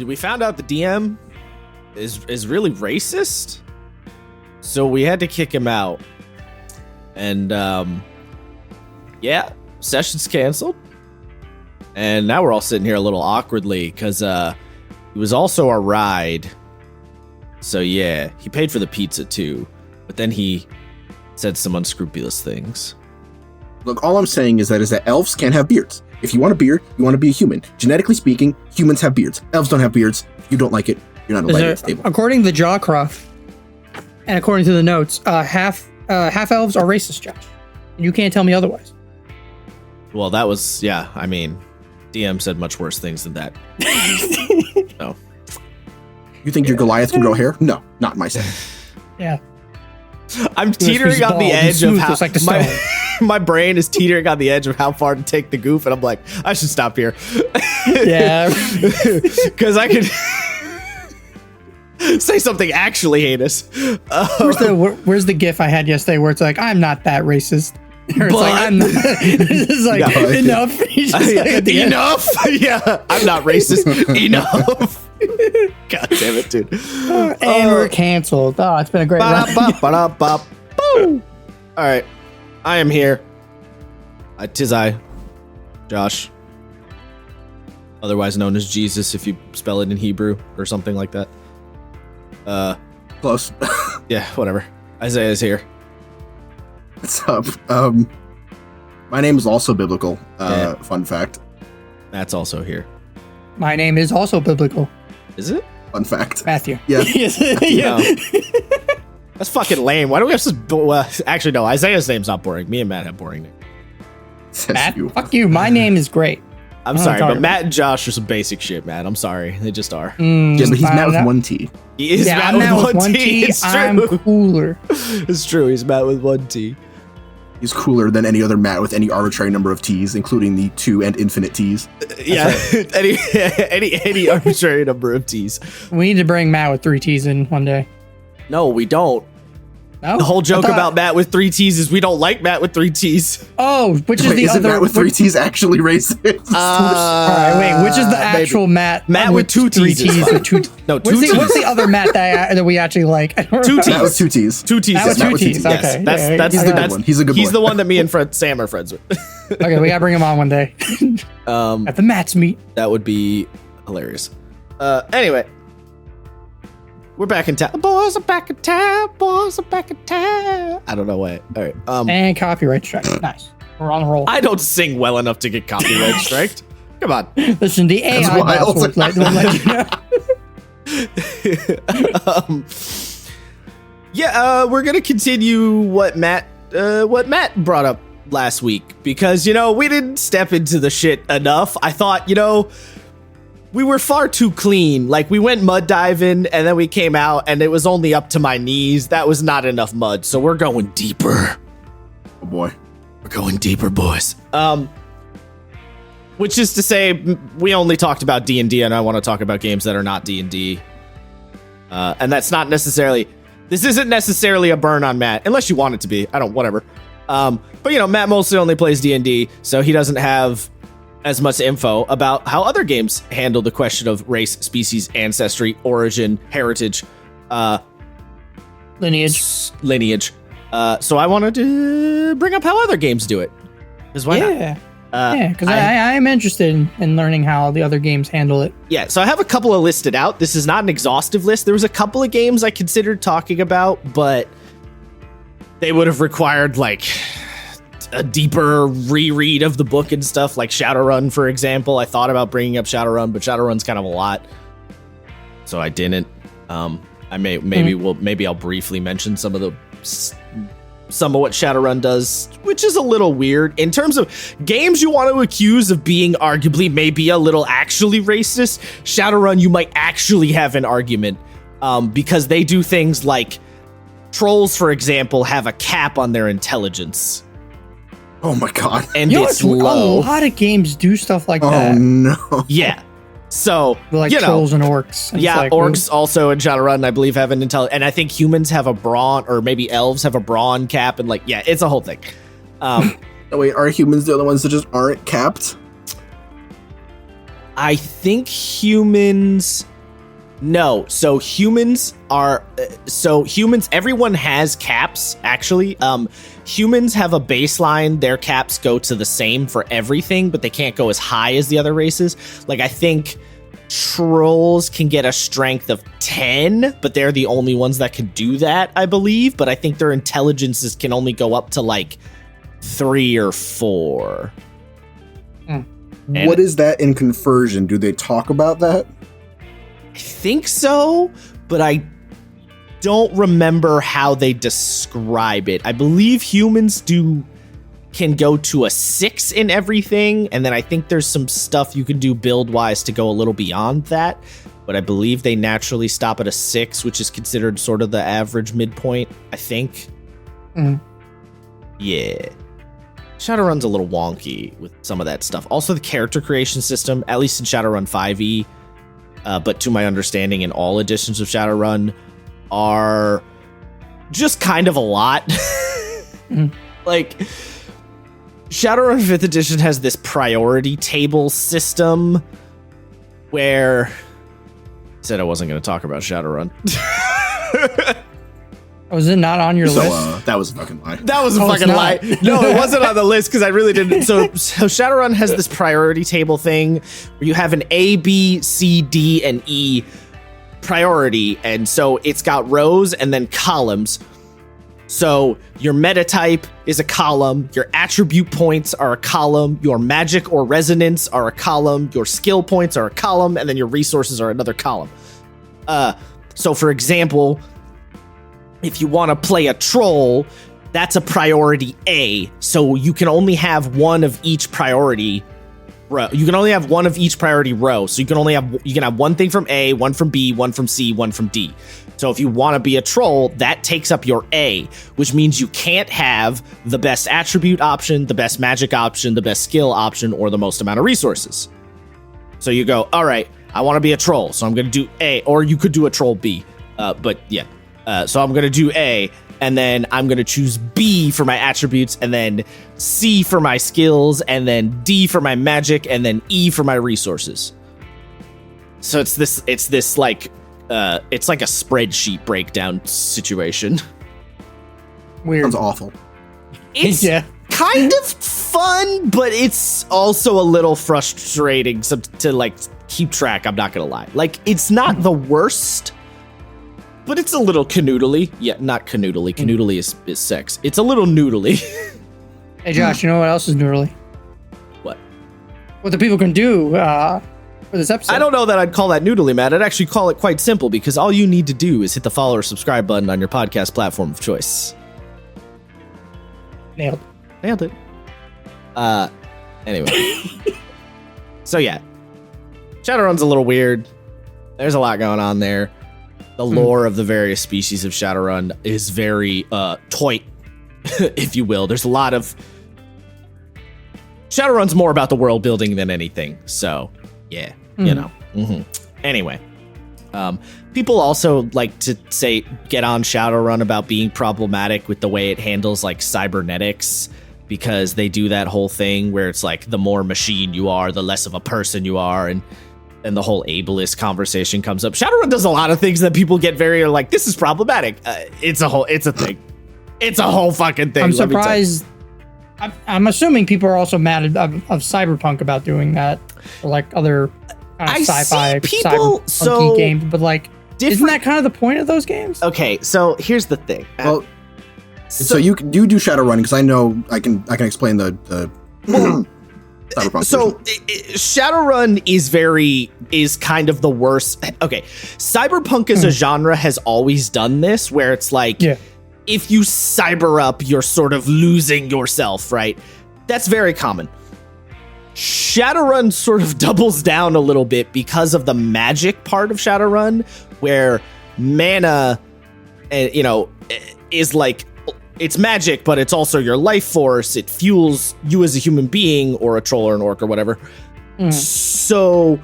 we found out the DM is really racist, so we had to kick him out, and session's canceled, and now we're all sitting here a little awkwardly because he was also our ride. So yeah, he paid for the pizza too, but then he said some unscrupulous things. Look, all I'm saying is that elves can't have beards. If you want a beard, you want to be a human. Genetically speaking, humans have beards. Elves don't have beards. If you don't like it, you're not invited to this table. According to the Jawcroft, and according to the notes, half elves are racist, Josh. And you can't tell me otherwise. Well, that was, I mean, DM said much worse things than that. No. You think your Goliath can grow hair? No, not my set. Yeah. I'm teetering on the edge of how like my brain is teetering on the edge of how far to take the goof, and I'm like, I should stop here. Yeah. Because I could say something actually heinous. Where's the GIF I had yesterday where it's like, I'm not that racist? Or it's like, I'm not. It's like, no, enough. Enough. Yeah, I'm not racist. Enough. God damn it, dude. And we're canceled. Oh, it's been a great run. All right. I am here. Tis I, Josh. Otherwise known as Jesus if you spell it in Hebrew or something like that. Close. Yeah, whatever. Isaiah's here. What's up? My name is also biblical. Fun fact. Matt's also here. My name is also biblical. Is it? Fun fact. Matthew. Yeah. Yeah. That's fucking lame. Why do we have to... actually, no. Isaiah's name's not boring. Me and Matt have boring names. Matt, fuck you. My name is great. I'm sorry, but Matt and Josh are some basic shit, man. I'm sorry. They just are. Yeah, but he's Matt with one T. He is Matt with one T. It's true. I'm cooler. It's true. He's Matt with one T. He's cooler than any other Matt with any arbitrary number of T's, including the 2 and infinite T's. Yeah, any arbitrary number of T's. We need to bring Matt with 3 T's in one day. No, we don't. No? The whole joke about Matt with 3 T's is we don't like Matt with 3 T's. Oh, which is the isn't other... Matt with 3 T's actually racist? All right, wait, which is the actual maybe. Matt? Matt with 2 T's. 3 T's or 2 T's. No, 2 T's. What's the other Matt that we actually like? 2 T's. Matt with 2 T's. 2 T's. Matt with 2 T's. Okay. Yes, that's he's a good one. He's a good one. He's the one that me and Sam are friends with. Okay, we gotta bring him on one day. At the Matt's meet. That would be hilarious. Anyway. We're back in town. The boys are back in town. Boys are back in town. I don't know why. All right. And copyright strike. Nice. We're on the roll. I don't sing well enough to get copyright striked. Come on. Listen, the AI bots will let you know. We're gonna continue what Matt brought up last week because we didn't step into the shit enough. I thought we were far too clean. Like, we went mud diving, and then we came out, and it was only up to my knees. That was not enough mud, so we're going deeper. Oh, boy. We're going deeper, boys. Which is to say, we only talked about D&D, and I want to talk about games that are not D&D. And that's not necessarily... This isn't necessarily a burn on Matt, unless you want it to be. Whatever. But, Matt mostly only plays D&D, so he doesn't have as much info about how other games handle the question of race, species, ancestry, origin, heritage, lineage. So I wanted to bring up how other games do it. Because why not? Because I am interested in learning how the other games handle it. Yeah, so I have a couple of listed out. This is not an exhaustive list. There was a couple of games I considered talking about, but they would have required a deeper reread of the book and stuff, like Shadowrun, for example. I thought about bringing up Shadowrun, but Shadowrun's kind of a lot, so I didn't. Maybe I'll briefly mention some of what Shadowrun does, which is a little weird in terms of games you want to accuse of being arguably maybe a little actually racist. Shadowrun, you might actually have an argument, because they do things like trolls, for example, have a cap on their intelligence. Oh my god. And it's low. A lot of games do stuff like that. Oh no. Yeah. So, like trolls and orcs. And yeah, orcs also in Shadowrun, I believe, have an intelligence. And I think humans have a brawn, or maybe elves have a brawn cap. And it's a whole thing. Wait, are humans the only ones that just aren't capped? I think humans. No, so humans, everyone has caps, actually. Humans have a baseline, their caps go to the same for everything, but they can't go as high as the other races. Like, I think trolls can get a strength of 10, but they're the only ones that can do that, I believe. But I think their intelligences can only go up to, like, 3 or 4. What is that in conversion? Do they talk about that? I think so, but I don't remember how they describe it. I believe humans can go to a 6 in everything, and then I think there's some stuff you can do build-wise to go a little beyond that, but I believe they naturally stop at a 6, which is considered sort of the average midpoint, I think. Yeah. Shadowrun's a little wonky with some of that stuff. Also, the character creation system, at least in Shadowrun 5e, but to my understanding in all editions of Shadowrun, are just kind of a lot. Like, Shadowrun 5th edition has this priority table system where... I said I wasn't going to talk about Shadowrun. Was it not on your list? That was a fucking lie. That was a fucking lie. No, it wasn't on the list because I really didn't. So Shadowrun has this priority table thing where you have an A, B, C, D, and E priority. And so it's got rows and then columns. So your meta type is a column, your attribute points are a column, your magic or resonance are a column, your skill points are a column, and then your resources are another column. So for example, if you want to play a troll, that's a priority A. So you can only have one of each priority row. You can only have one of each priority row. So you can have one thing from A, one from B, one from C, one from D. So if you want to be a troll, that takes up your A, which means you can't have the best attribute option, the best magic option, the best skill option, or the most amount of resources. So you go, all right, I want to be a troll, so I'm going to do A, or you could do a troll B. But yeah. So I'm going to do A, and then I'm going to choose B for my attributes, and then C for my skills, and then D for my magic, and then E for my resources. So it's like a spreadsheet breakdown situation. Weird. Sounds awful. It's kind of fun, but it's also a little frustrating to like keep track. I'm not going to lie. Like, it's not the worst, but it's a little canoodly. Yeah, not canoodly. Canoodly is sex. It's a little noodly. Hey, Josh, you know what else is noodly? What? What the people can do for this episode. I don't know that I'd call that noodly, Matt. I'd actually call it quite simple, because all you need to do is hit the follow or subscribe button on your podcast platform of choice. Nailed it. Anyway. So yeah. Shadowrun's a little weird. There's a lot going on there. The lore of the various species of Shadowrun is very toy, if you will. There's a lot of... Shadowrun's more about the world building than anything. So, yeah, you know. Anyway. People also like to get on Shadowrun about being problematic with the way it handles like cybernetics, because they do that whole thing where it's like the more machine you are, the less of a person you are, and the whole ableist conversation comes up. Shadowrun does a lot of things that people get very like, this is problematic. It's a thing. It's a whole fucking thing. I'm surprised. I'm assuming people are also mad of Cyberpunk about doing that, or like other kind of sci-fi cyberpunk games. But like, isn't that kind of the point of those games? Okay, so here's the thing. Well, so you do Shadowrun, because I know I can explain the Cyberpunk. So Shadowrun is kind of the worst. Okay, Cyberpunk as a genre has always done this, where it's like, if you cyber up, you're sort of losing yourself, right? That's very common. Shadowrun sort of doubles down a little bit because of the magic part of Shadowrun, where mana, is like, it's magic, but it's also your life force. It fuels you as a human being, or a troll or an orc or whatever. So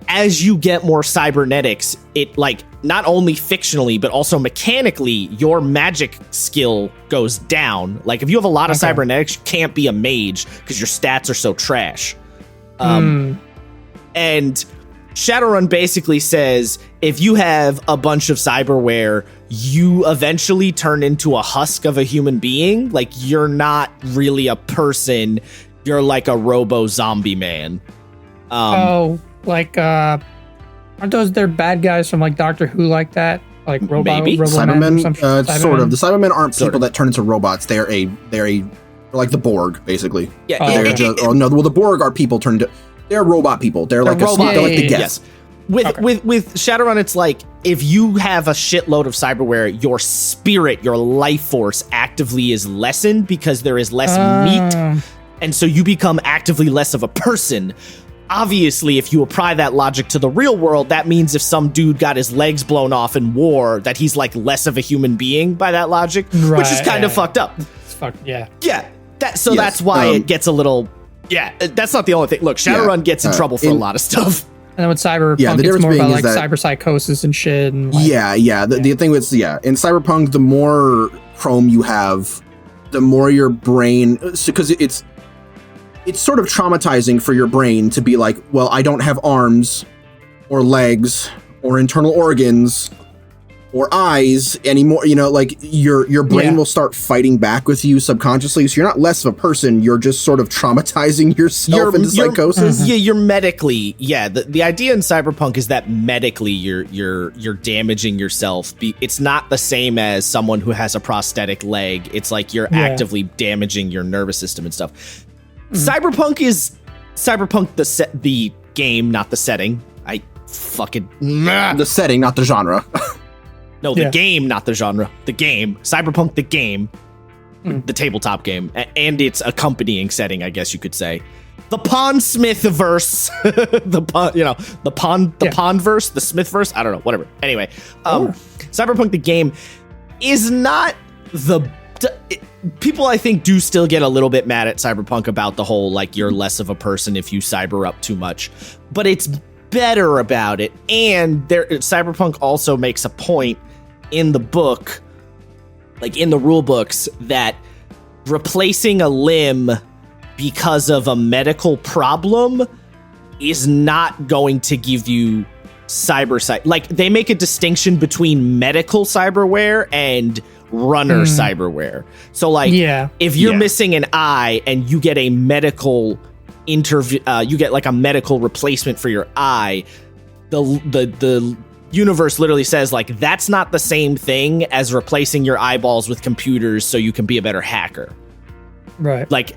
as you get more cybernetics, it like not only fictionally, but also mechanically, your magic skill goes down. Like if you have a lot of cybernetics, you can't be a mage because your stats are so trash. And Shadowrun basically says if you have a bunch of cyberware, you eventually turn into a husk of a human being. Like, you're not really a person. You're like a robo-zombie man. Aren't those their bad guys from like Doctor Who like that? Like maybe Cybermen, sort of. The Cybermen aren't Sort people of. that turn into robots. They're like the Borg, basically. Yeah. The Borg are people turned into. They're robot people. They're like robot. They're like the Yes. Geth. With Shadowrun, it's like if you have a shitload of cyberware, your spirit, your life force actively is lessened because there is less meat, and so you become actively less of a person. Obviously, if you apply that logic to the real world, that means if some dude got his legs blown off in war, that he's like less of a human being by that logic, which is kind of fucked up. It's fucked, yeah. Yeah. That's why it gets a little. Yeah, that's not the only thing. Look, Shadowrun gets in trouble for a lot of stuff. And then with Cyberpunk, it's more about like cyberpsychosis and shit. And like, The thing is, in Cyberpunk, the more chrome you have, the more your brain, because it's sort of traumatizing for your brain to be like, well, I don't have arms or legs or internal organs or eyes anymore. You know, like your brain will start fighting back with you subconsciously. So you're not less of a person. You're just sort of traumatizing yourself into psychosis. Yeah, you're medically. Yeah, the idea in Cyberpunk is that medically you're damaging yourself. It's not the same as someone who has a prosthetic leg. It's like you're actively damaging your nervous system and stuff. Cyberpunk is the game, not the setting. The setting, not the genre. No, the game, not the genre. The game. Cyberpunk, the game. The tabletop game. And its accompanying setting, I guess you could say. The Pondsmith-verse. the Pondverse, the Smith-verse. I don't know, whatever. Anyway, Cyberpunk, the game, is not people, I think, do still get a little bit mad at Cyberpunk about the whole, like, you're less of a person if you cyber up too much. But it's better about it. And Cyberpunk also makes a point in the book, like in the rule books, that replacing a limb because of a medical problem is not going to give you like, they make a distinction between medical cyberware and runner cyberware. So like, if you're missing an eye and you get a medical you get like a medical replacement for your eye, the universe literally says, like, that's not the same thing as replacing your eyeballs with computers so you can be a better hacker. Right. Like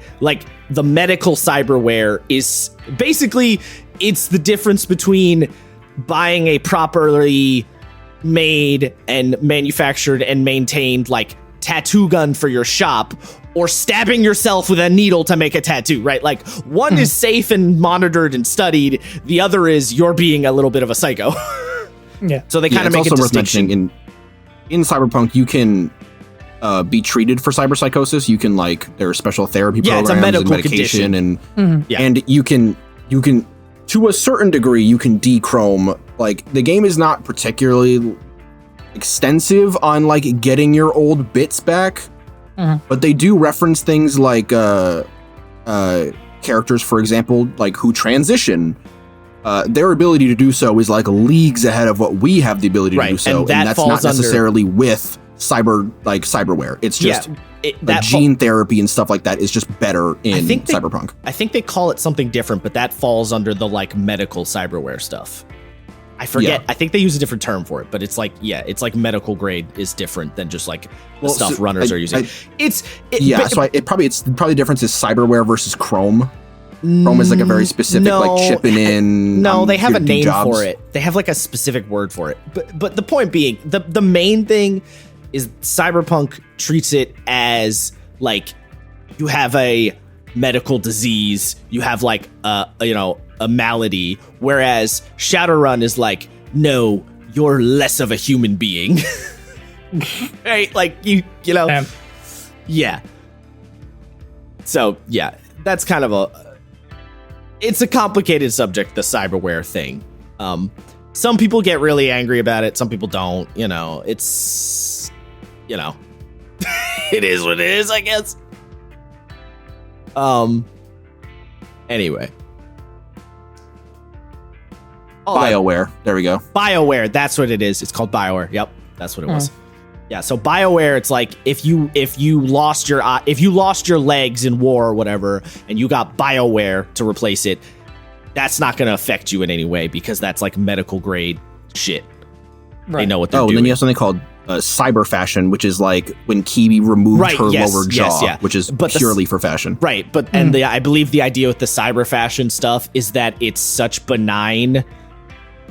the medical cyberware is basically, it's the difference between buying a properly made and manufactured and maintained, like, tattoo gun for your shop, or stabbing yourself with a needle to make a tattoo, right? Like, one is safe and monitored and studied. The other is you're being a little bit of a psycho. So they kind of make a distinction. In Cyberpunk, you can be treated for cyberpsychosis. You can, like, there are special therapy programs, it's a medical and medication, condition. And you can to a certain degree you can dechrome. Like, the game is not particularly extensive on, like, getting your old bits back, but they do reference things like characters, for example, like, who transition. Their ability to do so is like leagues ahead of what we have the ability to do so, and that's not necessarily with cyberware. It's just gene therapy and stuff like that is just better in Cyberpunk. I think they call it something different, but that falls under the, like, medical cyberware stuff. I forget. I think they use a different term for it, but it's like, it's like medical grade is different than just like the stuff runners are using. It's probably the difference is cyberware versus Chrome. Chrome is like a very specific, like, chipping in. No, they have a name for it. They have like a specific word for it. But the point being, the main thing is Cyberpunk treats it as, like, you have a medical disease, you have, like, a malady, whereas Shadowrun is like, no, you're less of a human being. Right? Like, you know. Yeah. So, yeah, that's kind of it's a complicated subject, the cyberware thing. Some people get really angry about it. Some people don't. It's, it is what it is, I guess. Anyway. BioWare. There we go. BioWare. That's what it is. It's called BioWare. Yep, that's what it was. Yeah. So BioWare, it's like if you lost your legs in war or whatever, and you got BioWare to replace it, that's not going to affect you in any way because that's like medical grade shit. Right. They know what they're doing. And then you have something called cyber fashion, which is like when Kiwi removed her lower jaw, which is purely for fashion. Right. But and I believe the idea with the cyber fashion stuff is that it's such benign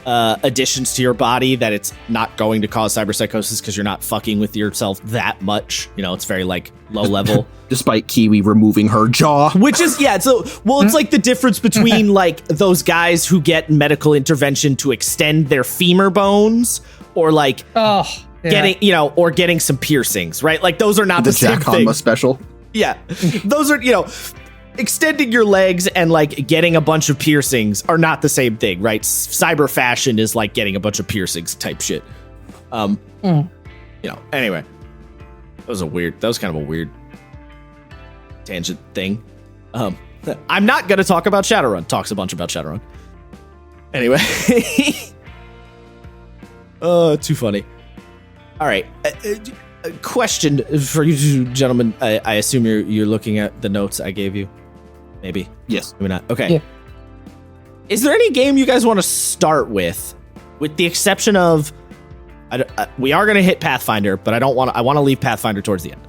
additions to your body that it's not going to cause cyberpsychosis because you're not fucking with yourself that much. You know, it's very like low level. Despite Kiwi removing her jaw. Which is, it's like the difference between like those guys who get medical intervention to extend their femur bones or like getting some piercings, right? Like those are not the same thing. The special. Yeah. Those are, extending your legs and like getting a bunch of piercings are not the same thing, right? Cyber fashion is like getting a bunch of piercings type shit. Anyway, that was kind of a weird tangent thing. I'm not going to talk about Shadowrun. Talks a bunch about Shadowrun. Anyway. Too funny. All right. A question for you two gentlemen. I assume you're looking at the notes I gave you. Maybe. Yes. Maybe not. Okay. Yeah. Is there any game you guys want to start with the exception of, we are going to hit Pathfinder, but I want to leave Pathfinder towards the end.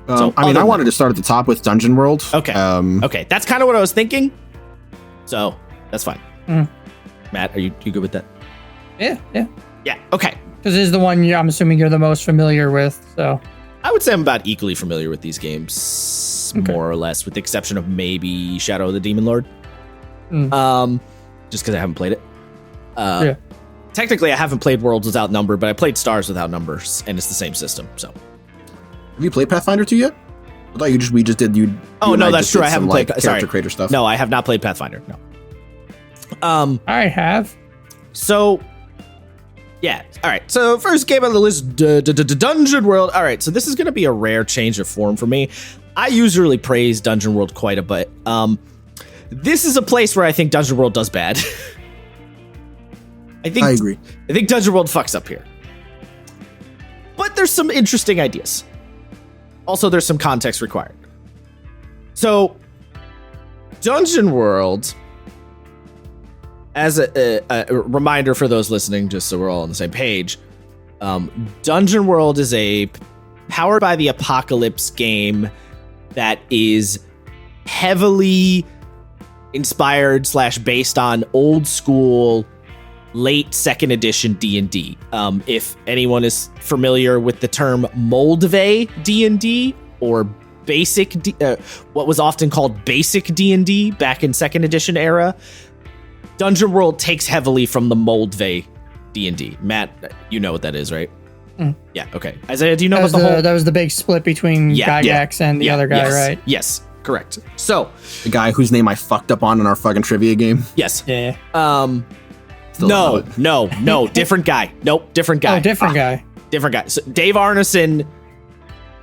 I wanted to start at the top with Dungeon World. Okay. Okay. That's kind of what I was thinking. So that's fine. Matt, are you good with that? Yeah. Yeah. Okay. Because this is the one I'm assuming you're the most familiar with. So I would say I'm about equally familiar with these games, more or less, with the exception of maybe Shadow of the Demon Lord. Just because I haven't played it. Technically, I haven't played Worlds Without Number, but I played Stars Without Numbers, and it's the same system. So, have you played Pathfinder 2 yet? I thought we just did. Oh no, that's true. I haven't played character creator stuff. No, I have not played Pathfinder. No. I have. So. Yeah. All right. So first game on the list, Dungeon World. All right. So this is going to be a rare change of form for me. I usually praise Dungeon World quite a bit. This is a place where I think Dungeon World does bad. I agree. I think Dungeon World fucks up here. But there's some interesting ideas. Also, there's some context required. So, Dungeon World, as a reminder for those listening, just so we're all on the same page, Dungeon World is a powered by the apocalypse game that is heavily inspired / based on old school late 2nd edition D&D. If anyone is familiar with the term Moldvay D&D or basic what was often called basic D&D back in 2nd edition era, Dungeon World takes heavily from the Moldvay D&D. Matt, you know what that is, right? Yeah, okay. Isaiah, do you know about the whole... That was the big split between Gygax and the other guy, right? Yes, correct. So... The guy whose name I fucked up on in our fucking trivia game? Yes. Yeah. No, different guy. Nope, different guy. Oh, different guy. Different guy. So Dave Arneson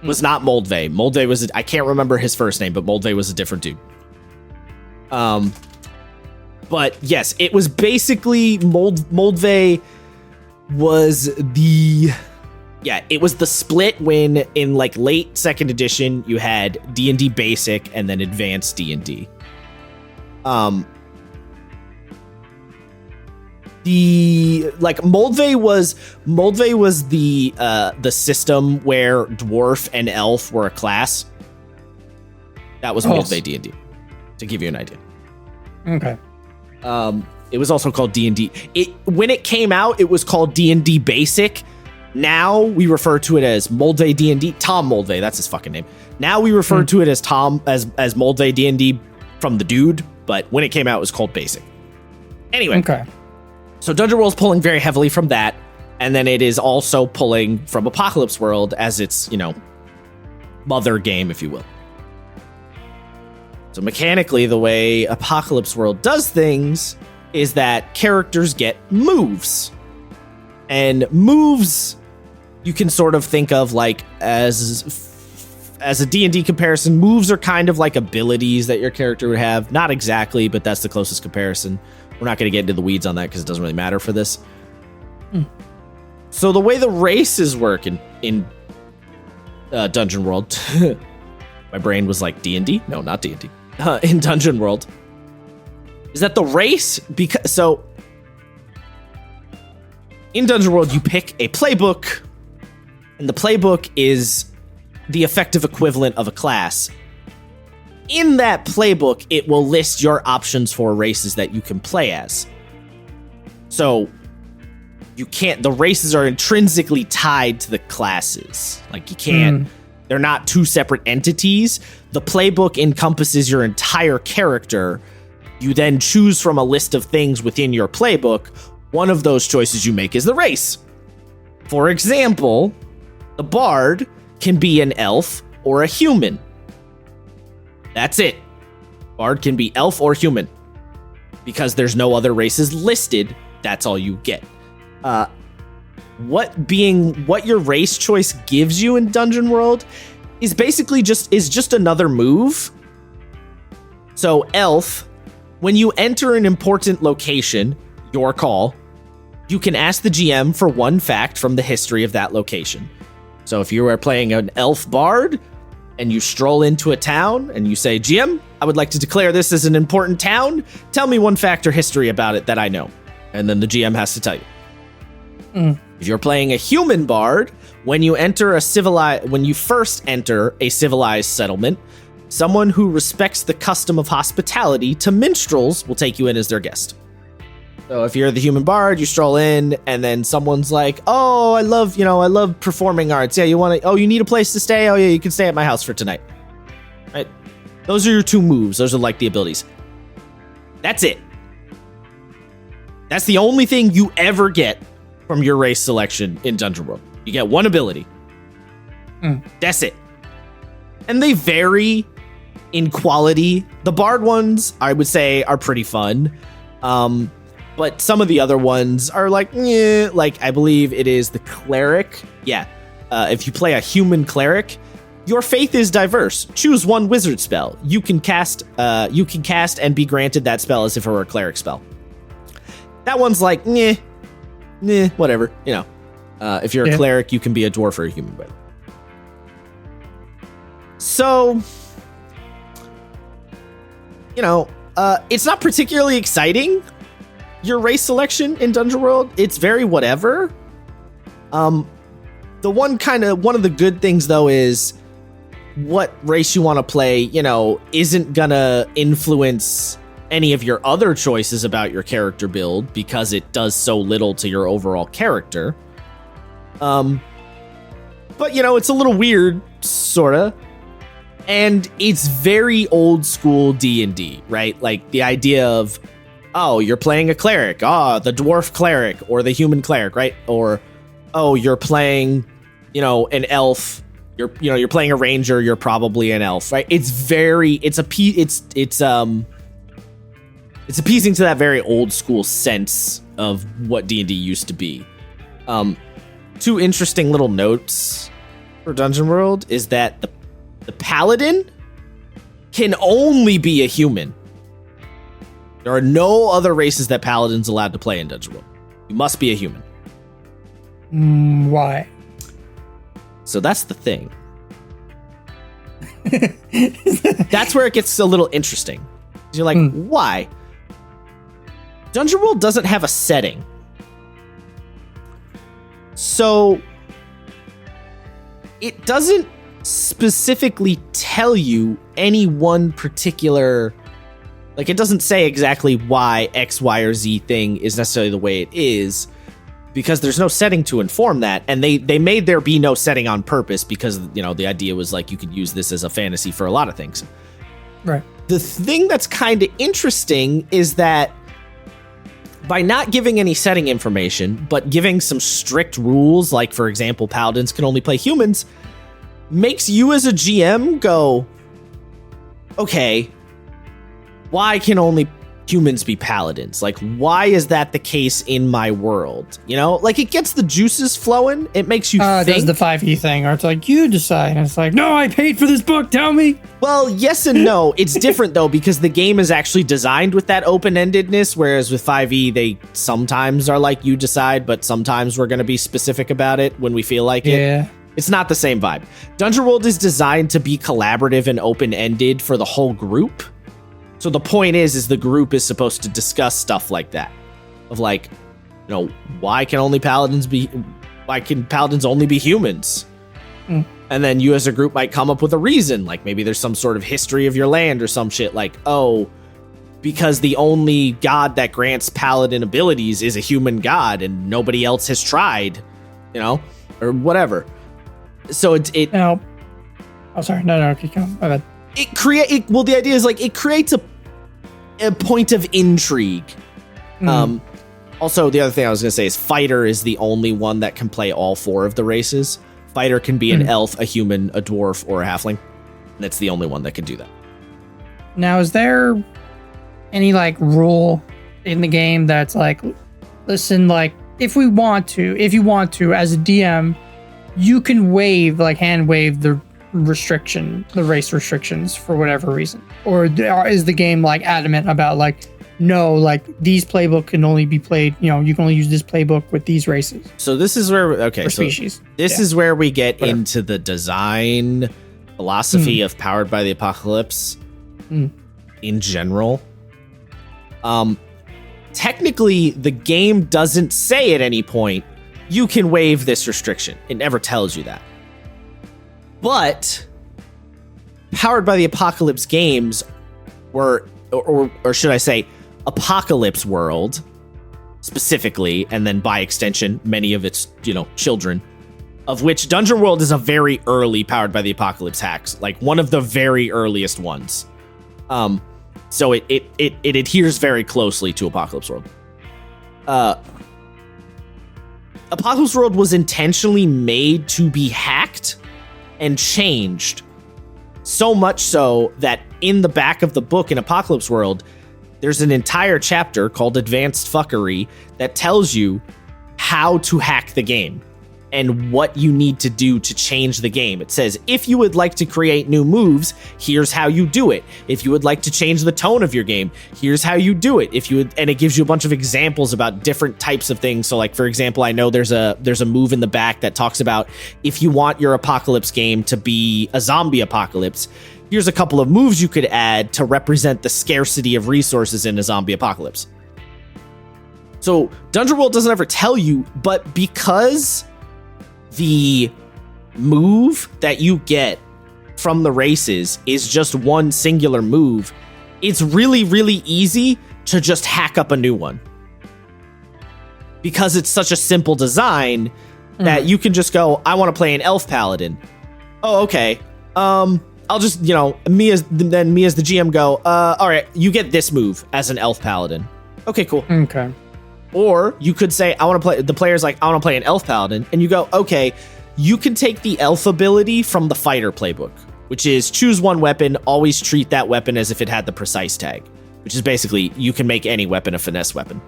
was not Moldvay. Moldvay was... I can't remember his first name, but Moldvay was a different dude. But yes, it was basically Moldvay was the... Yeah, it was the split when in like late 2nd edition you had D&D basic and then advanced D&D. The like Moldvay was the system where dwarf and elf were a class. That was Moldvay D&D, to give you an idea. Okay. It was also called D&D. When it came out, it was called D&D Basic. Now we refer to it as Moldvay D&D. Tom Moldvay, that's his fucking name. Now we refer to it as as Moldvay D&D from the dude, but when it came out, it was called Basic. Anyway. Okay. So Dungeon World's pulling very heavily from that, and then it is also pulling from Apocalypse World as its, mother game, if you will. So mechanically, the way Apocalypse World does things is that characters get moves. And moves you can sort of think of like as a D&D comparison, moves are kind of like abilities that your character would have. Not exactly, but that's the closest comparison. We're not going to get into the weeds on that because it doesn't really matter for this. So the way the races work in Dungeon World, my brain was like D&D? No, not D&D. In Dungeon World, is that the race, so in Dungeon World, you pick a playbook, and the playbook is the effective equivalent of a class. In that playbook, it will list your options for races that you can play as. So the races are intrinsically tied to the classes. Like, you can't, they're not two separate entities. The playbook encompasses your entire character. You then choose from a list of things within your playbook. One of those choices you make is the race. For example, the bard can be an elf or a human. That's it. Bard can be elf or human. Because there's no other races listed, that's all you get. What your race choice gives you in Dungeon World is basically just another move. So elf, when you enter an important location, your call, you can ask the GM for one fact from the history of that location. So if you are playing an elf bard and you stroll into a town and you say, GM, I would like to declare this as an important town. Tell me one fact or history about it that I know. And then the GM has to tell you. If you're playing a human bard, when you first enter a civilized settlement, someone who respects the custom of hospitality to minstrels will take you in as their guest. So if you're the human bard, you stroll in, and then someone's like, "Oh, I love performing arts. Yeah, you need a place to stay. Oh yeah, you can stay at my house for tonight." Right? Those are your two moves. Those are like the abilities. That's it. That's the only thing you ever get from your race selection in Dungeon World. You get one ability. That's it. And they vary in quality. The bard ones, I would say, are pretty fun. But some of the other ones are like, like I believe it is the cleric. Yeah. If you play a human cleric, your faith is diverse. Choose one wizard spell. You can cast and be granted that spell as if it were a cleric spell. That one's like, whatever. If you're a cleric, you can be a dwarf or a human. So, it's not particularly exciting, your race selection in Dungeon World. It's very whatever. One of the good things though is what race you want to play, isn't gonna influence any of your other choices about your character build because it does so little to your overall character. But it's a little weird, sorta. And it's very old school D&D, right? Like the idea of, oh, you're playing a cleric, the dwarf cleric or the human cleric, right? Or, oh, you're playing, an elf. You're playing a ranger. You're probably an elf, right? It's appeasing to that very old school sense of what D&D used to be. Two interesting little notes for Dungeon World is that the paladin can only be a human. There are no other races that paladin's allowed to play in Dungeon World. You must be a human. Why? So that's the thing. That's where it gets a little interesting. You're like, why? Dungeon World doesn't have a setting. So it doesn't specifically tell you any one particular, like it doesn't say exactly why X, Y, or Z thing is necessarily the way it is, because there's no setting to inform that. And they made there be no setting on purpose because, the idea was like you could use this as a fantasy for a lot of things. Right. The thing that's kind of interesting is that by not giving any setting information, but giving some strict rules, like, for example, paladins can only play humans, makes you as a GM go, okay, why can only humans be paladins? Like, why is that the case in my world? You know, like it gets the juices flowing. It makes you think. It does the 5e thing, or it's like, you decide. And it's like, no, I paid for this book, tell me. Well, yes and no. It's different, though, because the game is actually designed with that open-endedness, whereas with 5e, they sometimes are like, you decide, but sometimes we're going to be specific about it when we feel like it. It's not the same vibe. Dungeon World is designed to be collaborative and open-ended for the whole group. So the point is the group is supposed to discuss stuff like that. Of like, you know, why can paladins only be humans? And then you as a group might come up with a reason. Like maybe there's some sort of history of your land or some shit like, oh, because the only god that grants paladin abilities is a human god and nobody else has tried, you know, or whatever. So it no. Oh, sorry. No, keep going. My bad. The idea is like it creates a point of intrigue. Also, the other thing I was going to say is fighter is the only one that can play all four of the races. Fighter can be an elf, a human, a dwarf, or a halfling. And it's the only one that can do that. Now, is there any like rule in the game that's like, listen, like if you want to, as a DM, you can hand wave the race restrictions for whatever reason? Or is the game like adamant about like, no, like these playbook can only be played, you know, you can only use this playbook with these races? So this is where, species. This is where we get into the design philosophy of Powered by the Apocalypse in general. Technically, the game doesn't say at any point, you can waive this restriction. It never tells you that. But Powered by the Apocalypse games were, or should I say, Apocalypse World specifically, and then by extension, many of its, you know, children, of which Dungeon World is a very early Powered by the Apocalypse hacks, like one of the very earliest ones. So it adheres very closely to Apocalypse World. Apocalypse World was intentionally made to be hacked and changed, so much so that in the back of the book in Apocalypse World, there's an entire chapter called Advanced Fuckery that tells you how to hack the game and what you need to do to change the game. It says, if you would like to create new moves, here's how you do it. If you would like to change the tone of your game, here's how you do it. And it gives you a bunch of examples about different types of things. So like, for example, I know there's a move in the back that talks about if you want your apocalypse game to be a zombie apocalypse, here's a couple of moves you could add to represent the scarcity of resources in a zombie apocalypse. So Dungeon World doesn't ever tell you, but because the move that you get from the races is just one singular move, it's really, really easy to just hack up a new one. Because it's such a simple design that you can just go, I want to play an elf paladin. Oh, okay. I'll just, you know, me as the GM go, all right, you get this move as an elf paladin. Okay, cool. Okay. Or you could say, the player's like, I want to play an elf paladin. And you go, okay, you can take the elf ability from the fighter playbook, which is choose one weapon, always treat that weapon as if it had the precise tag, which is basically you can make any weapon a finesse weapon.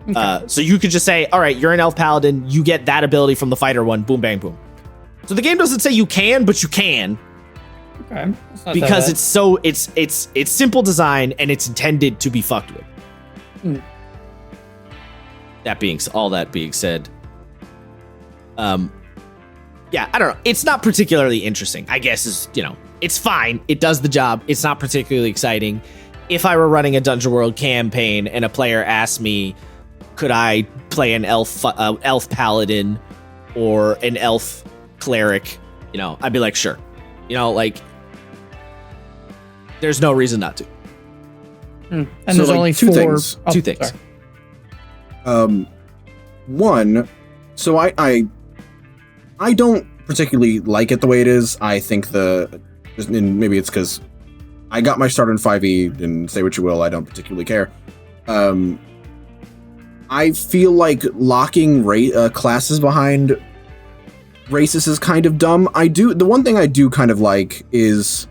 Okay. So you could just say, all right, you're an elf paladin, you get that ability from the fighter one, boom, bang, boom. So the game doesn't say you can, but you can. Okay. Because it's simple design and it's intended to be fucked with. All that being said, yeah, I don't know. It's not particularly interesting, I guess, is, you know, it's fine. It does the job. It's not particularly exciting. If I were running a Dungeon World campaign and a player asked me, could I play an elf paladin or an elf cleric, you know, I'd be like, sure. You know, like, there's no reason not to. And so there's like only two things. Two things. Sorry. One, so I don't particularly like it the way it is. I think and maybe it's because I got my start in 5e, and say what you will, I don't particularly care. I feel like locking classes behind races is kind of dumb. The one thing I do kind of like is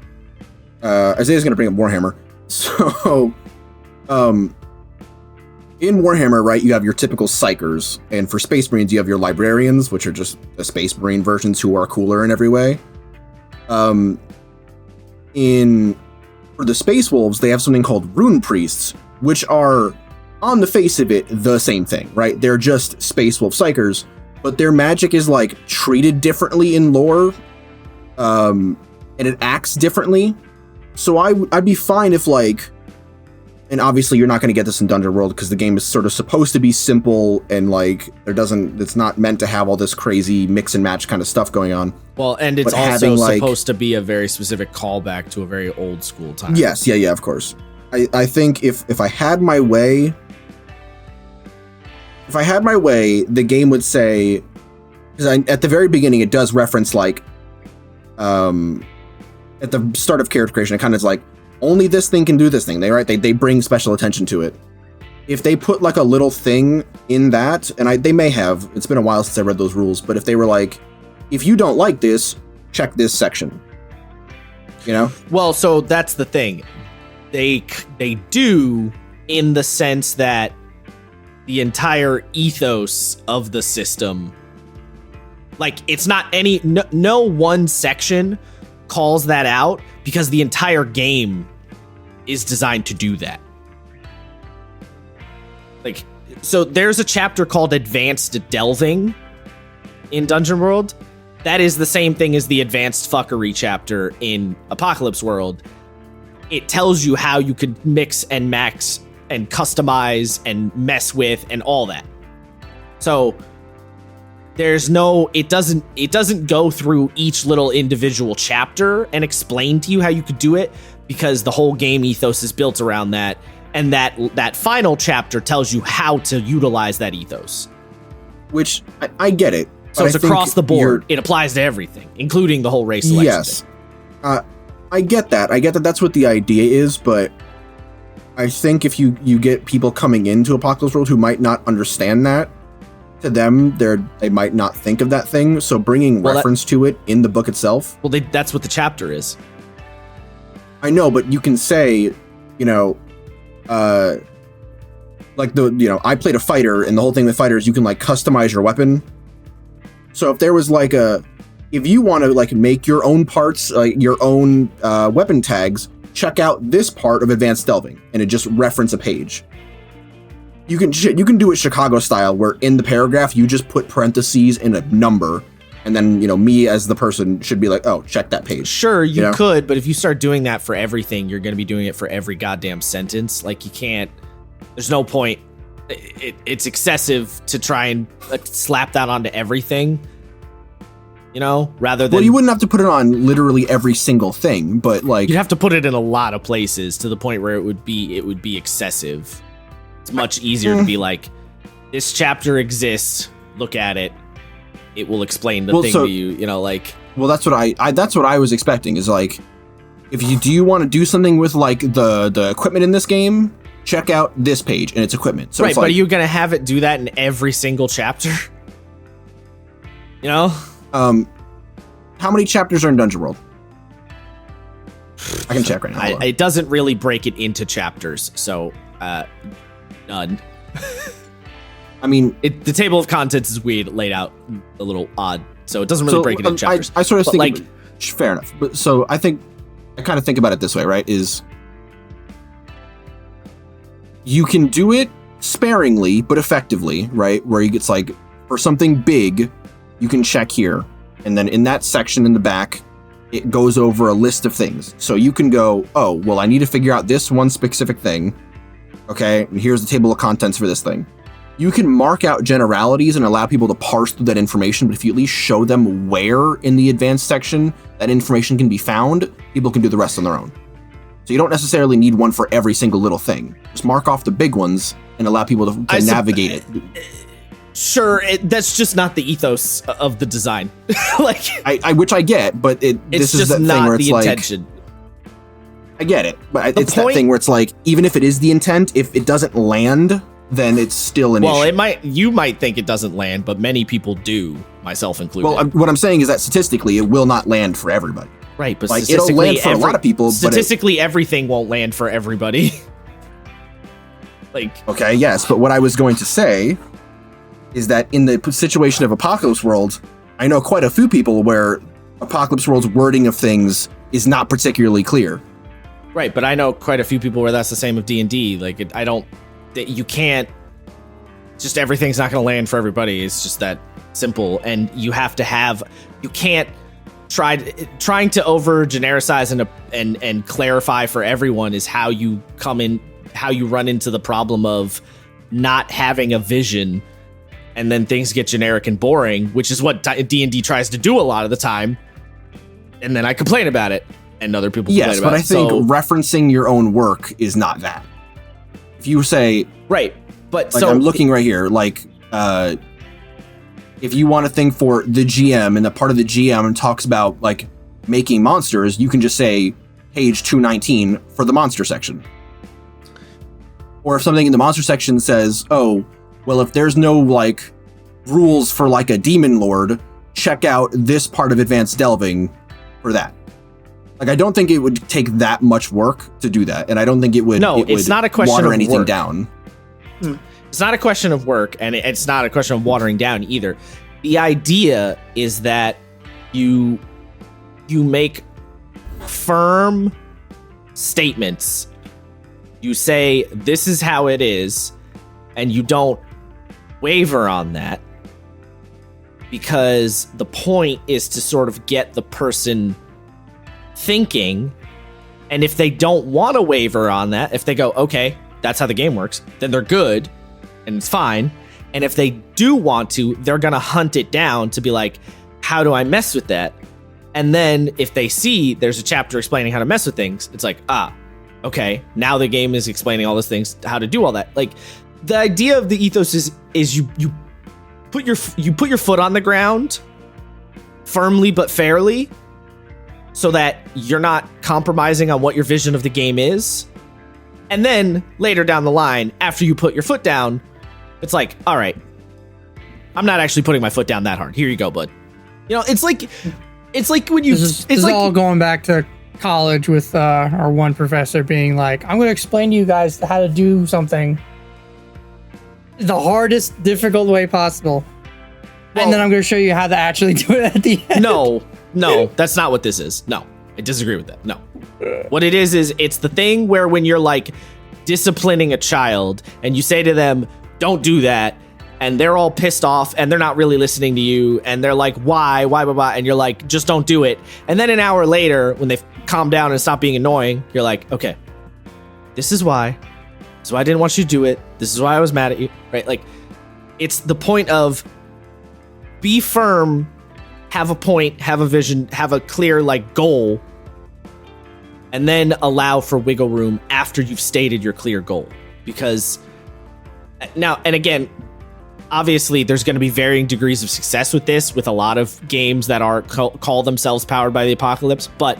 Isaiah's going to bring up Warhammer. So In Warhammer, right, you have your typical psychers, and for Space Marines, you have your librarians, which are just the Space Marine versions who are cooler in every way. For the Space Wolves, they have something called Rune Priests, which are, on the face of it, the same thing, right? They're just Space Wolf psychers, but their magic is, like, treated differently in lore, and it acts differently. So I'd be fine if, like, and obviously you're not going to get this in Dungeon World because the game is sort of supposed to be simple and, like, it's not meant to have all this crazy mix and match kind of stuff going on. Well, and it's also supposed to be a very specific callback to a very old school time. Yes, yeah, of course. I think if I had my way, the game would say, because at the very beginning it does reference, like, at the start of character creation, it kind of is like, only this thing can do this thing. They bring special attention to it. If they put, like, a little thing in that, and they may have, it's been a while since I read those rules, but if they were like, if you don't like this, check this section. You know? Well, so that's the thing. They do, in the sense that the entire ethos of the system, like, it's not no one section calls that out, because the entire game is designed to do that. Like, so there's a chapter called Advanced Delving in Dungeon World. That is the same thing as the Advanced Fuckery chapter in Apocalypse World. It tells you how you could mix and max and customize and mess with and all that. So it doesn't go through each little individual chapter and explain to you how you could do it, because the whole game ethos is built around that, and that final chapter tells you how to utilize that ethos. Which I get it. So it's across the board. It applies to everything, including the whole race selection. Yes. I get that. That's what the idea is, but I think if you get people coming into Apocalypse World who might not understand that, to them, they might not think of that thing. So bringing reference to it in the book itself. Well, that's what the chapter is. I know, but you can say, I played a fighter, and the whole thing with fighters, you can, like, customize your weapon. So if there was, like, if you want to, like, make your own parts, like your own weapon tags, check out this part of Advanced Delving, and it just reference a page. You can do it Chicago style, where in the paragraph you just put parentheses and a number, and then, me as the person should be like, oh, check that page. Sure, you could, but if you start doing that for everything, you're going to be doing it for every goddamn sentence. Like, you can't. There's no point. It's excessive to try and, like, slap that onto everything. Rather than... Well, you wouldn't have to put it on literally every single thing, but, like... You'd have to put it in a lot of places to the point where it would be excessive. It's much easier to be like, this chapter exists, look at it. It will explain the thing to you, like... Well, that's what I was expecting, is, like, do you want to do something with, like, the equipment in this game? Check out this page and its equipment. So right, but are you going to have it do that in every single chapter? How many chapters are in Dungeon World? I can check right now. It doesn't really break it into chapters, so none. I mean, the table of contents is laid out a little odd, so it doesn't really break it into chapters. I sort of think, like, fair enough. But so I kind of think about it this way, right? Is you can do it sparingly but effectively, right? Where it's like, for something big, you can check here, and then in that section in the back, it goes over a list of things. So you can go, oh, well, I need to figure out this one specific thing. Okay, and here's the table of contents for this thing. You can mark out generalities and allow people to parse through that information, but if you at least show them where in the advanced section that information can be found, people can do the rest on their own. So you don't necessarily need one for every single little thing. Just mark off the big ones and allow people to navigate it. Sure, that's just not the ethos of the design. Like, which I get, but this is that thing where it's like, intention. I get it, but it's that thing where it's like, even if it is the intent, if it doesn't land, then it's still an issue. Well, you might think it doesn't land, but many people do, myself included. Well, what I'm saying is that statistically, it will not land for everybody. Right, but like, it'll land for a lot of people. Statistically, everything won't land for everybody. Like, okay, yes, but what I was going to say is that in the situation of Apocalypse World, I know quite a few people where Apocalypse World's wording of things is not particularly clear. Right, but I know quite a few people where that's the same with D&D. Like, you can't, just everything's not going to land for everybody. It's just that simple, and you have to you can't trying to over genericize and clarify for everyone is how you run into the problem of not having a vision, and then things get generic and boring, which is what D&D tries to do a lot of the time. And then I complain about it, and other people complain about it. Yes, but I think referencing your own work is not that. If you say... Right, but like, I'm looking right here, like, if you want a thing for the GM, and the part of the GM talks about, like, making monsters, you can just say page 219 for the monster section. Or if something in the monster section says, oh, well, if there's no, like, rules for, like, a demon lord, check out this part of Advanced Delving for that. Like, I don't think it would take that much work to do that, and I don't think it would. No, it's not a question water of anything work. down. It's not a question of work, and it's not a question of watering down either. The idea is that you make firm statements. You say, this is how it is, and you don't waver on that, because the point is to sort of get the person thinking. And if they don't want to waver on that, if they go, okay, that's how the game works, then they're good and it's fine. And if they do want to, they're going to hunt it down to be like, how do I mess with that? And then if they see there's a chapter explaining how to mess with things, it's like, okay, now the game is explaining all those things, how to do all that. Like, the idea of the ethos is you put your foot on the ground firmly but fairly, so that you're not compromising on what your vision of the game is. And then later down the line, after you put your foot down, it's like, all right, I'm not actually putting my foot down that hard. Here you go, bud. You know, it's like when you... This is all going back to college with our one professor being like, I'm going to explain to you guys how to do something the hardest, difficult way possible. Well, and then I'm going to show you how to actually do it at the end. No, that's not what this is. No, I disagree with that. No. What it is it's the thing where when you're like disciplining a child and you say to them, don't do that, and they're all pissed off and they're not really listening to you and they're like, why, blah, blah, and you're like, just don't do it. And then an hour later, when they've calmed down and stopped being annoying, you're like, okay, this is why. This is why I didn't want you to do it. This is why I was mad at you, right? Like, it's the point of be firm, have a point, have a vision, have a clear, like, goal, and then allow for wiggle room after you've stated your clear goal. Because now, and again, obviously there's going to be varying degrees of success with this, with a lot of games that are call themselves powered by the apocalypse, but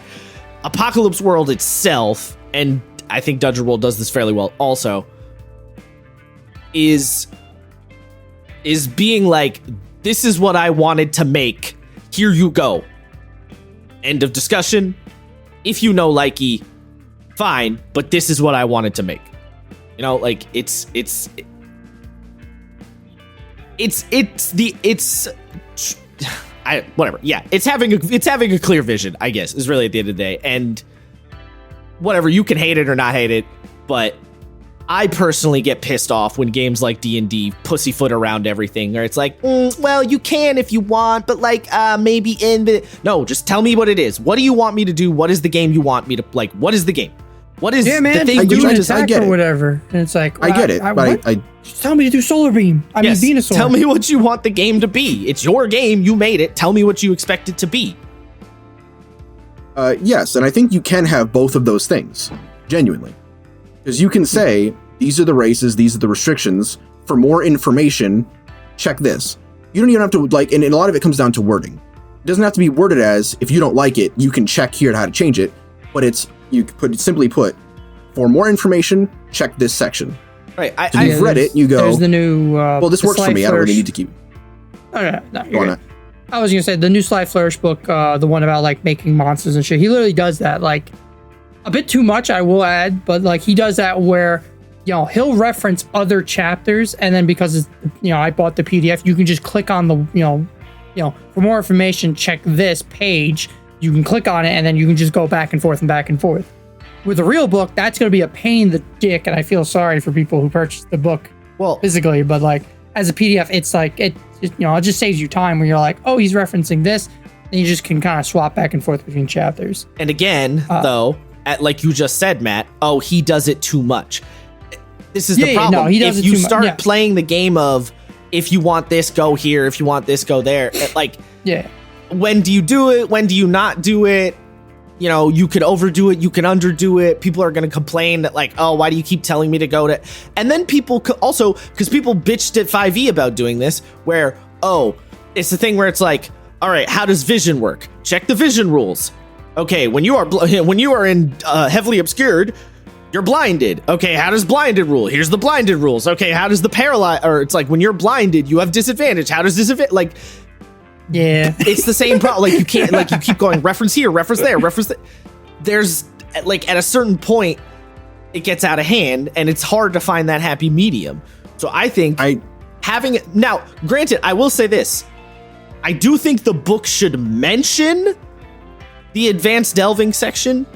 Apocalypse World itself, and I think Dungeon World does this fairly well also, is being like, this is what I wanted to make. Here you go. End of discussion. If you know likey, fine, but this is what I wanted to make. You know, like, whatever. Yeah, it's having a clear vision, I guess, is really at the end of the day. And whatever, you can hate it or not hate it, but I personally get pissed off when games like D&D pussyfoot around everything, or it's like, well, you can if you want, but like, maybe no, just tell me what it is. What do you want me to do? What is the game you want me to, like, what is the game? What is the thing I you attack or whatever? And it's like, I get it, but I just tell me to do Solar Beam. I mean, Venusaur. Tell me what you want the game to be. It's your game. You made it. Tell me what you expect it to be. Yes, and I think you can have both of those things, genuinely. Because you can say, these are the races, these are the restrictions. For more information, check this. You don't even have to, like, and a lot of it comes down to wording. It doesn't have to be worded as, if you don't like it, you can check here how to change it. But it's, simply put, for more information, check this section. Right. You've read it, you go, there's the new... well, this works for me, I don't really need to keep... Okay, no, you're good. I was going to say, the new Sly Flourish book, the one about, like, making monsters and shit, he literally does that, like, a bit too much, I will add, but, like, he does that where he'll reference other chapters, and then because it's, I bought the PDF, you can just click on the, for more information, check this page. You can click on it, and then you can just go back and forth and back and forth. With a real book, that's going to be a pain in the dick, and I feel sorry for people who purchase the book physically, but like as a PDF, it's like it just saves you time when you're like, oh, he's referencing this, and you just can kind of swap back and forth between chapters. And again, though, like you just said, Matt, he does it too much. This is the problem. No, he does if it you too start much. playing the game of, if you want this, go here. If you want this, go there. Like, when do you do it? When do you not do it? You could overdo it. You can underdo it. People are going to complain that like, oh, why do you keep telling me to go to? And then people also, because people bitched at 5e about doing this, where, it's the thing where it's like, all right, how does vision work? Check the vision rules. Okay, when you are in heavily obscured, you're blinded. Okay, how does blinded rule? Here's the blinded rules. Okay, how does the paralyzed? Or it's like when you're blinded, you have disadvantage. How does disadvantage? Like, it's the same problem. Like you can't, like you keep going reference here, reference there, reference. There's like at a certain point, it gets out of hand, and it's hard to find that happy medium. So I think having it now. Granted, I will say this. I do think the book should mention the advanced delving section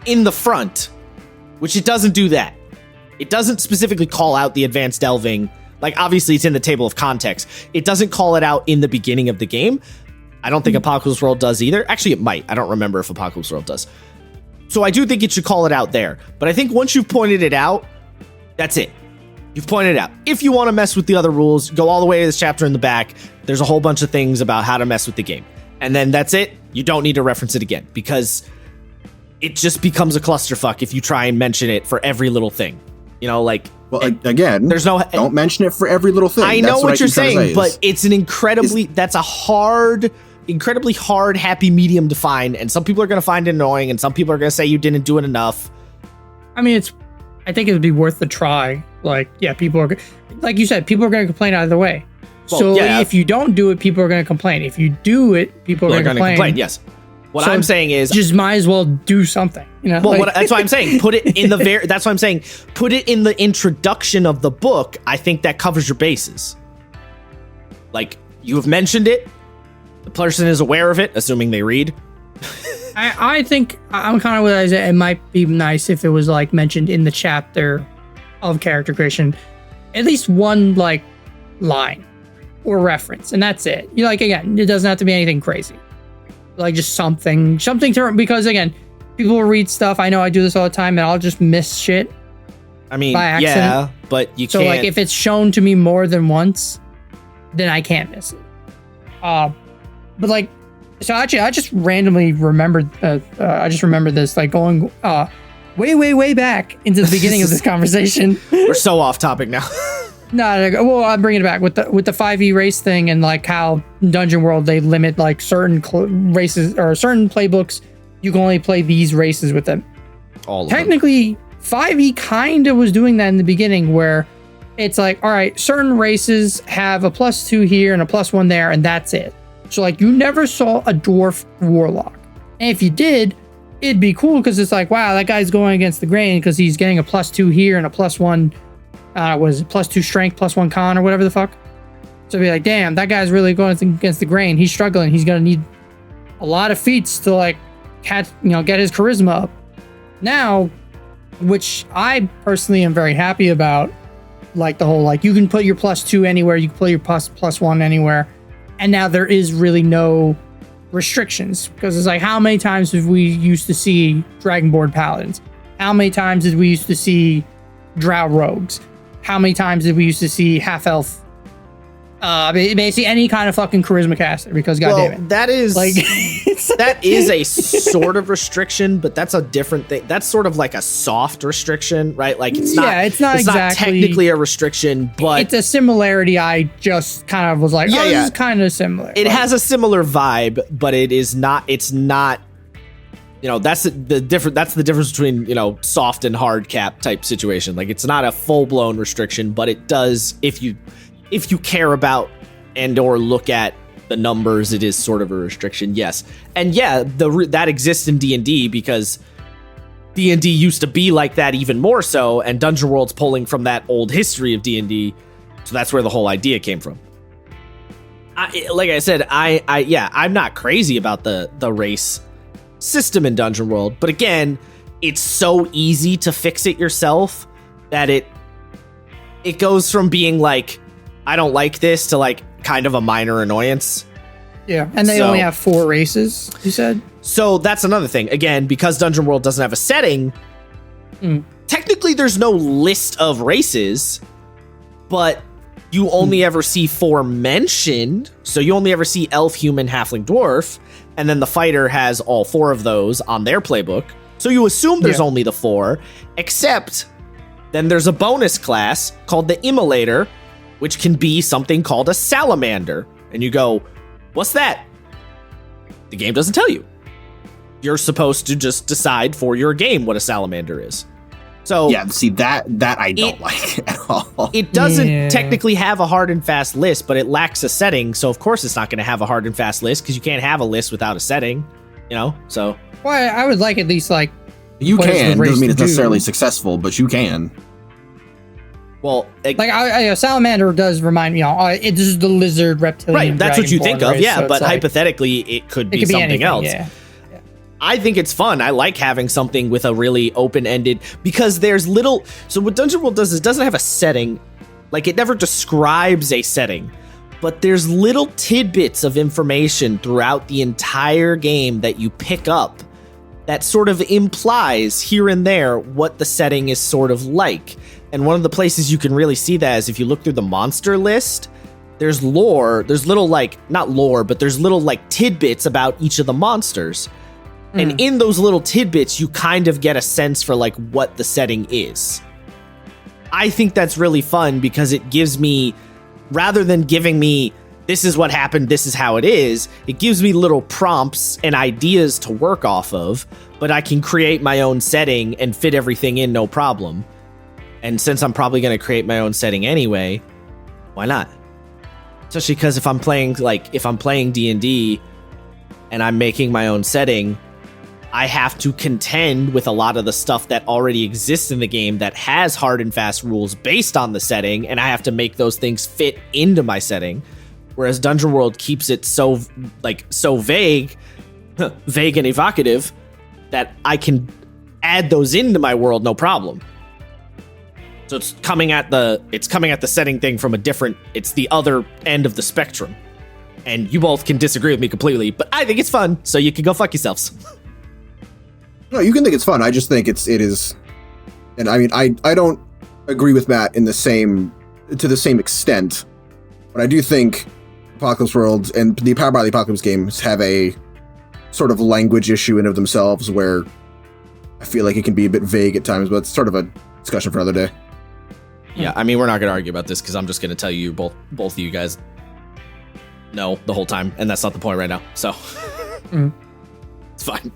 in the front, which it doesn't do that. It doesn't specifically call out the advanced delving. Like, obviously, it's in the table of context. It doesn't call it out in the beginning of the game. I don't think Apocalypse World does either. Actually, it might. I don't remember if Apocalypse World does. So I do think it should call it out there. But I think once you've pointed it out, that's it. You've pointed it out. If you want to mess with the other rules, go all the way to this chapter in the back. There's a whole bunch of things about how to mess with the game. And then that's it. You don't need to reference it again, because it just becomes a clusterfuck if you try and mention it for every little thing. Again, there's don't mention it for every little thing. I know what you're saying, but it's an incredibly hard happy medium to find, and some people are going to find it annoying, and some people are going to say you didn't do it enough. I mean, I think it would be worth the try. Like, people are, like you said, people are going to complain either way. If you don't do it, people are going to complain. If you do it, people are going to complain. Yes. What I'm saying is, just might as well do something. That's why I'm saying put it in the that's why I'm saying put it in the introduction of the book. I think that covers your bases. Like, you have mentioned it, the person is aware of it, assuming they read. I think I'm kind of with Isaiah. It might be nice if it was like mentioned in the chapter of character creation, at least one like line or reference, and that's it. Again, it doesn't have to be anything crazy. Like just something to, because again, people will read stuff. I know I do this all the time, and I'll just miss shit. I mean, by accident. Yeah, but you so can't. Like if it's shown to me more than once, then I can't miss it. But like, so actually, I just randomly remembered. I just remembered this, like going way back into the beginning of this conversation. We're so off topic now. No, well, I'm bringing it back with the 5e race thing, and like how in Dungeon World they limit like certain races or certain playbooks. You can only play these races with them. Technically, 5e kind of was doing that in the beginning, where it's like, all right, certain races have a +2 here and a +1 there, and that's it. So like you never saw a dwarf warlock, and if you did, it'd be cool because it's like, wow, that guy's going against the grain because he's getting a +2 here and a +1. Was it +2 strength, +1 con, or whatever the fuck? So be like, damn, that guy's really going against the grain. He's struggling. He's gonna need a lot of feats to like get his charisma up. Now, which I personally am very happy about, like the whole like you can put your +2 anywhere, you can put your +1 anywhere, and now there is really no restrictions, because it's like, how many times have we used to see Dragonborn paladins? How many times did we used to see drow rogues? How many times did we used to see half-elf? Basically any kind of fucking charisma caster, because goddamn it. That is like that is a sort of restriction, but that's a different thing. That's sort of like a soft restriction, right? Like it's not exactly, not technically a restriction, but it's a similarity. I just kind of was like, this is kind of similar. It has a similar vibe, but it's not that's the difference between soft and hard cap type situation. Like it's not a full-blown restriction, but it does, if you care about and or look at the numbers, it is sort of a restriction. Yes. And yeah, that exists in D&D because D&D used to be like that even more so, and Dungeon World's pulling from that old history of D&D, so that's where the whole idea came from. Like I said, I'm not crazy about the race system in Dungeon World, but again, it's so easy to fix it yourself that it goes from being like, I don't like this, to like kind of a minor annoyance. Yeah, and they only have 4 races, you said? So that's another thing. Again, because Dungeon World doesn't have a setting, technically there's no list of races, but you only ever see 4 mentioned. So you only ever see elf, human, halfling, dwarf, and then the fighter has all 4 of those on their playbook. So you assume there's only the 4, except then there's a bonus class called the Immolator, which can be something called a salamander. And you go, what's that? The game doesn't tell you. You're supposed to just decide for your game what a salamander is. So yeah, see that I don't like at all. It doesn't technically have a hard and fast list, but it lacks a setting. So of course it's not going to have a hard and fast list because you can't have a list without a setting, you know? So well, I would like at least like you can. Doesn't mean it's necessarily successful, but you can. Well, like a salamander does remind me, it is the lizard reptilian. Right, that's what you think of, race, yeah. so but hypothetically, it could be something anything, else. Yeah. I think it's fun. I like having something with a really open-ended, because there's little. So what Dungeon World does is it doesn't have a setting, like it never describes a setting, but there's little tidbits of information throughout the entire game that you pick up that sort of implies here and there what the setting is sort of like. And one of the places you can really see that is if you look through the monster list, there's lore, there's little like, not lore, but there's little like tidbits about each of the monsters. And in those little tidbits, you kind of get a sense for like what the setting is. I think that's really fun because it gives me, rather than giving me, this is what happened, this is how it is, it gives me little prompts and ideas to work off of, but I can create my own setting and fit everything in no problem. And since I'm probably going to create my own setting anyway, why not? Especially because if I'm playing D&D and I'm making my own setting, I have to contend with a lot of the stuff that already exists in the game that has hard and fast rules based on the setting, and I have to make those things fit into my setting. Whereas Dungeon World keeps it so vague and evocative that I can add those into my world no problem. So it's coming at the setting thing from it's the other end of the spectrum. And you both can disagree with me completely, but I think it's fun, so you can go fuck yourselves. No, you can think it's fun. I just think it is, and I mean, I don't agree with Matt to the same extent, but I do think Apocalypse World and the Powered by the Apocalypse games have a sort of language issue in of themselves where I feel like it can be a bit vague at times, but it's sort of a discussion for another day. Yeah, I mean, we're not going to argue about this because I'm just going to tell you both of you guys no the whole time, and that's not the point right now. So it's fine.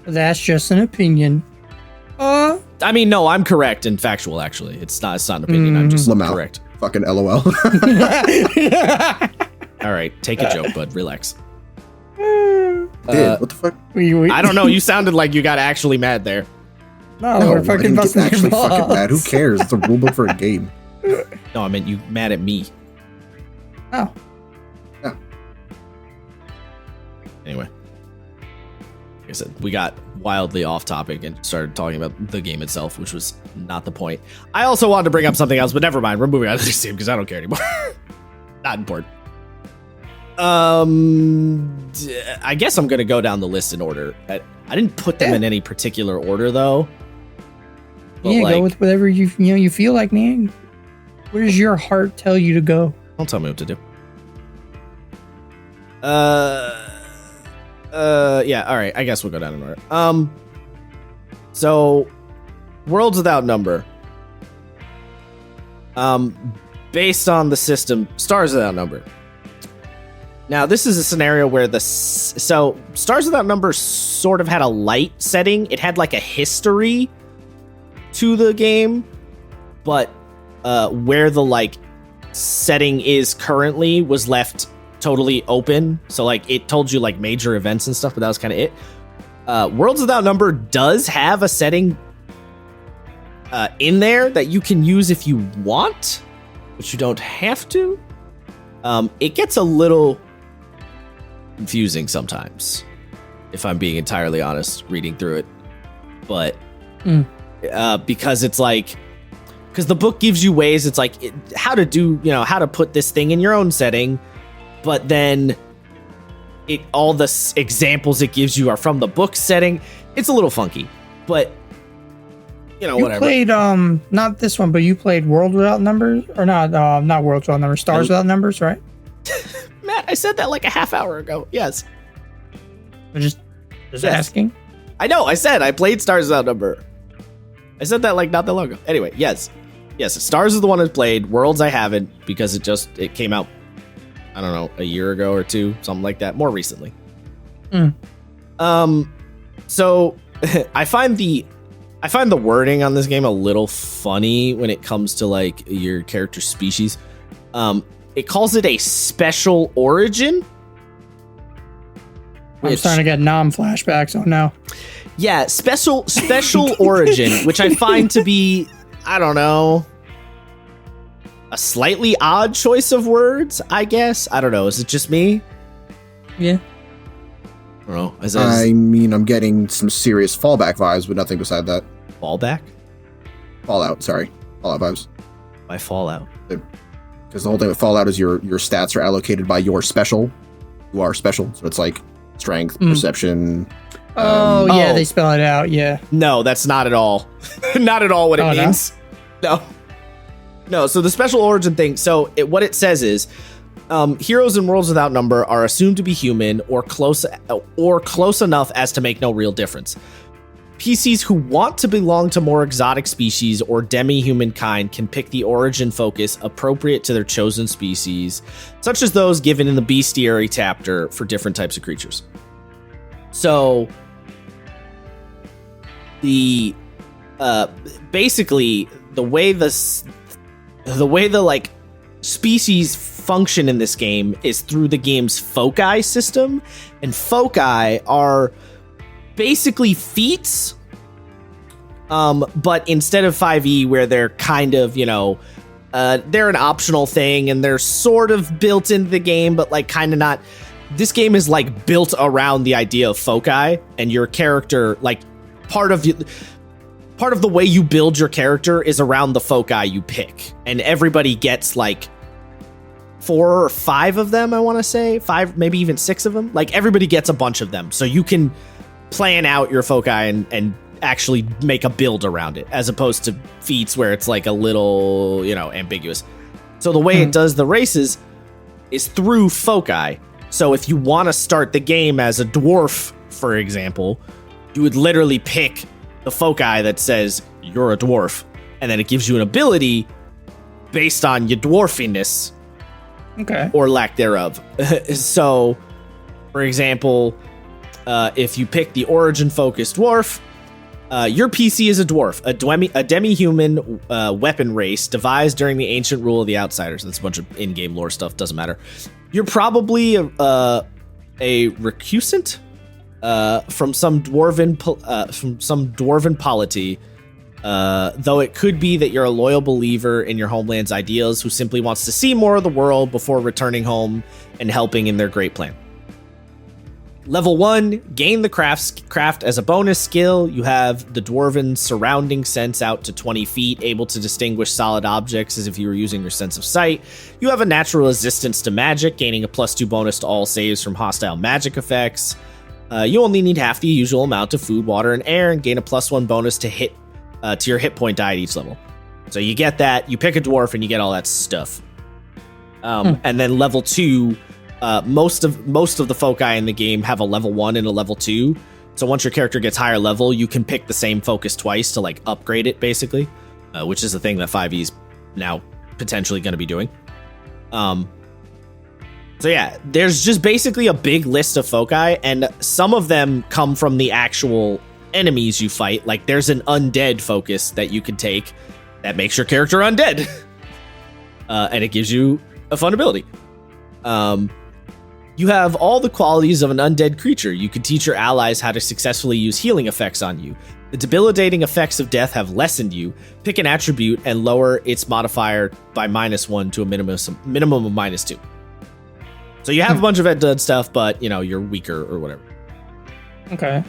That's just an opinion. I mean, no, I'm correct and factual. Actually, it's not an opinion. I'm just correct. Fucking LOL. All right, take a joke, bud. Relax. What the fuck? I don't know. You sounded like you got actually mad there. No, we're fucking busting your balls. Fucking mad. Who cares? It's a rulebook for a game. No, I meant you mad at me. Oh. Yeah. Anyway. Like I said, we got wildly off topic and started talking about the game itself, which was not the point. I also wanted to bring up something else, but never mind. We're moving on to this game because I don't care anymore. Not important. I guess I'm gonna go down the list in order. I didn't put them in any particular order though. But go with whatever you feel like, man. Where does your heart tell you to go? Don't tell me what to do. Yeah, all right. I guess we'll go down in order. So, Worlds Without Number. Based on the system, Stars Without Number. Now, this is a scenario where Stars Without Number sort of had a light setting. It had like a history to the game, but where the like setting is currently was left totally open. So like it told you like major events and stuff, but that was kind of it. Worlds Without Number does have a setting in there that you can use if you want, but you don't have to. It gets a little confusing sometimes, if I'm being entirely honest, reading through it. But because it's like, because the book gives you ways, it's like how to put this thing in your own setting, but then all the examples it gives you are from the book setting. It's a little funky, but whatever. You played not this one, but you played World Without Numbers, or not Worlds Without Numbers, Stars Without Numbers, right? Matt, I said that like a half hour ago. Yes. Just asking. I know. I said I played Stars Without Number. I said that like not that long ago. Anyway, yes. Stars is the one I played. Worlds I haven't, because it came out, I don't know, a year ago or two, something like that. More recently. So I find the wording on this game a little funny when it comes to like your character species. It calls it a special origin. I'm starting to get flashbacks. Oh no. Yeah, special origin, which I find to be, I don't know, a slightly odd choice of words, I guess. I don't know. Is it just me? Yeah. I don't know. I mean, I'm getting some serious Fallback vibes, but nothing beside that. Fallback? Fallout, sorry. Fallout vibes. By Fallout? Because the whole thing with Fallout is your stats are allocated by your special. You are special, so it's like strength, perception. They spell it out, yeah. No, that's not at all. Not at all what it means. No, so the special origin thing, what it says is, heroes in Worlds Without Number are assumed to be human or close enough as to make no real difference. PCs who want to belong to more exotic species or demi-human kind can pick the origin focus appropriate to their chosen species, such as those given in the bestiary chapter for different types of creatures. So, basically the way the like species function in this game is through the game's foci system, and foci are basically feats, but instead of 5e where they're kind of, they're an optional thing and they're sort of built into the game, but like kind of not. This game is like built around the idea of foci, and your character, like part of the way you build your character is around the foci you pick, and everybody gets like 4 or 5 of them. I want to say 5, maybe even 6 of them. Like everybody gets a bunch of them, so you can plan out your foci and actually make a build around it, as opposed to feats where it's like a little, ambiguous. So the way it does the races is through foci. So if you want to start the game as a dwarf, for example, you would literally pick the foci that says you're a dwarf, and then it gives you an ability based on your dwarfiness, or lack thereof. So, for example, if you pick the origin-focused dwarf, your PC is a dwarf, a demi-human weapon race devised during the ancient rule of the Outsiders. That's a bunch of in-game lore stuff. Doesn't matter. You're probably a recusant from some dwarven polity, though it could be that you're a loyal believer in your homeland's ideals who simply wants to see more of the world before returning home and helping in their great plan. Level 1, gain the craft as a bonus skill. You have the dwarven surrounding sense out to 20 feet, able to distinguish solid objects as if you were using your sense of sight. You have a natural resistance to magic, gaining a +2 bonus to all saves from hostile magic effects. You only need half the usual amount of food, water, and air, and gain a +1 bonus to your hit point die at each level. So you get that, you pick a dwarf, and you get all that stuff. And then level 2, most of the foci in the game have a level 1 and a level 2. So once your character gets higher level, you can pick the same focus twice to like upgrade it, basically, which is the thing that 5e is now potentially going to be doing. So yeah, there's just basically a big list of foci, and some of them come from the actual enemies you fight. Like there's an undead focus that you can take that makes your character undead, and it gives you a fun ability. You have all the qualities of an undead creature. You can teach your allies how to successfully use healing effects on you. The debilitating effects of death have lessened you. Pick an attribute and lower its modifier by -1 to a minimum of -2. So you have a bunch of undead stuff, but you're weaker or whatever. Okay.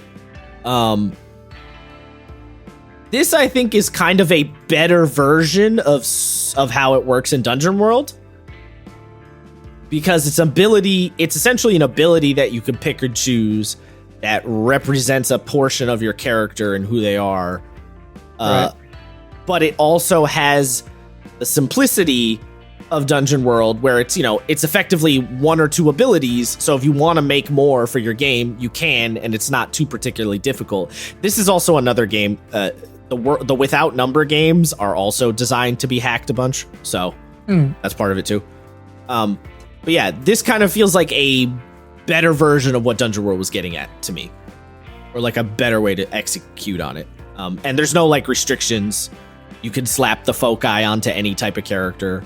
This I think is kind of a better version of how it works in Dungeon World. Because it's essentially an ability that you can pick or choose that represents a portion of your character and who they are. Right. But it also has the simplicity of Dungeon World where it's effectively 1 or 2 abilities. So if you want to make more for your game, you can, and it's not too particularly difficult. This is also another game. The without number games are also designed to be hacked a bunch. So that's part of it too. But yeah, this kind of feels like a better version of what Dungeon World was getting at to me, or like a better way to execute on it. And there's no like restrictions. You can slap the foci onto any type of character.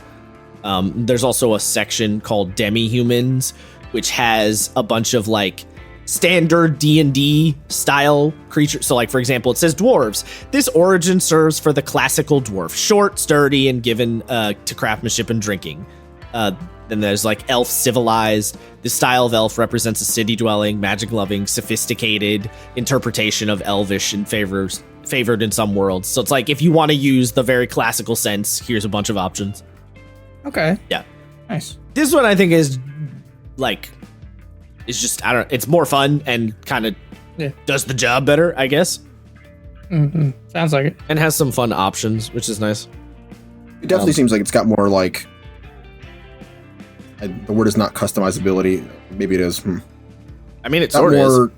There's also a section called Demi-Humans, which has a bunch of like standard D&D style creatures. So like, for example, it says dwarves. This origin serves for the classical dwarf, short, sturdy, and given to craftsmanship and drinking. Then there's like elf civilized. This style of elf represents a city-dwelling, magic-loving, sophisticated interpretation of elvish and favored in some worlds. So it's like, if you want to use the very classical sense, here's a bunch of options. Okay. Yeah. Nice. This one I think is just, I don't know, it's more fun and kind of does the job better, I guess. Mm-hmm. Sounds like it. And has some fun options, which is nice. It definitely seems like it's got more like, the word is not customizability. Maybe it is. I mean, it sort of is.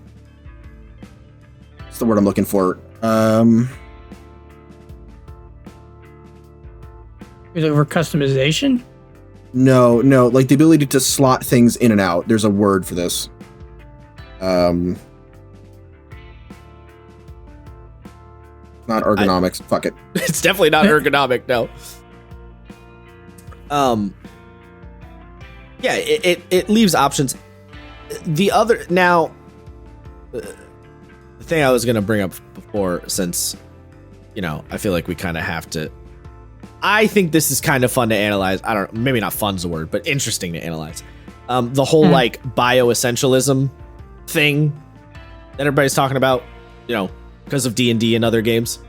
What's the word I'm looking for? You're looking for customization? No, like the ability to slot things in and out. There's a word for this. Not ergonomics. Fuck it. It's definitely not ergonomic, no. Yeah, it leaves options. The other the thing I was gonna bring up before, since I feel like we kind of have to. I think this is kind of fun to analyze. I don't know, maybe not fun's the word, but interesting to analyze. The whole like bioessentialism thing that everybody's talking about, because of D&D and other games.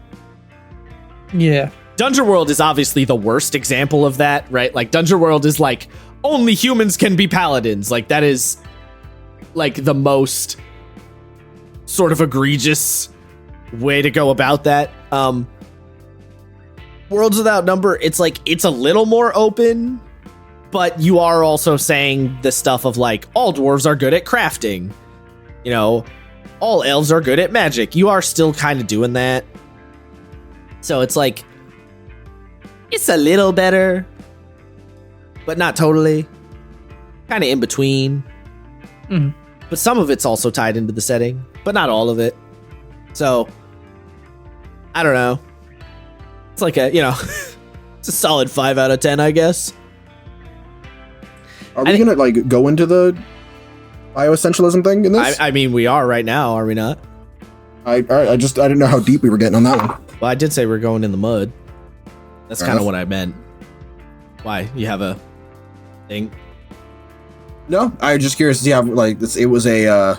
Yeah. Dungeon World is obviously the worst example of that, right? Like Dungeon World is like, only humans can be paladins. Like that is like the most sort of egregious way to go about that. Worlds Without Number, it's like, it's a little more open, but you are also saying the stuff of like, all dwarves are good at crafting. All elves are good at magic. You are still kind of doing that. So it's like, it's a little better, but not totally. Kind of in between. Mm. But some of it's also tied into the setting, but not all of it. So, I don't know. It's like a, it's a solid 5 out of 10, I guess. Are we going to like go into the bioessentialism thing in this? I mean, we are right now, are we not? I didn't know how deep we were getting on that one. Well, I did say we're going in the mud. That's kind of what I meant. Why? You have a thing? No, I was just curious to see how, like, it was a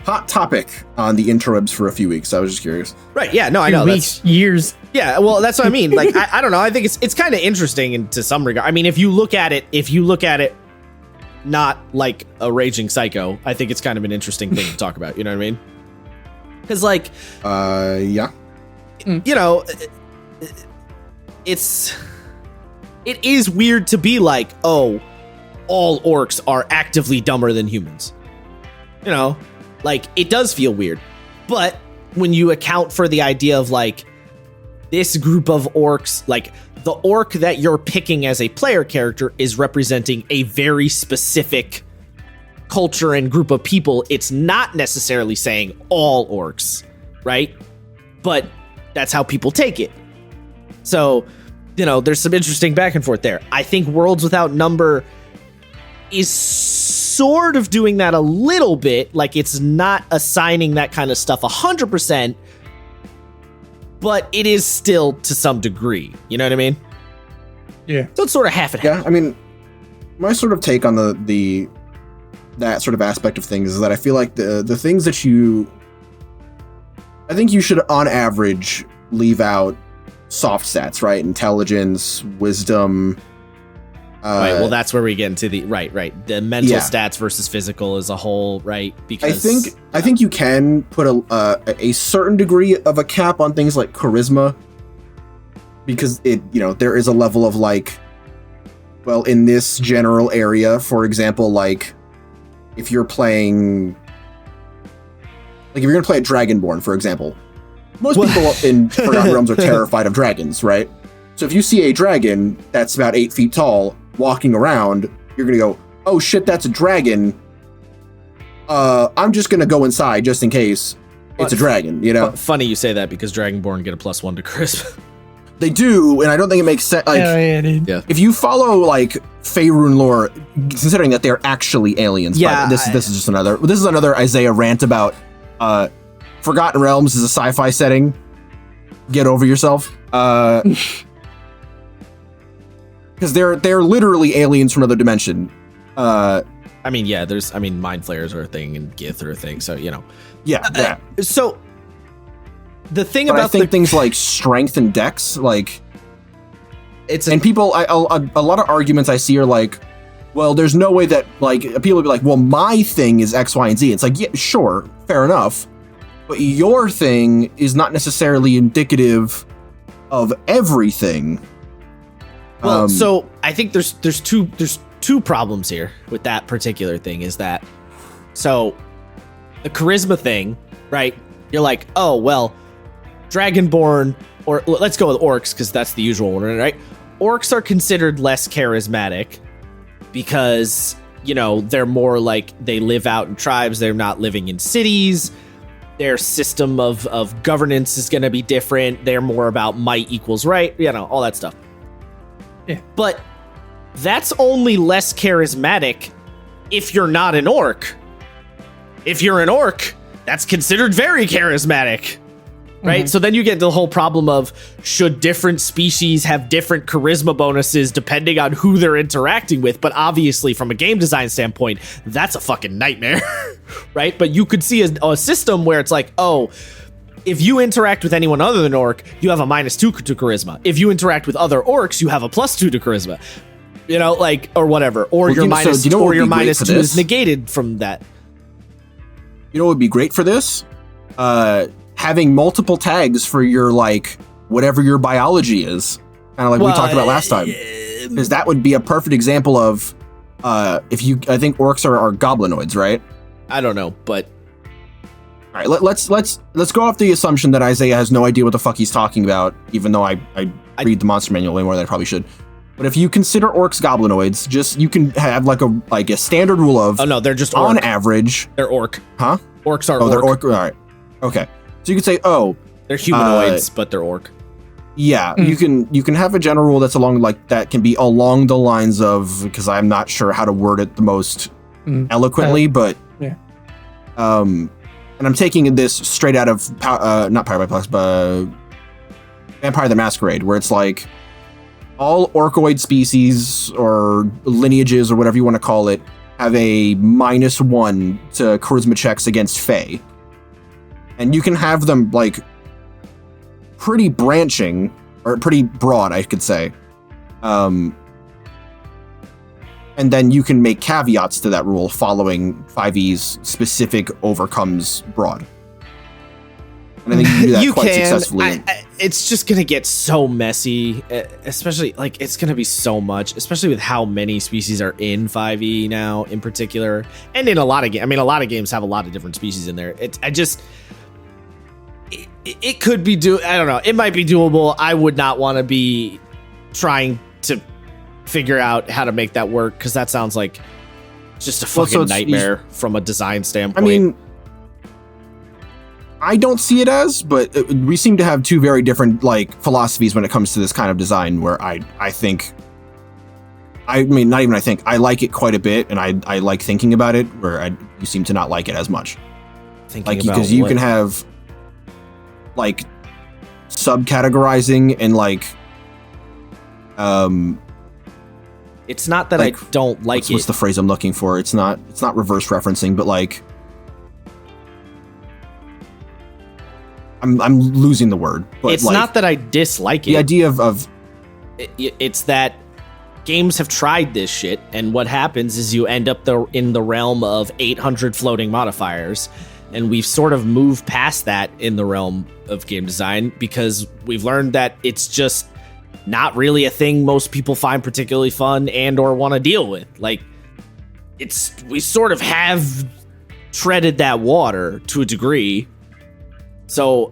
hot topic on the interwebs for a few weeks. I was just curious. Right, yeah, no, I know. Weeks, years. Yeah, well, that's what I mean. Like, I don't know. I think it's kind of interesting to some regard. I mean, if you look at it not like a raging psycho, I think it's kind of an interesting thing to talk about. You know what I mean? Because, like... yeah. It is weird to be like, oh, all orcs are actively dumber than humans. Like, it does feel weird. But when you account for the idea of, like, this group of orcs, like, the orc that you're picking as a player character is representing a very specific culture and group of people. It's not necessarily saying all orcs, right? But that's how people take it. So, there's some interesting back and forth there. I think Worlds Without Number is sort of doing that a little bit. Like, it's not assigning that kind of stuff 100%, but it is still to some degree. You know what I mean? Yeah. So it's sort of half and half. Yeah, I mean, my sort of take on that sort of aspect of things is that I feel like the things that I think you should, on average, leave out soft stats, right? Intelligence, wisdom. Right. Well, that's where we get into the right. The mental stats versus physical as a whole, right? Because I think you can put a certain degree of a cap on things like charisma, because there is a level of like, well, in this general area, for example, like if you're playing, like if you're gonna play a Dragonborn, for example, most people in Forgotten Realms are terrified of dragons, right? So if you see a dragon that's about 8 feet tall walking around, you're gonna go, oh shit, that's a dragon. I'm just gonna go inside just in case it's a dragon, Funny you say that, because Dragonborn get a +1 to charisma. They do, and I don't think it makes sense. Like, if you follow like Faerun lore, considering that they're actually aliens. Yeah, but this is another Isaiah rant about Forgotten Realms is a sci-fi setting. Get over yourself. Because they're literally aliens from another dimension. Mind flayers are a thing and Gith are a thing, so Yeah. So the thing but about I think things like strength and dex, like it's people, a lot of arguments I see are like, well, there's no way that, like, people will be like, well, my thing is X, Y, and Z. It's like, yeah, sure, fair enough, but your thing is not necessarily indicative of everything. Well, so I think there's two problems here with that particular thing. Is that, so the charisma thing, right? You're like, oh well, Dragonborn, or let's go with orcs because that's the usual one, right? Orcs are considered less charismatic because they're more like, they live out in tribes. They're not living in cities. Their system of governance is going to be different. They're more about might equals right, all that stuff. Yeah. But that's only less charismatic if you're not an orc. If you're an orc, that's considered very charismatic, right? Mm-hmm. So then you get the whole problem of, should different species have different charisma bonuses depending on who they're interacting with? But obviously, from a game design standpoint, that's a fucking nightmare, right? But you could see a system where it's like, oh, if you interact with anyone other than orc, you have a -2 to charisma. If you interact with other orcs, you have a +2 to charisma. Or whatever. Or your -2 is negated from that. You know what would be great for this? Having multiple tags for your, like, whatever your biology is. Kind of like we talked about last time. Because that would be a perfect example of, I think orcs are goblinoids, right? I don't know, but... All right, let's go off the assumption that Isaiah has no idea what the fuck he's talking about, even though I read the monster manual way more than I probably should. But if you consider orcs goblinoids, you can have like a standard rule of, oh no, they're just orc. On average, they're orc. Huh? Orcs are orc. They're orc. All right. Okay. So you could say, they're humanoids, but they're orc. Yeah, you can have a general rule that's that can be along the lines of, because I'm not sure how to word it the most eloquently, but yeah. And I'm taking this straight out of not Power by Plus, but Vampire the Masquerade, where it's like all orcoid species or lineages or whatever you want to call it have a -1 to charisma checks against Fae. And you can have them like pretty branching, or pretty broad, I could say. And then you can make caveats to that rule following 5e's specific overcomes broad. And I think you can do that quite successfully. It's just going to get so messy, especially, like, it's going to be so much, especially with how many species are in 5e now in particular. And in a lot of games, a lot of games have a lot of different species in there. It could be I don't know. It might be doable. I would not want to be trying to figure out how to make that work, because that sounds like just a fucking nightmare from a design standpoint. I don't see it as, but we seem to have two very different like philosophies when it comes to this kind of design, where I think I mean, not even I think. I like it quite a bit, and I like thinking about it, where you seem to not like it as much. Because you can have, like, subcategorizing and, like... It's not that like, I don't like it. What's the phrase I'm looking for? It's not reverse referencing, but, like... I'm losing the word. But it's not that I dislike it. The idea of... It's that... Games have tried this shit, and what happens is you end up in the realm of 800 floating modifiers, and we've sort of moved past that in the realm of game design because we've learned that it's just not really a thing most people find particularly fun and or want to deal with. Like, we sort of have treaded that water to a degree, so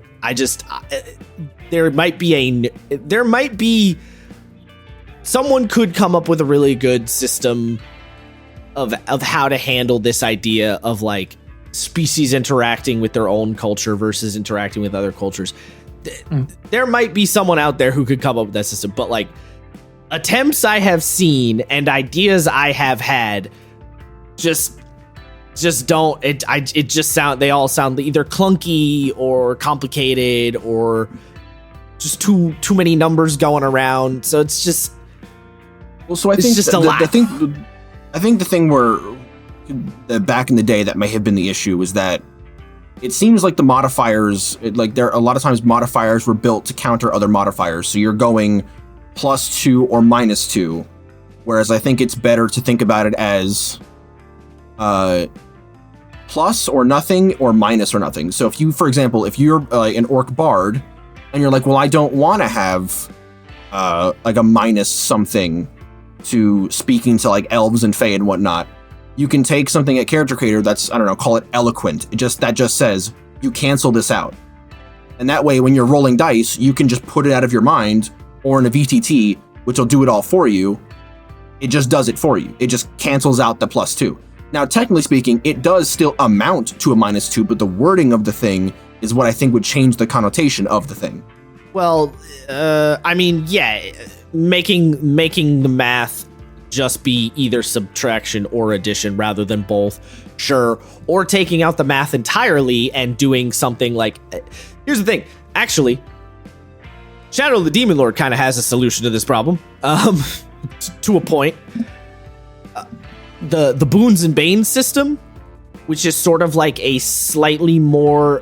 there might be someone could come up with a really good system of how to handle this idea of like species interacting with their own culture versus interacting with other cultures. There might be someone out there who could come up with that system, but like attempts I have seen and ideas I have had just don't they all sound either clunky or complicated or just too many numbers going around. So it's just so I think just a lot. I think the thing where back in the day that may have been the issue was that it seems like the modifiers, there a lot of times modifiers were built to counter other modifiers. So you're going +2 or -2, whereas I think it's better to think about it as plus or nothing or minus or nothing. So if you, for example, if you're an orc bard and you're like, well, I don't want to have like a minus something to speaking to like elves and fae and whatnot, you can take something at character creator that's, I don't know, call it eloquent. That just says you cancel this out. And that way, when you're rolling dice, you can just put it out of your mind, or in a VTT, which will do it all for you. It just does it for you. It just cancels out the +2. Now, technically speaking, it does still amount to a -2, but the wording of the thing is what I think would change the connotation of the thing. Well, I mean, yeah, making the math just be either subtraction or addition rather than both, sure. Or taking out the math entirely and doing something like... Here's the thing. Actually, Shadow of the Demon Lord kind of has a solution to this problem, to a point. The Boons and Banes system, which is sort of like a slightly more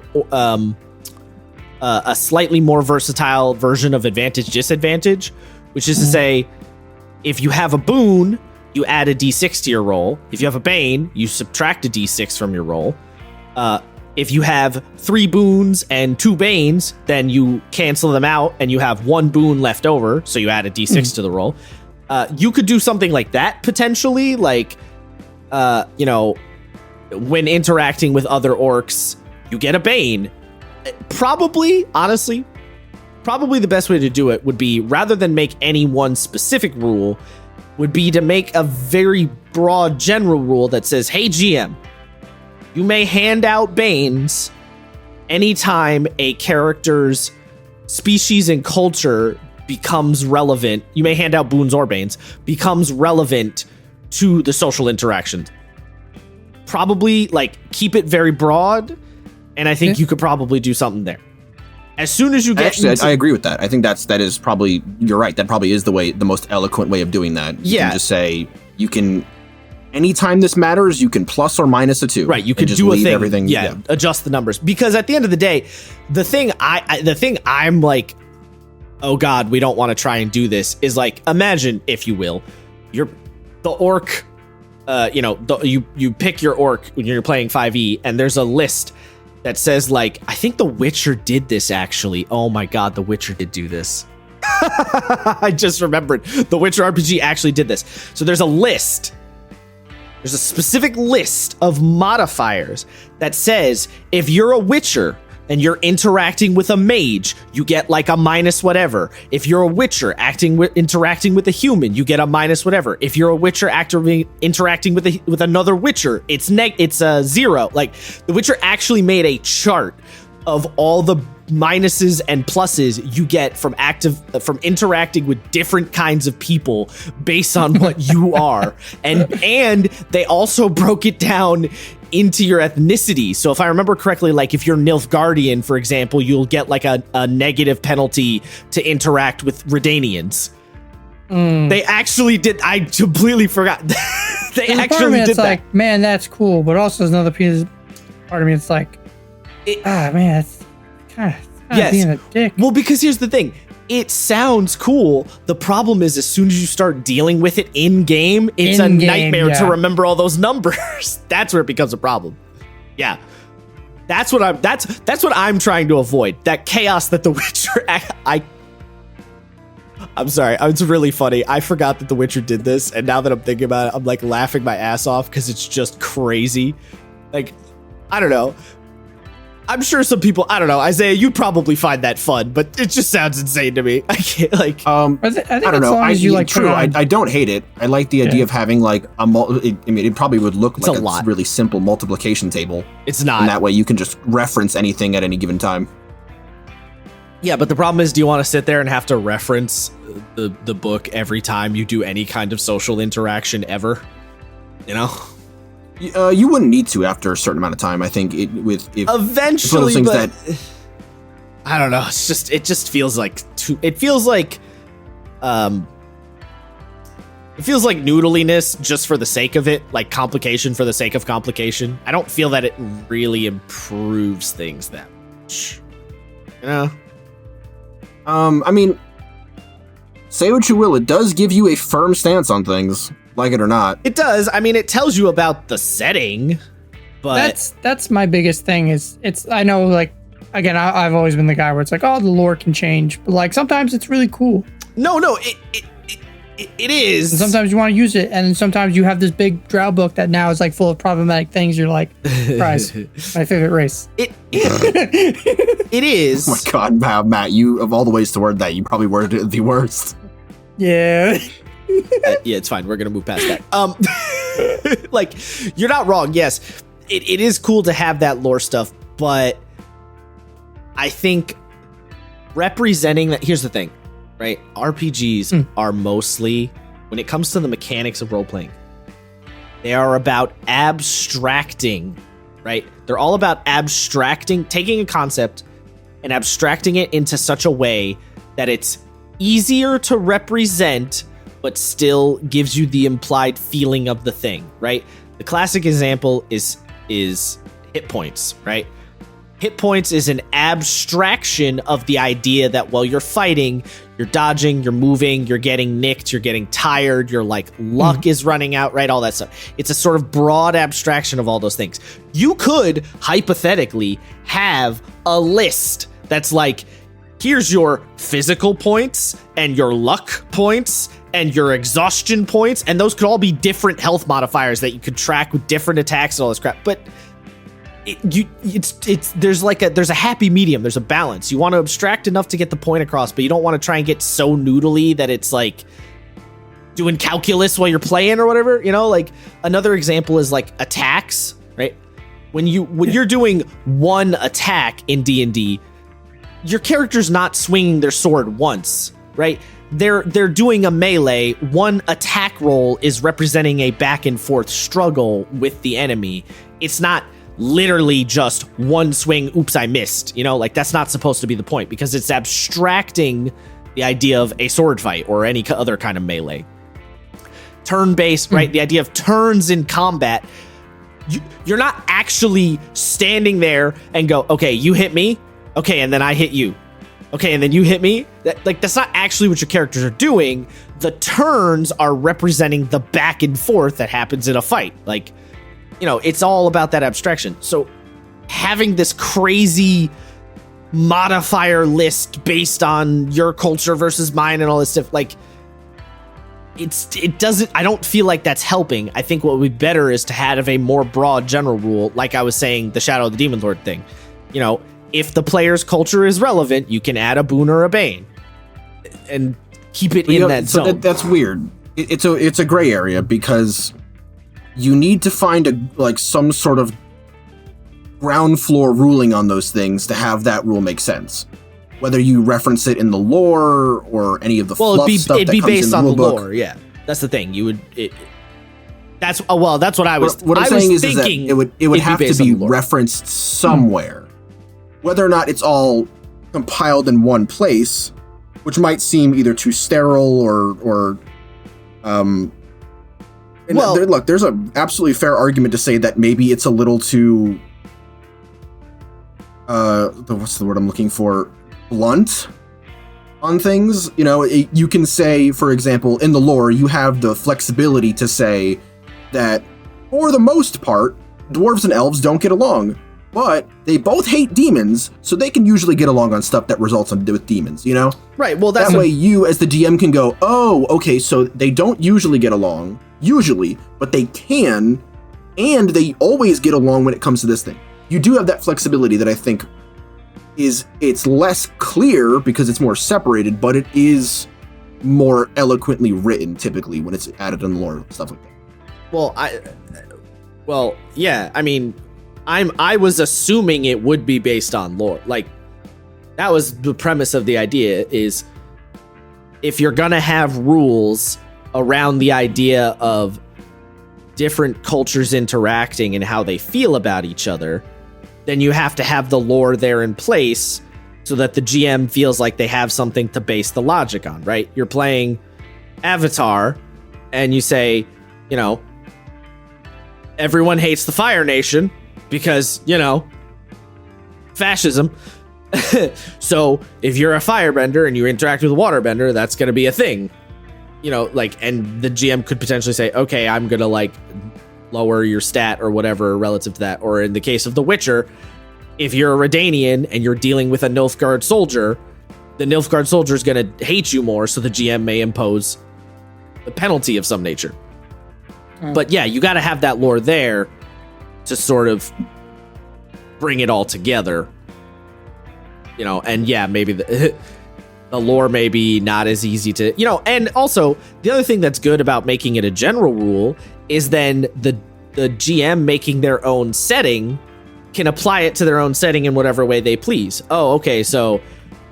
versatile version of advantage disadvantage, which is to say, if you have a boon, you add a d6 to your roll. If you have a bane, you subtract a d6 from your roll. If you have 3 boons and 2 banes, then you cancel them out and you have 1 boon left over, so you add a d6 to the roll. You could do something like that potentially, like when interacting with other orcs, you get a bane. Honestly, the best way to do it would be, rather than make any one specific rule, would be to make a very broad general rule that says, hey GM, you may hand out banes anytime a character's species and culture becomes relevant. You may hand out boons or banes, becomes relevant to the social interactions. Probably keep it very broad, and I think you could probably do something there. As soon as you get... Actually, I agree with that. I think that is probably... You're right. That probably is the most eloquent way of doing that. You can just say, you can... Anytime this matters, you can plus or minus a 2. Right, you can just do a thing. Everything, adjust the numbers. Because at the end of the day, the thing I'm like, oh God, we don't want to try and do this, is like, imagine, if you will, the orc... you pick your orc when you're playing 5e, and there's a list that says, I think The Witcher did this, actually. Oh my God, The Witcher did do this. I just remembered. The Witcher RPG actually did this. So there's a list. There's a specific list of modifiers that says, if you're a Witcher and you're interacting with a mage, you get a minus whatever. If you're a Witcher interacting with a human, you get a minus whatever. If you're a Witcher interacting with another Witcher, it's a 0. The Witcher actually made a chart of all the minuses and pluses you get from interacting with different kinds of people based on what you are. And they also broke it down into your ethnicity. So if I remember correctly, like if you're Nilfgaardian, for example, you'll get like a negative penalty to interact with Redanians. They actually did. I completely forgot. They actually did it's that. Like, man, that's cool. But also there's another part of me, it's like, man, it's kind of being a dick. Well, because here's the thing. It sounds cool. The problem is as soon as you start dealing with it in game, it's a nightmare to remember all those numbers. That's where it becomes a problem. Yeah. That's what I'm trying to avoid. That chaos that The Witcher I'm sorry. It's really funny. I forgot that The Witcher did this, and now that I'm thinking about it, I'm like laughing my ass off because it's just crazy. Like, I don't know. I'm sure some people, I don't know, Isaiah, you'd probably find that fun, but it just sounds insane to me. I can't, like, I think I don't know. I don't hate it. I like the idea of having like it probably would look like a really simple multiplication table. It's not. And that way you can just reference anything at any given time. Yeah, but the problem is, do you want to sit there and have to reference the book every time you do any kind of social interaction ever? You know? You wouldn't need to after a certain amount of time. I think eventually, but I don't know. It just feels like it feels like noodliness just for the sake of it, like complication for the sake of complication. I don't feel that it really improves things that much. You know? I mean, say what you will, it does give you a firm stance on things, like it or not. It does. I mean, it tells you about the setting, but that's my biggest thing is I know, like, again, I've always been the guy where it's like, oh, the lore can change, but like sometimes it's really cool. No, it is. And sometimes you want to use it, and then sometimes you have this big drow book that now is like full of problematic things. You're like, surprise, my favorite race. It is. Oh my god, Matt, you of all the ways to word that, you probably worded it the worst. Yeah. Yeah, it's fine. We're gonna move past that. Like, you're not wrong. Yes, it is cool to have that lore stuff, but I think representing that. Here's the thing. Right? RPGs are mostly, when it comes to the mechanics of role-playing, they are about abstracting, right? They're all about abstracting, taking a concept and abstracting it into such a way that it's easier to represent, but still gives you the implied feeling of the thing, right? The classic example is hit points, right? Hit points is an abstraction of the idea that while you're fighting, you're dodging, you're moving, you're getting nicked, you're getting tired, your like luck is running out, right? All that stuff. It's a sort of broad abstraction of all those things. You could hypothetically have a list that's like, here's your physical points and your luck points and your exhaustion points, and those could all be different health modifiers that you could track with different attacks and all this crap. But there's a happy medium. There's a balance. You want to abstract enough to get the point across, but you don't want to try and get so noodly that it's like doing calculus while you're playing or whatever. You know, like another example is like attacks, right? When you're doing one attack in D&D, your character's not swinging their sword once, right? They're doing a melee. One attack roll is representing a back and forth struggle with the enemy. It's not literally just one swing, oops, I missed. You know, like that's not supposed to be the point because it's abstracting the idea of a sword fight or any other kind of melee. Turn-based, right? The idea of turns in combat. You're not actually standing there and go, okay, you hit me, okay, and then I hit you. Okay, and then you hit me. That's not actually what your characters are doing. The turns are representing the back and forth that happens in a fight. Like, you know, it's all about that abstraction. So having this crazy modifier list based on your culture versus mine and all this stuff, like, I don't feel like that's helping. I think what would be better is to have a more broad general rule, like I was saying, the Shadow of the Demon Lord thing. You know, if the player's culture is relevant, you can add a boon or a bane and keep it in that zone. That's weird. It's a gray area because you need to find some sort of ground floor ruling on those things to have that rule make sense. Whether you reference it in the lore or any of the fluff stuff that comes based in the on rule the book. lore. Yeah, that's the thing. That's what I was. What I'm saying is that it would have to be referenced somewhere, whether or not it's all compiled in one place, which might seem either too sterile or look, there's an absolutely fair argument to say that maybe it's a little too what's the word I'm looking for? Blunt on things. You know, you can say, for example, in the lore, you have the flexibility to say that, for the most part, dwarves and elves don't get along, but they both hate demons, so they can usually get along on stuff that results with demons, you know? Right, well, that's... That way you, as the DM, can go, oh, okay, so they don't usually get along, but they can, and they always get along when it comes to this thing. You do have that flexibility that I think it's less clear because it's more separated, but it is more eloquently written typically when it's added in the lore, stuff like that. Well, yeah, I mean, I was assuming it would be based on lore. Like, that was the premise of the idea, is if you're gonna have rules around the idea of different cultures interacting and how they feel about each other, then you have to have the lore there in place so that the GM feels like they have something to base the logic on, right? You're playing Avatar, and you say, you know, everyone hates the Fire Nation because, you know, fascism. So if you're a firebender and you interact with a waterbender, that's going to be a thing. You know, like, and the GM could potentially say, okay, I'm going to, like, lower your stat or whatever relative to that. Or in the case of The Witcher, if you're a Redanian and you're dealing with a Nilfgaard soldier, the Nilfgaard soldier is going to hate you more, so the GM may impose a penalty of some nature. But yeah, you got to have that lore there to sort of bring it all together. You know, and yeah, maybe the lore may be not as easy to, you know, and also the other thing that's good about making it a general rule is then the GM making their own setting can apply it to their own setting in whatever way they please. Oh, okay, so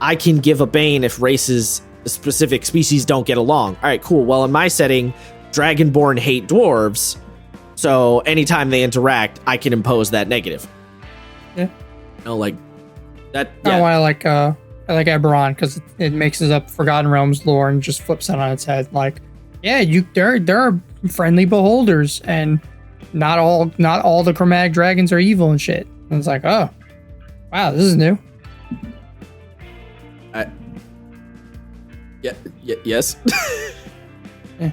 I can give a bane if races, specific species don't get along. All right, cool. Well, in my setting, Dragonborn hate dwarves, so anytime they interact, I can impose that negative. Yeah. You know, like that. That's why I like Eberron, because it mixes up Forgotten Realms lore and just flips it on its head. Like, yeah, there are friendly beholders, and not all the chromatic dragons are evil and shit. And it's like, oh, wow, this is new. Yes. Yeah.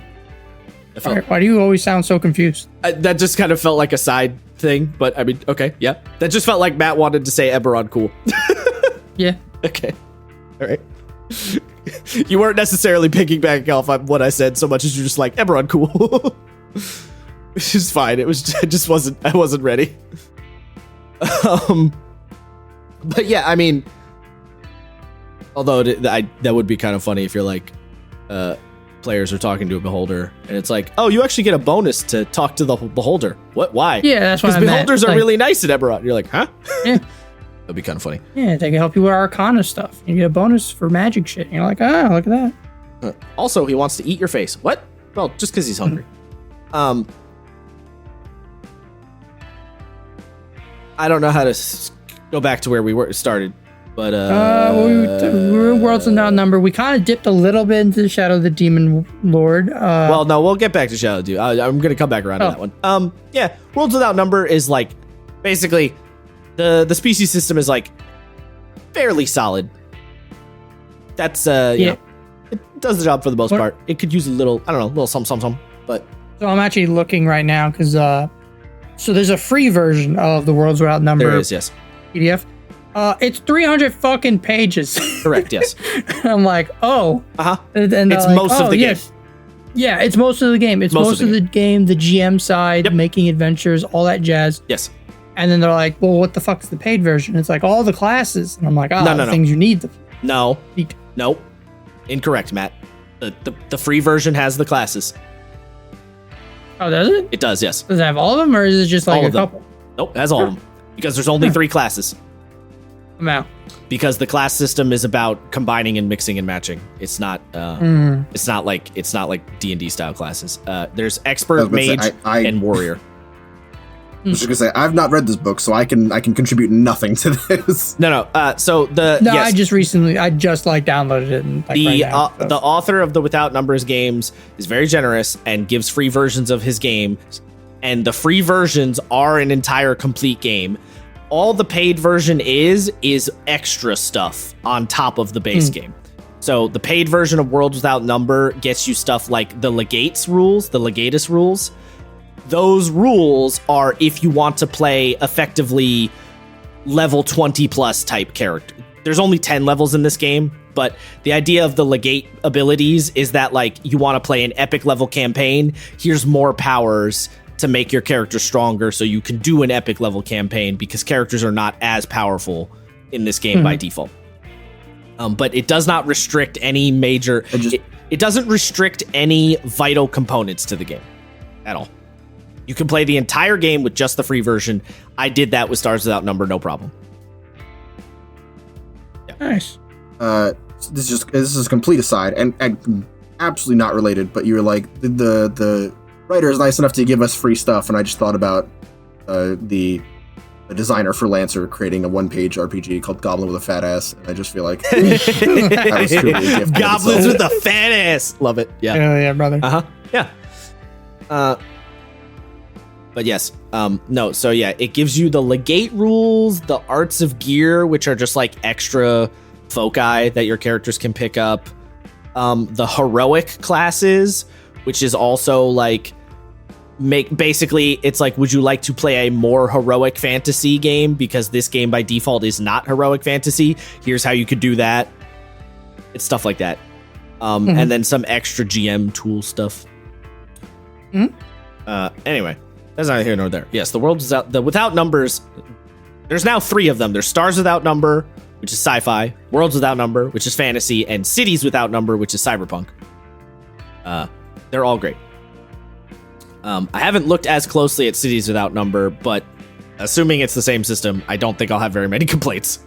Why do you always sound so confused? That just kind of felt like a side thing, but I mean, okay, yeah. That just felt like Matt wanted to say Eberron cool. Yeah. Okay. All right. You weren't necessarily picking back off on what I said so much as you're just like, Eberron cool. Which is fine. I wasn't ready. But yeah, I mean, although that would be kind of funny if you're like, players are talking to a beholder and it's like, oh, you actually get a bonus to talk to the beholder. What? Why? Yeah, that's why. Because beholders are really nice at Eberron. You're like, huh? Yeah. That'd be kind of funny. Yeah, they can help you with Arcana stuff. You get a bonus for magic shit. You're like, ah, look at that. Also, he wants to eat your face. What? Well, just because he's hungry. I don't know how to go back to where we started, but we were Worlds Without Number. We kind of dipped a little bit into the Shadow of the Demon Lord. Well, no, we'll get back to Shadow of the Demon. I'm gonna come back around to that one. Yeah, Worlds Without Number is like basically the species system is like fairly solid. That's you know, it does the job for the most part. It could use a little, I don't know, little some, but. So I'm actually looking right now because so there's a free version of the Worlds Without Number. There is, yes. PDF. It's 300 fucking pages. Correct, yes. I'm like, oh. Uh-huh. And it's like, most of the game. Yeah, it's most of the game. It's most of the game, the GM side, making adventures, all that jazz. Yes. And then they're like, well, what the fuck's the paid version? It's like all the classes. And I'm like, the things you need. No. Nope. Incorrect, Matt. The free version has the classes. Oh, does it? It does, yes. Does it have all of them, or is it just like a couple? Nope, it has all of them. because there's only 3 classes. I'm out. Because the class system is about combining and mixing and matching. It's not. It's not like D&D style classes. There's expert, mage, and warrior. I was just gonna say I've not read this book, so I can contribute nothing to this. No. I just downloaded it. And, the author of the Without Numbers games is very generous and gives free versions of his game, and the free versions are an entire complete game. All the paid version is extra stuff on top of the base game. So the paid version of Worlds Without Number gets you stuff like the Legatus rules. Those rules are if you want to play effectively level 20 plus type character. There's only 10 levels in this game, but the idea of the legate abilities is that like you want to play an epic level campaign. Here's more powers to make your character stronger so you can do an epic level campaign because characters are not as powerful in this game by default. But it does not restrict any major... It doesn't restrict any vital components to the game at all. You can play the entire game with just the free version. I did that with Stars Without Number, no problem. Yeah. Nice. This is a complete aside and absolutely not related, but you were like, the writer is nice enough to give us free stuff, and I just thought about the designer for Lancer creating a one-page RPG called Goblin with a Fat Ass, and I just feel like that was truly a gift. Goblins with a fat ass. Love it. Yeah. Hell yeah, brother. Yeah. But yes, no, so yeah, it gives you the legate rules, the arts of gear, which are just like extra foci that your characters can pick up, the heroic classes, which is also like basically it's like, would you like to play a more heroic fantasy game? Because this game by default is not heroic fantasy. Here's how you could do that. It's stuff like that. And then some extra GM tool stuff. Anyway. That's neither here nor there. Yes, the world Without Numbers. There's now 3 of them. There's Stars Without Number, which is sci-fi, Worlds Without Number, which is fantasy, and Cities Without Number, which is cyberpunk. They're all great. I haven't looked as closely at Cities Without Number, but assuming it's the same system, I don't think I'll have very many complaints.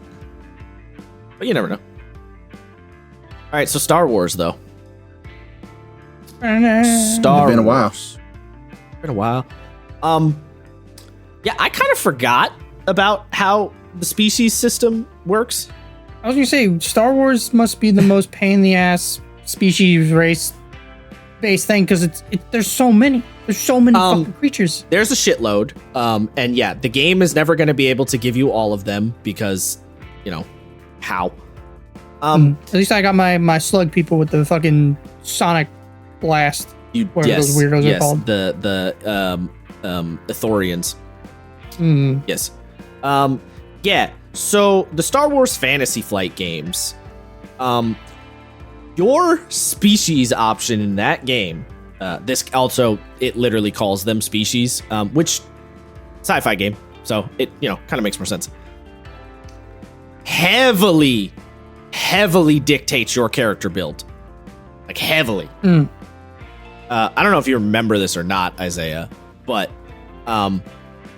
But you never know. All right, so Star Wars though. It's been a while. Been a while. Yeah, I kind of forgot about how the species system works. I was gonna say Star Wars must be the most pain in the ass species race based thing because there's so many fucking creatures. There's a shitload. And yeah, the game is never gonna be able to give you all of them because, you know, how? At least I got my slug people with the fucking sonic blast. Those weirdos are called. The Ithorians. Yes. Yeah. So the Star Wars Fantasy Flight games, your species option in that game, this also, it literally calls them species, which sci-fi game. So it, kind of makes more sense. Heavily dictates your character build. Like heavily. I don't know if you remember this or not, Isaiah, but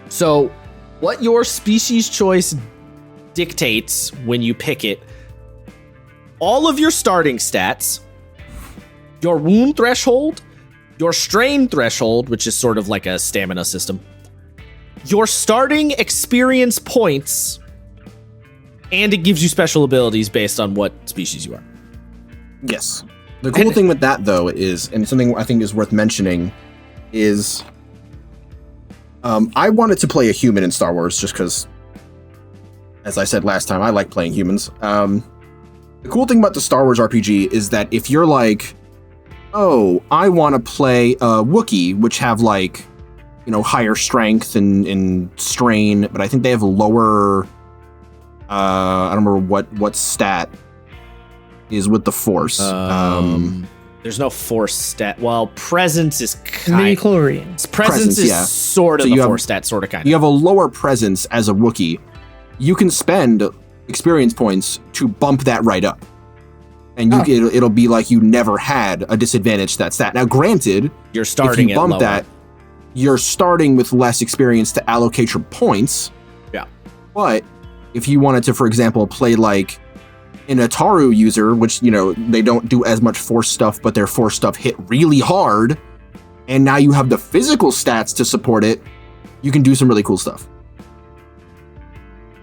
so what your species choice dictates when you pick it, all of your starting stats, your wound threshold, your strain threshold, which is sort of like a stamina system, your starting experience points, and it gives you special abilities based on what species you are. Yes. The cool thing with that, though, is, and something I think is worth mentioning, is I wanted to play a human in Star Wars just because, as I said last time, I like playing humans. The cool thing about the Star Wars RPG is that if you're like, oh, I want to play a Wookiee, which have like, higher strength and strain, but I think they have lower, I don't remember what stat is with the Force. There's no Force stat. Well, presence is midi-chlorians. Presence is sort of a Force stat, sort of kind of. You have a lower presence as a Wookiee. You can spend experience points to bump that right up. And it'll be like you never had a disadvantage to that stat. Now, granted, you're starting if you bump that, you're starting with less experience to allocate your points. Yeah. But if you wanted to, for example, play like an Ataru user, which, you know, they don't do as much force stuff, but their force stuff hit really hard, and now you have the physical stats to support it, you can do some really cool stuff.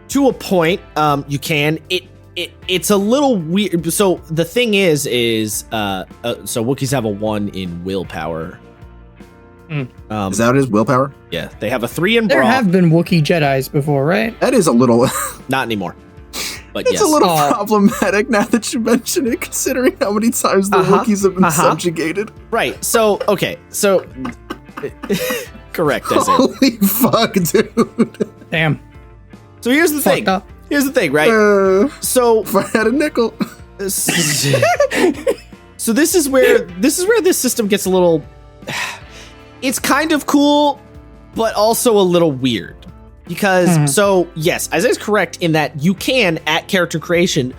To a point, you can. It's a little weird. So the thing is so Wookiees have a 1 in willpower. Is that what it is? Willpower? Yeah, they have a 3 in brawn. There have been Wookiee Jedis before, right? That is a little... Not anymore. But it's yes. a little problematic now that you mention it, considering how many times the Wookiees have been subjugated. Right. So, okay. So, correct. Holy fuck, dude. Damn. So here's the thing. Up. Here's the thing, right? So if I had a nickel. So this is where this system gets a little. It's kind of cool, but also a little weird. Because, so, yes, Isaiah's correct in that you can, at character creation,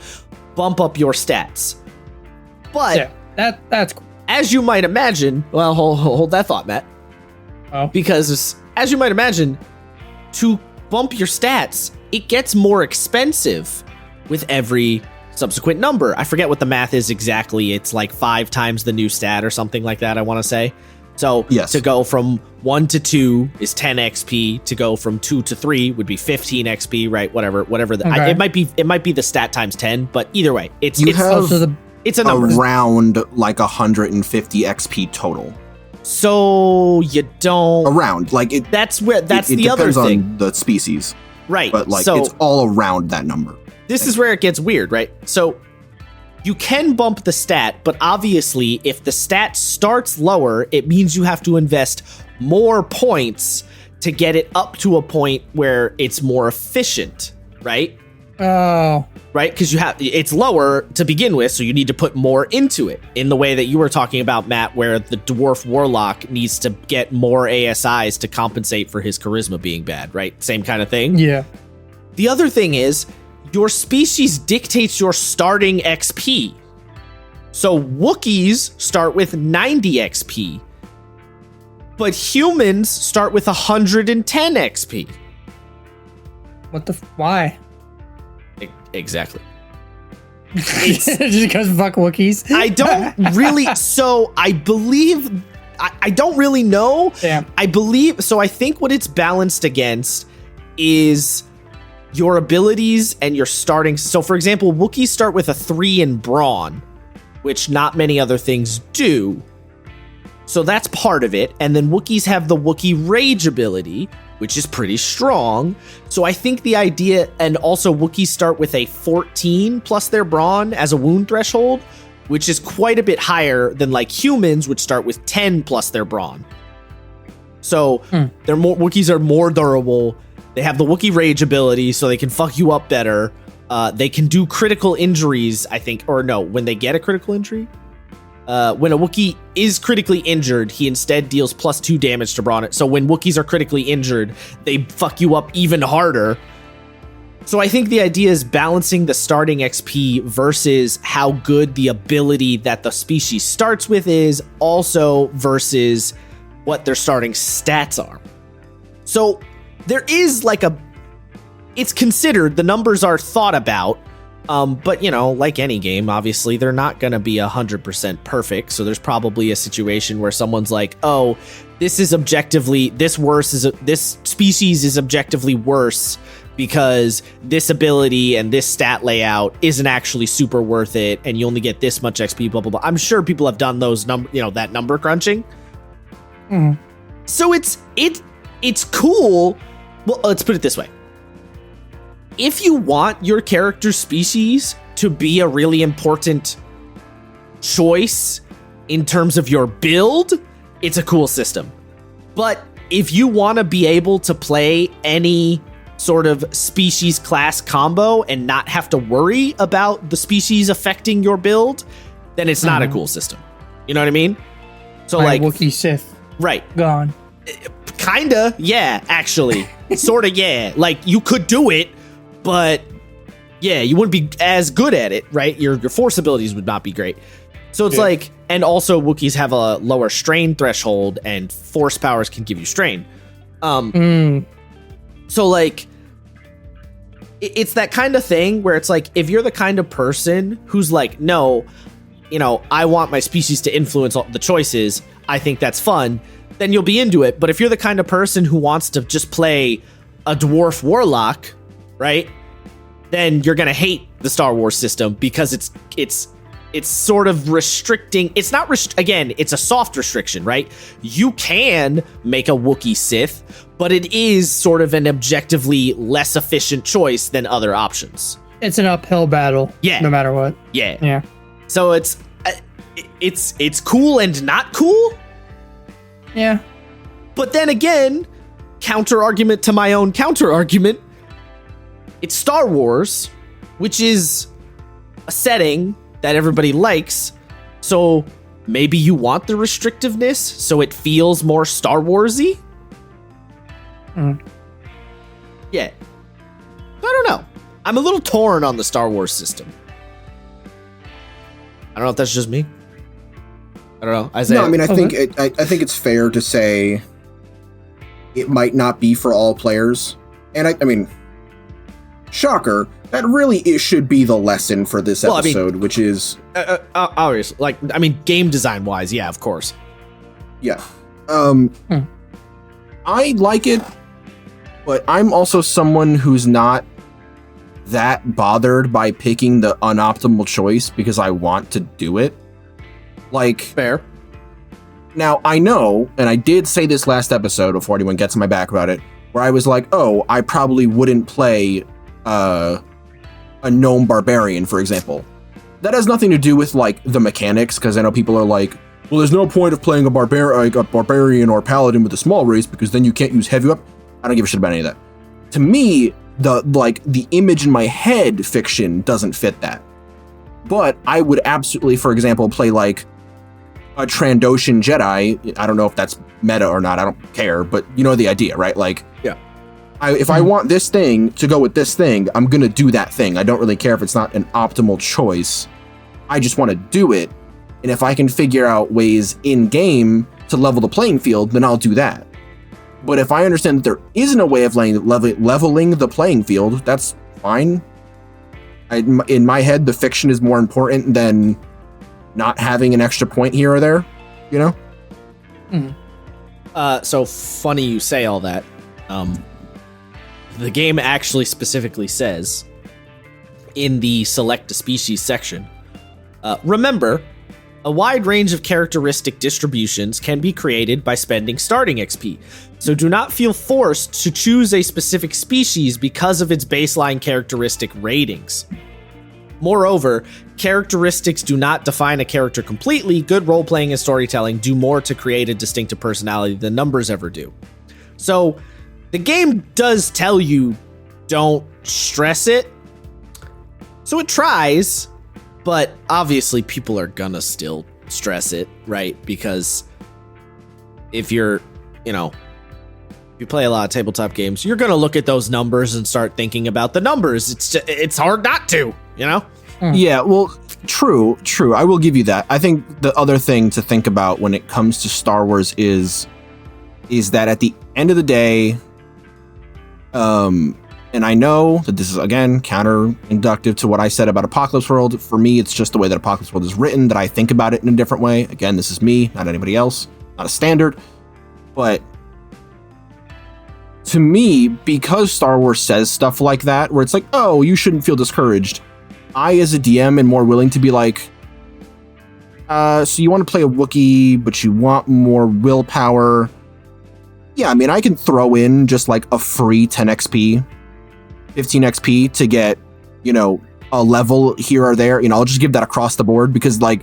bump up your stats. But, yeah, that's cool. As you might imagine, well, hold that thought, Matt. Oh. Because, as you might imagine, to bump your stats, it gets more expensive with every subsequent number. I forget what the math is exactly. It's like 5 times the new stat or something like that, I want to say. So to go from 1 to 2 is 10 XP. To go from 2 to 3 would be 15 XP, right? Whatever. Okay. It might be the stat times 10, but either way, it's a number around like 150 XP total. So you don't around like it. That's the other thing. It depends on the species, right? But like it's all around that number. This is where it gets weird, right? So you can bump the stat, but obviously if the stat starts lower, it means you have to invest more points to get it up to a point where it's more efficient, right? Oh. Right? Because it's lower to begin with, so you need to put more into it. In the way that you were talking about, Matt, where the dwarf warlock needs to get more ASIs to compensate for his charisma being bad, right? Same kind of thing? Yeah. The other thing is, your species dictates your starting XP. So Wookiees start with 90 XP, but humans start with 110 XP. Why? Exactly. Just because fuck Wookiees? I don't really, so I believe, I don't really know. Damn. I think what it's balanced against is your abilities and your starting. So for example, Wookiees start with a 3 in brawn, which not many other things do. So that's part of it. And then Wookiees have the Wookiee Rage ability, which is pretty strong. So I think the idea, and also Wookiees start with a 14 plus their brawn as a wound threshold, which is quite a bit higher than like humans, which start with 10 plus their brawn. So Wookiees are more durable. They have the Wookiee Rage ability, so they can fuck you up better. They can do critical injuries, I think, or no, when they get a critical injury. When a Wookiee is critically injured, he instead deals +2 damage to brawn. So when Wookiees are critically injured, they fuck you up even harder. So I think the idea is balancing the starting XP versus how good the ability that the species starts with is, also versus what their starting stats are. So there is like it's considered, the numbers are thought about, but you know, like any game, obviously they're not going to be 100% perfect. So there's probably a situation where someone's like, oh, this species is objectively worse because this ability and this stat layout isn't actually super worth it, and you only get this much XP, blah, blah, blah. I'm sure people have done those that number crunching. So it's cool. Well, let's put it this way. If you want your character species to be a really important choice in terms of your build, it's a cool system. But if you want to be able to play any sort of species class combo and not have to worry about the species affecting your build, then it's not a cool system. You know what I mean? So like Wookiee Sith. Right. Gone. Kinda, yeah, actually. Sorta, yeah. Like, you could do it, but yeah, you wouldn't be as good at it, right? Your force abilities would not be great. So it's like, and also Wookiees have a lower strain threshold, and force powers can give you strain. So like, it's that kind of thing where it's like, if you're the kind of person who's like, no, I want my species to influence all the choices, I think that's fun, then you'll be into it. But if you're the kind of person who wants to just play a dwarf warlock, right, then you're gonna hate the Star Wars system because it's sort of restricting. It's not again, it's a soft restriction, right? You can make a Wookiee Sith, but it is sort of an objectively less efficient choice than other options. It's an uphill battle. Yeah. No matter what. Yeah. So it's cool and not cool. Yeah. But then again, counter argument to my own counter argument. It's Star Wars, which is a setting that everybody likes. So maybe you want the restrictiveness so it feels more Star Wars-y? Yeah. I don't know. I'm a little torn on the Star Wars system. I don't know if that's just me. I don't know. Isaiah? No, I mean, I think it's fair to say it might not be for all players. And I mean, shocker, that really it should be the lesson for this episode, which is obviously, like, I mean, game design wise, yeah, of course. Yeah. I like it, but I'm also someone who's not that bothered by picking the unoptimal choice because I want to do it. Like, fair. Now, I know, and I did say this last episode before anyone gets on my back about it, where I was like, oh, I probably wouldn't play a gnome barbarian, for example. That has nothing to do with, like, the mechanics, because I know people are like, well, there's no point of playing a barbarian or paladin with a small race, because then you can't use heavy weapon. I don't give a shit about any of that. To me, the image in my head fiction doesn't fit that. But I would absolutely, for example, play, like, a Trandoshan Jedi. I don't know if that's meta or not, I don't care, but you know the idea, right? Like, yeah. If I want this thing to go with this thing, I'm gonna do that thing. I don't really care if it's not an optimal choice. I just want to do it. And if I can figure out ways in-game to level the playing field, then I'll do that. But if I understand that there isn't a way of leveling the playing field, that's fine. In my head, the fiction is more important than not having an extra point here or there, you know? So funny you say all that. The game actually specifically says in the select a species section, remember, a wide range of characteristic distributions can be created by spending starting XP, so do not feel forced to choose a specific species because of its baseline characteristic ratings. Moreover, characteristics do not define a character completely. Good role-playing and storytelling do more to create a distinctive personality than numbers ever do. So, the game does tell you don't stress it. So it tries, but obviously people are gonna still stress it, right? Because if you're, if you play a lot of tabletop games, you're gonna look at those numbers and start thinking about the numbers. It's hard not to, Yeah, well, true. I will give you that. I think the other thing to think about when it comes to Star Wars is that at the end of the day, and I know that this is, again, counter-inductive to what I said about Apocalypse World. For me, it's just the way that Apocalypse World is written, that I think about it in a different way. Again, this is me, not anybody else, not a standard. But to me, because Star Wars says stuff like that, where it's like, oh, you shouldn't feel discouraged, I, as a DM, am more willing to be like, so you want to play a Wookiee, but you want more willpower. Yeah, I mean, I can throw in just like a free 10 XP, 15 XP to get, a level here or there. I'll just give that across the board because, like,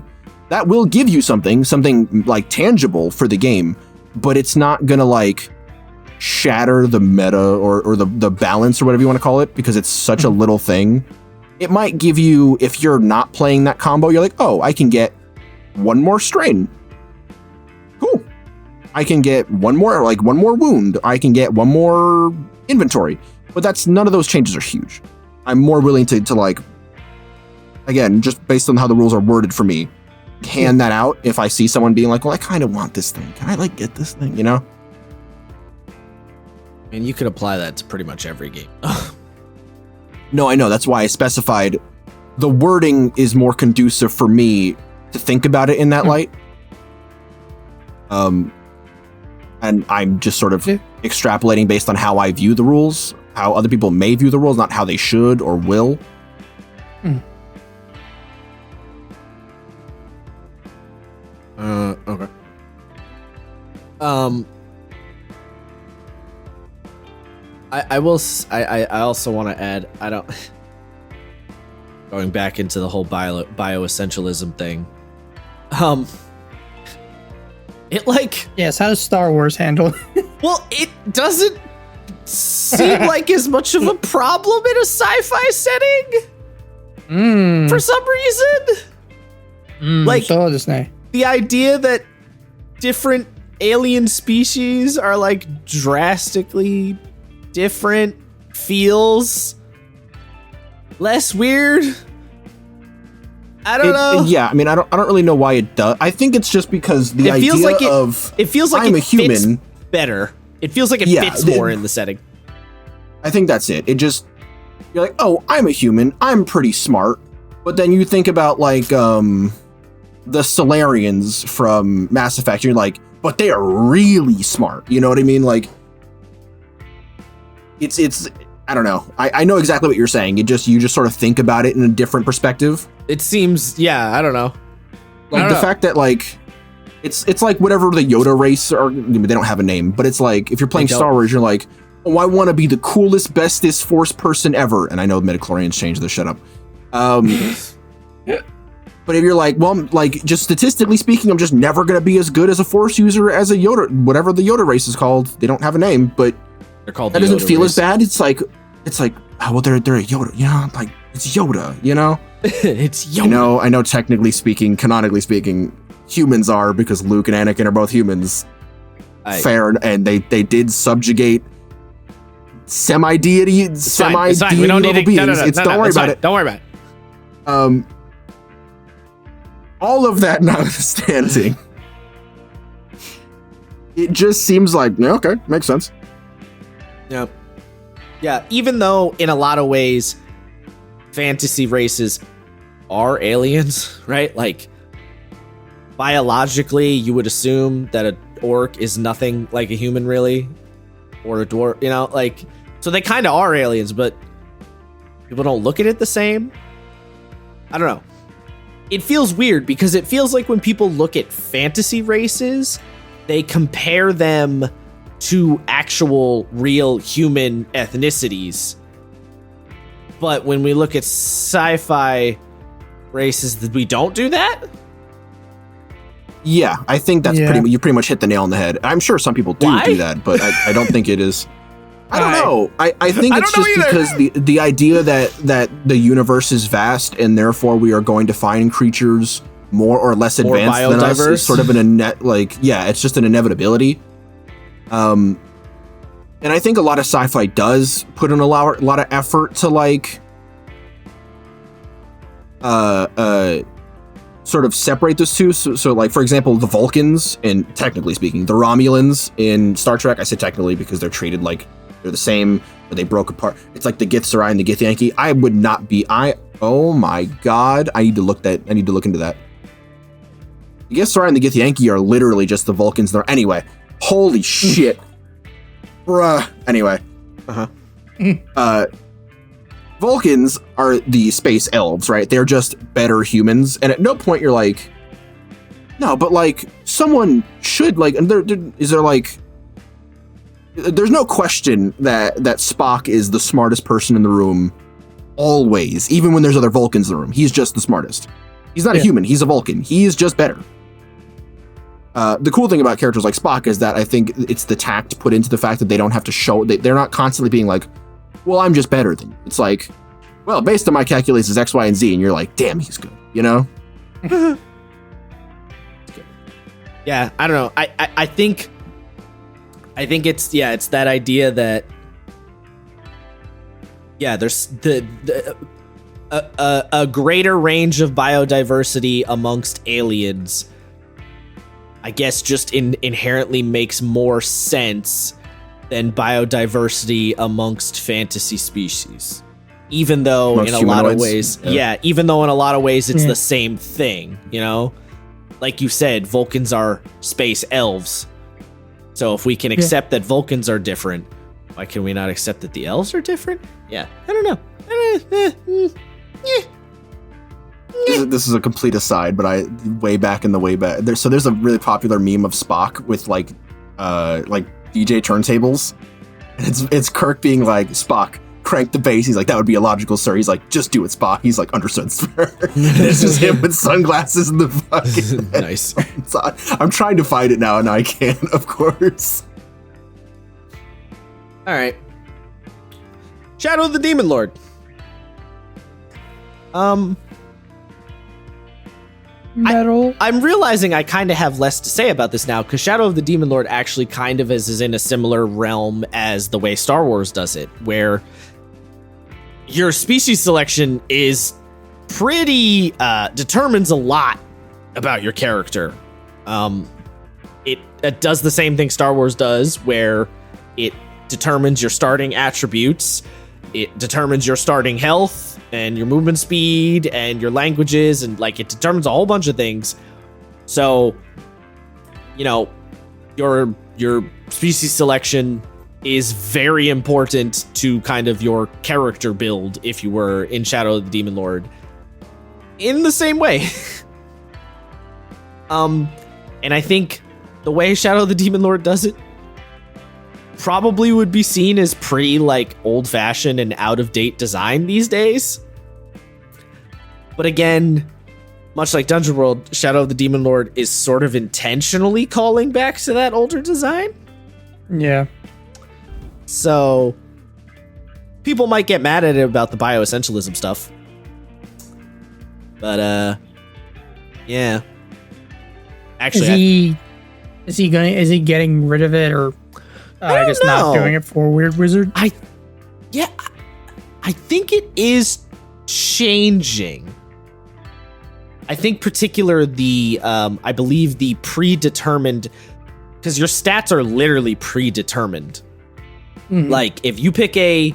that will give you something like tangible for the game, but it's not gonna like shatter the meta or the balance or whatever you want to call it because it's such a little thing. It might give you, if you're not playing that combo, you're like, oh, I can get one more strain. Cool. I can get one more wound. I can get one more inventory. But none of those changes are huge. I'm more willing to like, again, just based on how the rules are worded for me, hand that out if I see someone being like, well, I kind of want this thing. Can I like get this thing, And you could apply that to pretty much every game. No, I know. That's why I specified the wording is more conducive for me to think about it in that light. And I'm just sort of extrapolating based on how I view the rules, how other people may view the rules, not how they should or will. Okay. I also want to add, going back into the whole bioessentialism thing. It like, yes, how does Star Wars handle it? Well, it doesn't seem like as much of a problem in a sci-fi setting. For some reason. Like, so just say. The idea that different alien species are like drastically different feels less weird. I don't know. Yeah, I mean, I don't really know why it does. I think it's just because the idea of it feels like I'm it a human fits better. It feels like it fits more in the setting. I think that's it. It just, you're like, oh, I'm a human. I'm pretty smart. But then you think about like the Solarians from Mass Effect. You're like, but they are really smart. You know what I mean? Like, it's. I don't know. I know exactly what you're saying. You just sort of think about it in a different perspective. It seems, yeah, I don't know. Like the fact that like it's like whatever the Yoda race are, they don't have a name, but it's like if you're playing Star Wars, you're like, oh, I want to be the coolest, bestest Force person ever. And I know the midichlorians changed this. Shut up. But if you're like, well, like just statistically speaking, I'm just never gonna be as good as a Force user as a Yoda, whatever the Yoda race is called. They don't have a name, but they're called. That doesn't feel as bad. It's like, oh, well, they're a Yoda, you know, like it's Yoda, you know. It's Yoda. I know. Technically speaking, canonically speaking, humans are, because Luke and Anakin are both humans. Fair, and they did subjugate semi-deity, semi-deity level beings. Don't worry about it. Don't worry about it. All of that notwithstanding, it just seems like, yeah, okay, makes sense. Yeah. Yeah, even though in a lot of ways fantasy races are aliens, right? Like biologically you would assume that an orc is nothing like a human really, or a dwarf, you know, like, so they kind of are aliens, but people don't look at it the same. I don't know. It feels weird because it feels like when people look at fantasy races, they compare them to actual real human ethnicities. But when we look at sci-fi races, we don't do that? Yeah, I think that's you pretty much hit the nail on the head. I'm sure some people do that, but I don't think it is. I don't know. I think it's just because the idea that the universe is vast and therefore we are going to find creatures more or less advanced than us is sort of it's just an inevitability. And I think a lot of sci-fi does put in a lot of effort to like sort of separate those two. So like, for example, the Vulcans, and technically speaking, the Romulans in Star Trek, I say technically because they're treated like they're the same, but they broke apart. It's like the Githzerai and the Githyanki. I would not be, oh my God, I need to look into that. The Githzerai and the Githyanki are literally just the Vulcans there. Anyway, holy shit. Bruh. Anyway. Vulcans are the space elves, right? They're just better humans. And at no point you're like, no, but like someone should like, and there's no question that Spock is the smartest person in the room always, even when there's other Vulcans in the room. He's just the smartest. He's not a human. He's a Vulcan. He is just better. The cool thing about characters like Spock is that I think it's the tact put into the fact that they don't have to show, they're not constantly being like, well, I'm just better than you. It's like, well, based on my calculations, X, Y, and Z, and you're like, damn, he's good, you know? Yeah, I don't know. I think it's that idea that there's a greater range of biodiversity amongst aliens, I guess, just inherently makes more sense than biodiversity amongst fantasy species. even though Most in a lot of humanoids. ways, even though in a lot of ways it's the same thing, you know? Like you said, Vulcans are space elves. So if we can accept that Vulcans are different, why can we not accept that the elves are different? Yeah, I don't know. This is a complete aside, but way back there's a really popular meme of Spock with like DJ turntables. And it's Kirk being like, Spock, crank the bass. He's like, that would be illogical, sir. He's like, just do it, Spock. He's like, understood, sir. And it's just him with sunglasses in the fucking nice. I'm trying to find it now, and I can't, of course. All right. Shadow of the Demon Lord. Metal. I'm realizing I kind of have less to say about this now, because Shadow of the Demon Lord actually kind of is in a similar realm as the way Star Wars does it, where your species selection is pretty determines a lot about your character. It does the same thing Star Wars does, where it determines your starting attributes, it determines your starting health and your movement speed and your languages, and like it determines a whole bunch of things. So, you know, your species selection is very important to kind of your character build if you were in Shadow of the Demon Lord. In the same way. And I think the way Shadow of the Demon Lord does it probably would be seen as pretty like old-fashioned and out-of-date design these days. But again, much like Dungeon World, Shadow of the Demon Lord is sort of intentionally calling back to that older design. Yeah. So people might get mad at it about the bioessentialism stuff. But yeah. Actually, is he getting rid of it, or I guess not doing it for Weird Wizard? I think it is changing. I think particular I believe the predetermined, because your stats are literally predetermined. Mm-hmm. Like if you pick a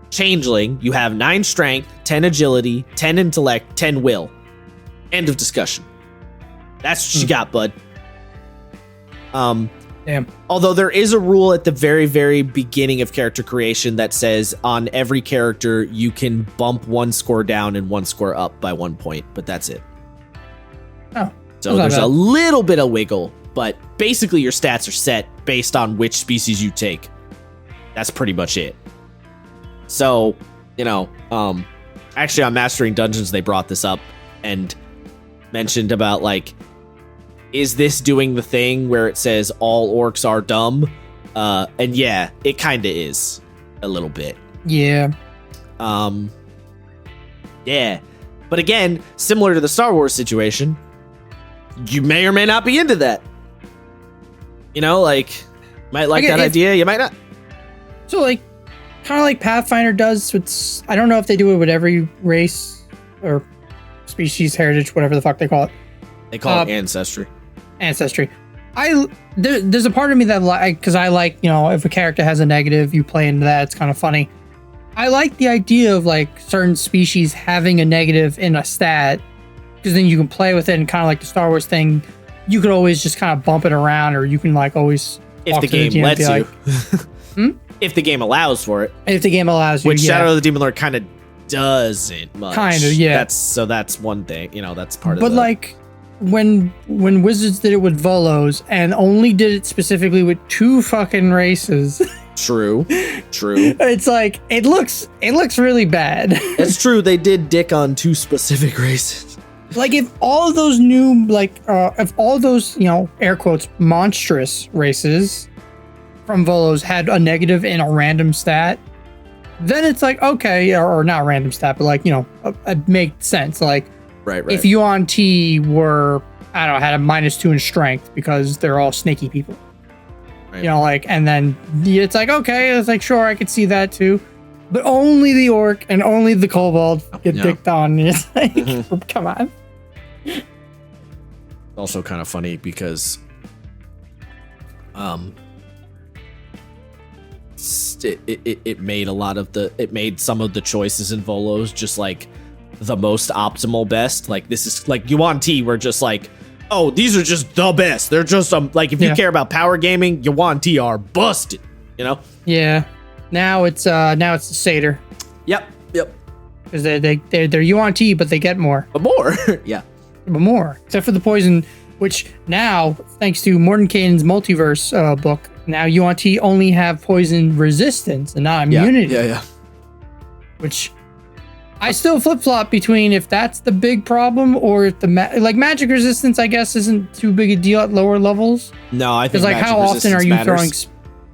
changeling, you have 9 strength, 10 agility, 10 intellect, 10 will. End of discussion. That's what you got, bud. Damn. Although there is a rule at the very, very beginning of character creation that says on every character you can bump 1 score down and 1 score up by 1 point, but that's it. Oh. So there's a little bit of wiggle, but basically your stats are set based on which species you take. That's pretty much it. So, you know, actually on Mastering Dungeons they brought this up and mentioned about like, is this doing the thing where it says all orcs are dumb? And yeah, it kind of is a little bit. Yeah. Yeah. But again, similar to the Star Wars situation, you may or may not be into that. You know, like, might like that idea, you might not. So, like, kind of like Pathfinder does. I don't know if they do it with every race or species, heritage, whatever the fuck they call it. They call it ancestry. Ancestry. There's a part of me that because I like, you know, if a character has a negative, you play into that. It's kind of funny. I like the idea of like certain species having a negative in a stat, because then you can play with it, and kind of like the Star Wars thing, you could always just kind of bump it around, or you can like always if the game lets you. Like, if the game allows for it. If the game allows you, which Shadow of the Demon Lord kind of doesn't much. Kind of, yeah. That's one thing, you know, that's part of it. But like when Wizards did it with Volos and only did it specifically with 2 fucking races. True. It's like it looks really bad. It's true, they did dick on 2 specific races. Like if all of those new if all those, you know, air quotes monstrous races from Volos had a negative in a random stat, then it's like, okay, or not random stat, but like, you know, it makes sense. Like, right. If you on T were, I don't know, had a -2 in strength because they're all snaky people. Right. You know, like, and then it's like, okay, it's like, sure, I could see that too. But only the orc and only the kobold get dicked on. It's like, come on. It's also kind of funny because just it made some of the choices in Volos just like the most optimal best. Like this is like Yuan Ti, we're just like, oh, these are just the best. They're just like if you care about power gaming, Yuan Ti are busted. You know? Yeah. Now it's the Satyr. Yep. Because they're Yuan Ti, but they get more. But more, yeah. But more, except for the poison, which now, thanks to Mordenkainen's multiverse book, now Yuan Ti only have poison resistance and not immunity. Yeah. Which I still flip flop between if that's the big problem or if the magic resistance, I guess, isn't too big a deal at lower levels. No, I think like how often are you throwing?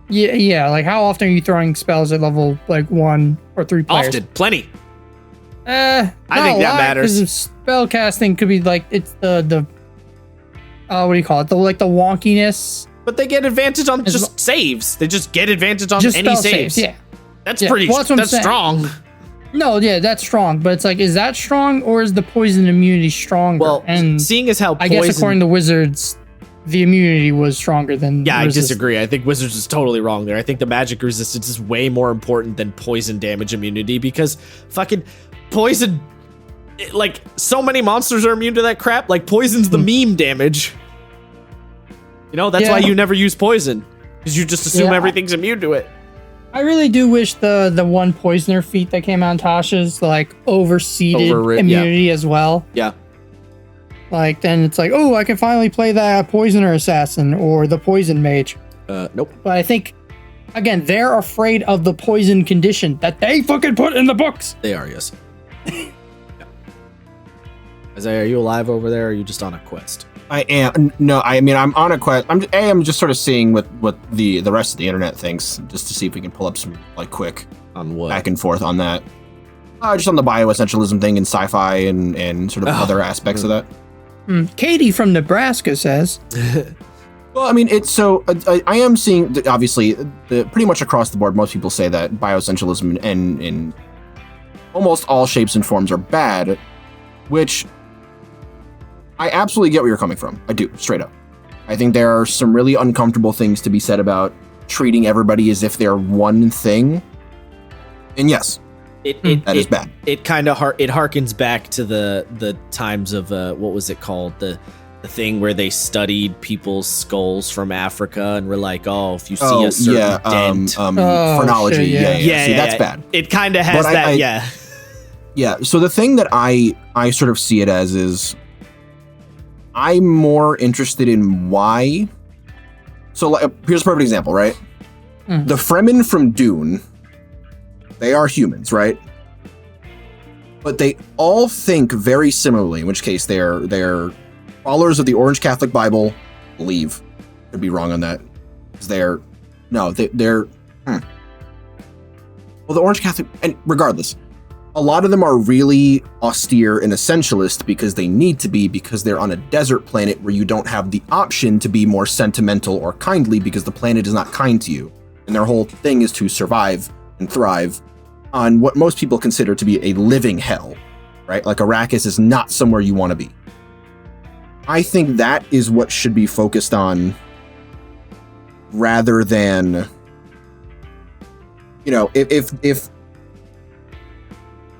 Yeah. Like how often are you throwing spells at level like 1 or 3 players? Often, plenty. I think that matters. Because spell casting could be like it's the what do you call it? The wonkiness. But they get advantage on just saves. They just get advantage on just any saves. Yeah, that's pretty. Well, that's strong. No, yeah, that's strong. But it's like, is that strong or is the poison immunity stronger? Well, and seeing as how I guess according to Wizards, the immunity was stronger than. Yeah, I disagree. I think Wizards is totally wrong there. I think the magic resistance is way more important than poison damage immunity because fucking poison, like so many monsters are immune to that crap. Like poison's the meme damage. You know, that's why you never use poison because you just assume everything's immune to it. I really do wish the one poisoner feat that came out in Tasha's like overseeded immunity as well. Yeah. Like then it's like, oh, I can finally play that poisoner assassin or the poison mage. Nope. But I think again, they're afraid of the poison condition that they fucking put in the books. They are, yes. Isaiah, are you alive over there or are you just on a quest? I am. No, I mean, I'm on a quest. I'm just sort of seeing what the rest of the internet thinks, just to see if we can pull up some, like, quick on what back and forth on that. Just on the bioessentialism thing and sci-fi and sort of other aspects of that. Katie from Nebraska says. Well, I mean, it's so I am seeing, obviously, pretty much across the board, most people say that bioessentialism and in almost all shapes and forms are bad, which I absolutely get where you're coming from. I do, straight up. I think there are some really uncomfortable things to be said about treating everybody as if they're one thing. And yes, that is bad. It kind of it harkens back to the times of what was it called, the thing where they studied people's skulls from Africa and were like, oh, if you see a certain dent, phrenology, yeah. See, that's bad. It kind of has that, Yeah. So the thing that I sort of see it as is, I'm more interested in why. So here's a perfect example, right? The Fremen from Dune, they are humans, right? But they all think very similarly, in which case they're followers of the Orange Catholic Bible, believe. Could be wrong on that. They're well, the Orange Catholic, and regardless, a lot of them are really austere and essentialist because they need to be, because they're on a desert planet where you don't have the option to be more sentimental or kindly because the planet is not kind to you. And their whole thing is to survive and thrive on what most people consider to be a living hell, right? Like Arrakis is not somewhere you want to be. I think that is what should be focused on rather than, you know, if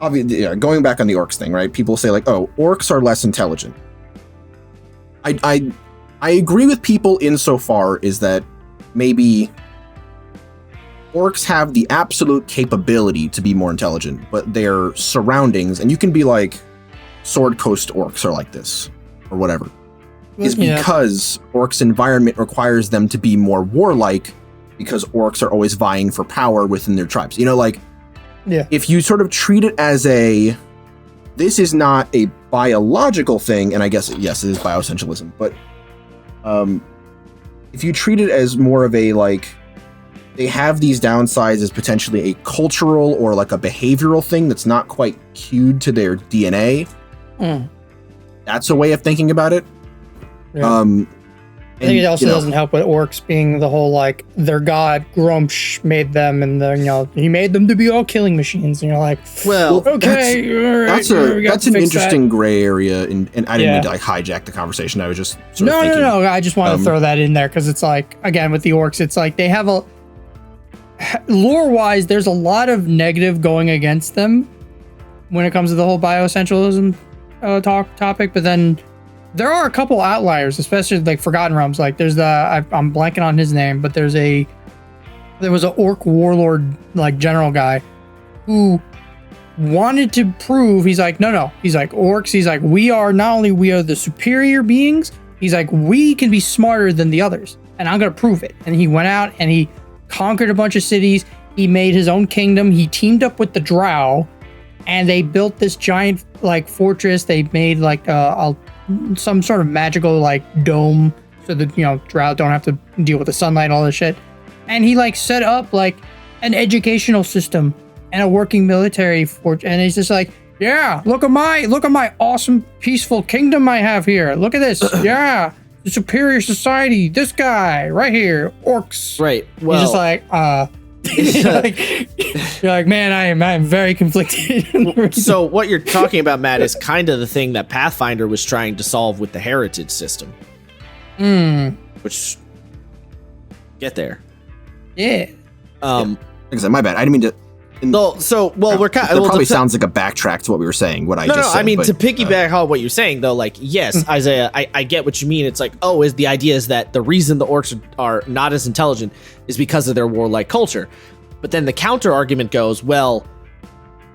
obviously, going back on the orcs thing, right? People say like, oh, orcs are less intelligent. I agree with people insofar is that maybe orcs have the absolute capability to be more intelligent, but their surroundings, and you can be like, Sword Coast orcs are like this, or whatever, is because orcs' environment requires them to be more warlike because orcs are always vying for power within their tribes. You know, like, if you sort of treat it as this is not a biological thing, and I guess, yes, it is bioessentialism, but if you treat it as more of a, like, they have these downsides as potentially a cultural or like a behavioral thing that's not quite cued to their DNA, that's a way of thinking about it. I think it also doesn't help with orcs being the whole, like, their god Grumsh made them, and he made them to be all killing machines, and you're like, well, okay, that's an interesting gray area, and I didn't mean to like hijack the conversation. I was just sort of thinking, no. I just want to throw that in there because it's like, again, with the orcs, it's like they have lore-wise, there's a lot of negative going against them when it comes to the whole bioessentialism topic, but then there are a couple outliers, especially like Forgotten Realms. Like there's I'm blanking on his name, but there was an orc warlord like general guy who wanted to prove, he's like, no, he's like, orcs, he's like, we are the superior beings, he's like, we can be smarter than the others, and I'm gonna prove it. And he went out and he conquered a bunch of cities, he made his own kingdom, he teamed up with the drow, and they built this giant like fortress. They made like some sort of magical like dome so that, drow don't have to deal with the sunlight and all this shit. And he like set up like an educational system and a working military force. And he's just like, yeah, look at my awesome peaceful kingdom I have here. Look at this. Yeah, the superior society. This guy right here, orcs. Right. Well, he's just like, you're like, man, I am very conflicted. So what you're talking about, Matt, is kind of the thing that Pathfinder was trying to solve with the heritage system. Which, get there. Yeah. Like I said, my bad. I didn't mean to. We're kind of. It probably sounds like a backtrack to what we were saying. What I just said. I mean, to piggyback on what you're saying, though, like, yes, Isaiah, I get what you mean. It's like, the idea is that the reason the orcs are not as intelligent is because of their warlike culture. But then the counter argument goes, well,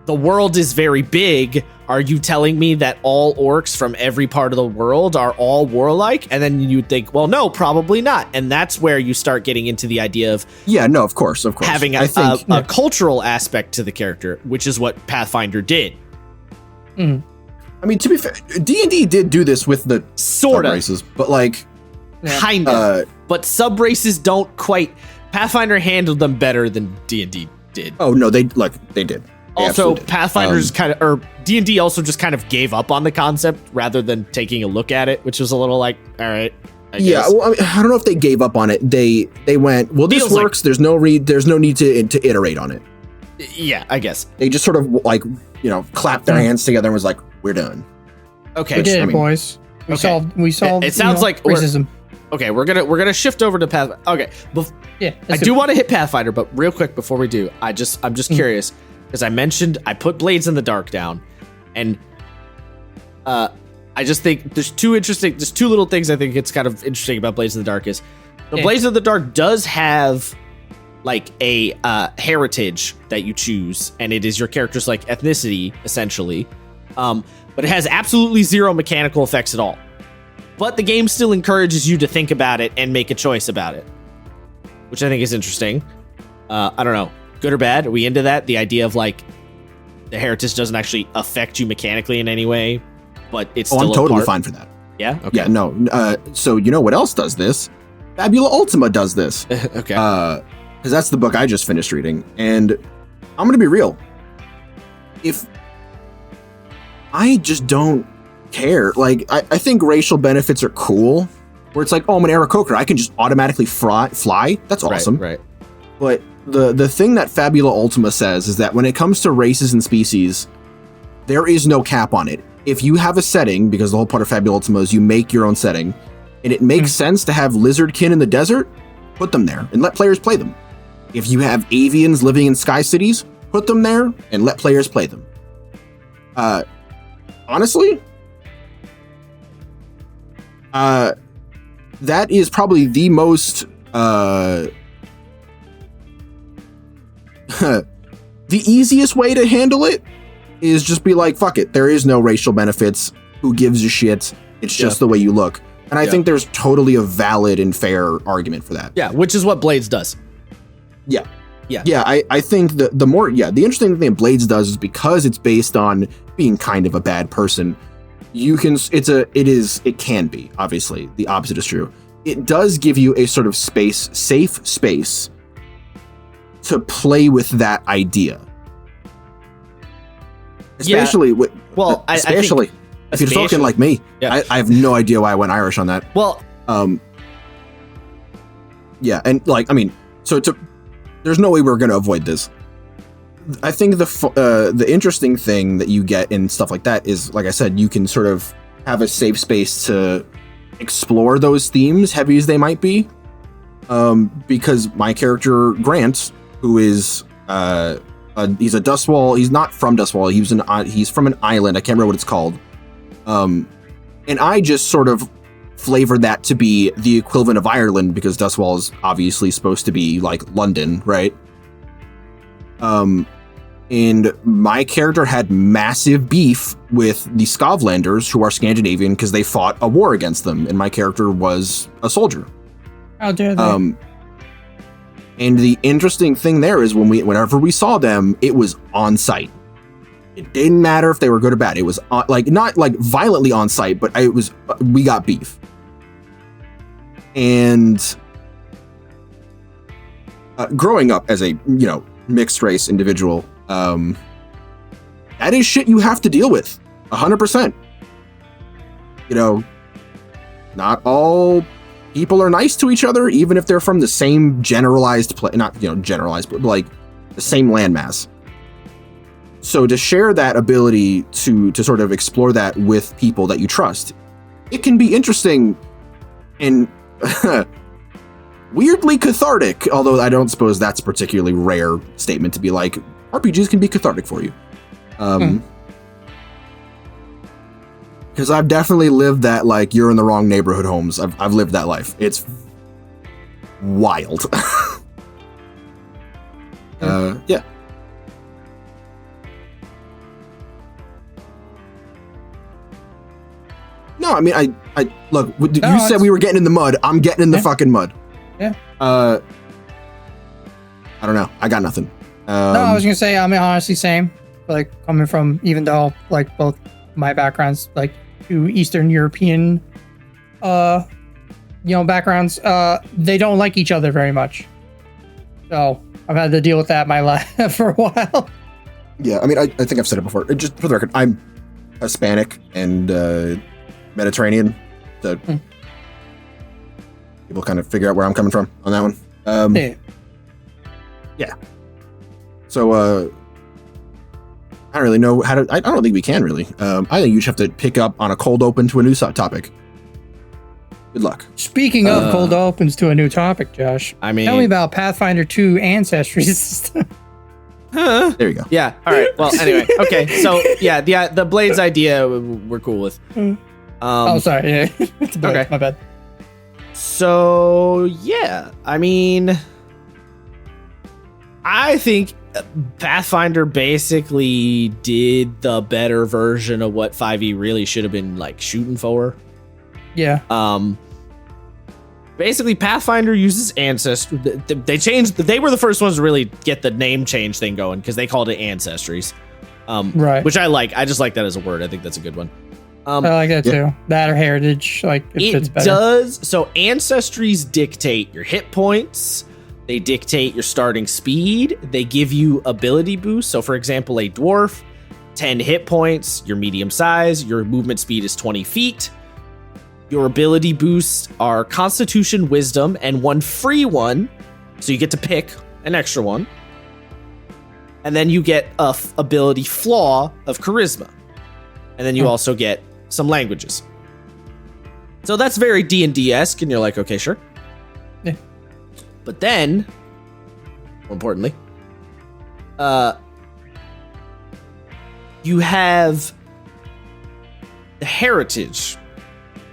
the world is very big. Are you telling me that all orcs from every part of the world are all warlike? And then you think, well, no, probably not. And that's where you start getting into the idea of of course, having a cultural aspect to the character, which is what Pathfinder did. I mean, to be fair, D&D did do this with the sort of races, but like kind of. But sub races don't quite. Pathfinder handled them better than D&D did. Oh no, they did. Also, Pathfinder's D&D also just kind of gave up on the concept rather than taking a look at it, which was a little like, all right. I guess. Well, I don't know if they gave up on it. They went, well, this works. There's no need to iterate on it. Yeah, I guess they just sort of like clapped their hands together and was like, we're done. Okay, we did it, boys. We solved. It sounds like racism. Okay, we're gonna shift over to Pathfinder. Okay, I do want to hit Pathfinder, but real quick before we do, I'm just curious. Because I mentioned I put Blades in the Dark down, and I just think there's two little things I think it's kind of interesting about Blades in the Dark is Blades in the Dark does have like a heritage that you choose, and it is your character's like ethnicity essentially, but it has absolutely zero mechanical effects at all. But the game still encourages you to think about it and make a choice about it, which I think is interesting. I don't know. Good or bad? Are we into that? The idea of like the heritage doesn't actually affect you mechanically in any way, but it's still I'm totally fine for that. Yeah? Okay. Yeah, no. So you know what else does this? Fabula Ultima does this. Okay. Because that's the book I just finished reading. And I'm going to be real. If I just don't care. Like, I think racial benefits are cool. Where it's like, oh, I'm an Aarakocra. I can just automatically fly. That's awesome. Right. But the thing that Fabula Ultima says is that when it comes to races and species, there is no cap on it. If you have a setting, because the whole part of Fabula Ultima is you make your own setting, and it makes sense to have lizardkin in the desert, put them there and let players play them. If you have avians living in sky cities, put them there and let players play them. Honestly, that is probably the most the easiest way to handle it is just be like, fuck it. There is no racial benefits. Who gives a shit? It's just the way you look. And I think there's totally a valid and fair argument for that. Yeah, which is what Blades does. Yeah. I think the interesting thing Blades does is because it's based on being kind of a bad person. It can be, obviously. The opposite is true. It does give you a sort of safe space to play with that idea. Especially if you're talking like me. Yeah. I have no idea why I went Irish on that. Well, yeah, and like, I mean, there's no way we're going to avoid this. I think the interesting thing that you get in stuff like that is, like I said, you can sort of have a safe space to explore those themes, heavy as they might be. Because my character, Grant, who is he's a Dustwall. He's not from Dustwall. He's from an island. I can't remember what it's called. And I just sort of flavored that to be the equivalent of Ireland because Dustwall is obviously supposed to be like London, right? And my character had massive beef with the Skovlanders, who are Scandinavian, because they fought a war against them, and my character was a soldier. How dare they? And the interesting thing there is whenever we saw them, it was on site. It didn't matter if they were good or bad. It was not like violently on site, but we got beef. And growing up as a mixed race individual, that is shit you have to deal with 100%. Not all people are nice to each other, even if they're from the same generalized not generalized, but like the same landmass. So to share that ability to sort of explore that with people that you trust, it can be interesting and weirdly cathartic, although I don't suppose that's a particularly rare statement to be like, RPGs can be cathartic for you. Because I've definitely lived that, like, you're in the wrong neighborhood homes. I've lived that life. It's wild. Yeah. No, I mean, I look, you said we were getting in the mud. I'm getting in the fucking mud. Yeah. I don't know. I got nothing. No, I was gonna say, I mean, honestly, same. Like, coming from, even though, like, both my backgrounds, like, two Eastern European, backgrounds, they don't like each other very much. So I've had to deal with that in my life for a while. Yeah, I mean, I think I've said it before. Just for the record, I'm Hispanic and Mediterranean, so people kind of figure out where I'm coming from on that one. Yeah. So, I don't really know how to. I don't think we can really. I think you just have to pick up on a cold open to a new topic. Good luck. Speaking of cold opens to a new topic, Josh, I mean, tell me about Pathfinder 2 Ancestry System. Huh? There you go. Yeah. All right. Well, anyway. Okay. So, yeah, the Blades idea we're cool with. Sorry. Yeah. Okay. My bad. So, yeah. I mean, I think Pathfinder basically did the better version of what 5e really should have been, like, shooting for. Yeah. Basically, Pathfinder uses Ancestry. They changed. They were the first ones to really get the name change thing going because they called it Ancestries. Right. Which I like. I just like that as a word. I think that's a good one. I like that too. That or heritage. Like, it fits better. Does. So Ancestries dictate your hit points. They dictate your starting speed. They give you ability boosts. So, for example, a dwarf, 10 hit points, you're medium size, your movement speed is 20 feet. Your ability boosts are Constitution, Wisdom, and one free one. So you get to pick an extra one. And then you get a ability flaw of Charisma. And then you also get some languages. So that's very D&D-esque, and you're like, okay, sure. Yeah. But then, more importantly, you have the heritage.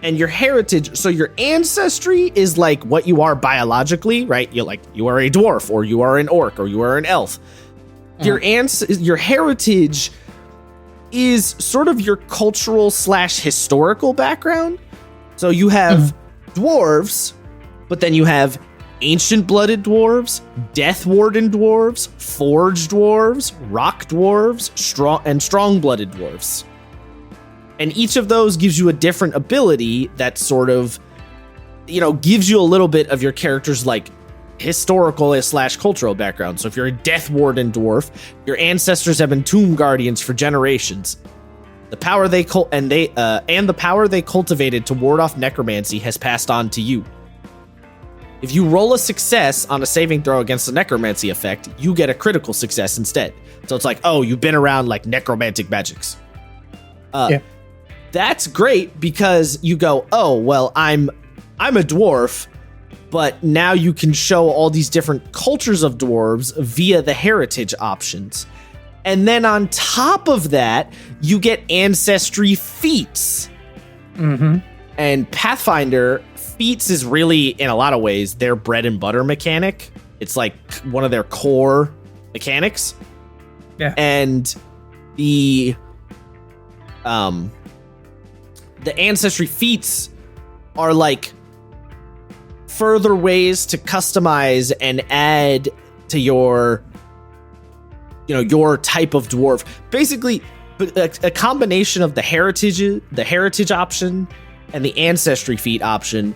And your heritage, so your ancestry is like what you are biologically, right? You are a dwarf, or you are an orc, or you are an elf. Your heritage is sort of your cultural / historical background. So you have dwarves, but then you have ancient blooded dwarves, death warden dwarves, forge dwarves, rock dwarves, strong blooded dwarves. And each of those gives you a different ability that sort of, gives you a little bit of your character's like historical / cultural background. So if you're a death warden dwarf, your ancestors have been tomb guardians for generations. The power they the power they cultivated to ward off necromancy has passed on to you. If you roll a success on a saving throw against the necromancy effect, you get a critical success instead. So it's like, oh, you've been around like necromantic magics. Yeah. That's great because you go, oh, well, I'm a dwarf, but now you can show all these different cultures of dwarves via the heritage options. And then on top of that, you get ancestry feats. Mm-hmm. And Pathfinder feats is really, in a lot of ways, their bread and butter mechanic. It's like one of their core mechanics. Yeah. And the ancestry feats are like further ways to customize and add to your type of dwarf. Basically, a combination of the heritage option and the ancestry feat option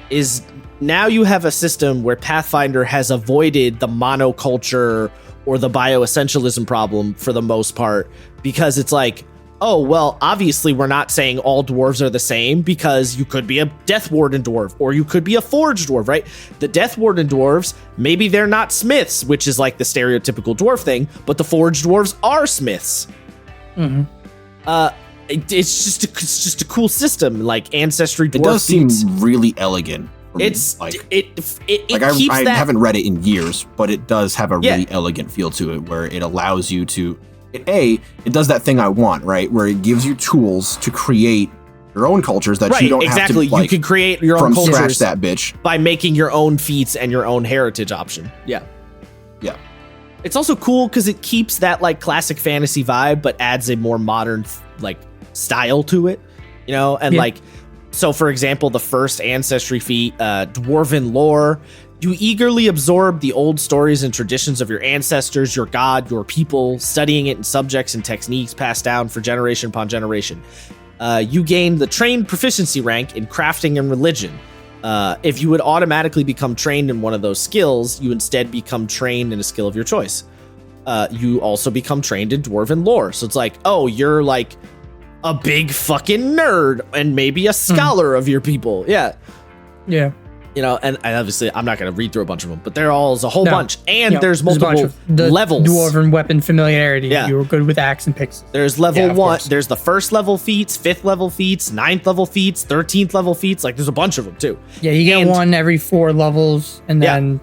is now you have a system where Pathfinder has avoided the monoculture or the bioessentialism problem for the most part, because it's like, oh, well, obviously we're not saying all dwarves are the same, because you could be a Death Warden dwarf or you could be a Forge dwarf, right? The Death Warden dwarves, maybe they're not smiths, which is like the stereotypical dwarf thing, but the Forge dwarves are smiths. Mm-hmm. It's just a cool system, like ancestry dwarf. It does seem feats. really elegant. It's like it keeps I that. haven't read it in years, but it does have a really elegant feel to it, where it allows you to. It does that thing I want, right? Where it gives you tools to create your own cultures that you don't have to, like, you can create your own from cultures scratch that bitch by making your own feats and your own heritage option. Yeah. It's also cool because it keeps that like classic fantasy vibe, but adds a more modern like style to it, and like, so for example, the first ancestry feat, Dwarven Lore, you eagerly absorb the old stories and traditions of your ancestors, your god, your people, studying it in subjects and techniques passed down for generation upon generation. You gain the trained proficiency rank in crafting and religion. If you would automatically become trained in one of those skills, you instead become trained in a skill of your choice. You also become trained in Dwarven Lore. So it's like, oh, you're like a big fucking nerd and maybe a scholar of your people. Yeah. Yeah. And obviously I'm not going to read through a bunch of them, but there's a whole bunch. And there's multiple levels. Dwarven weapon familiarity. Yeah. You were good with axe and picks. There's level 1. There's the first level feats, 5th level feats, 9th level feats, 13th level feats. Like there's a bunch of them too. Yeah, you get one every 4 levels. And then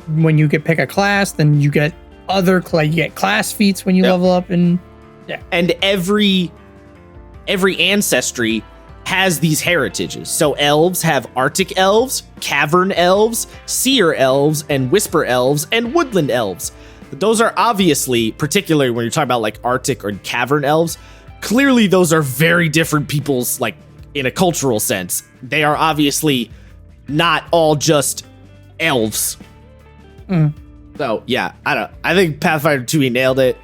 when you pick a class, then you get you get class feats when you level up. And every ancestry has these heritages. So elves have Arctic elves, cavern elves, seer elves, and whisper elves, and woodland elves. Those are obviously, particularly when you're talking about like Arctic or cavern elves, clearly those are very different peoples, like in a cultural sense. They are obviously not all just elves. So yeah, I think Pathfinder 2E nailed it.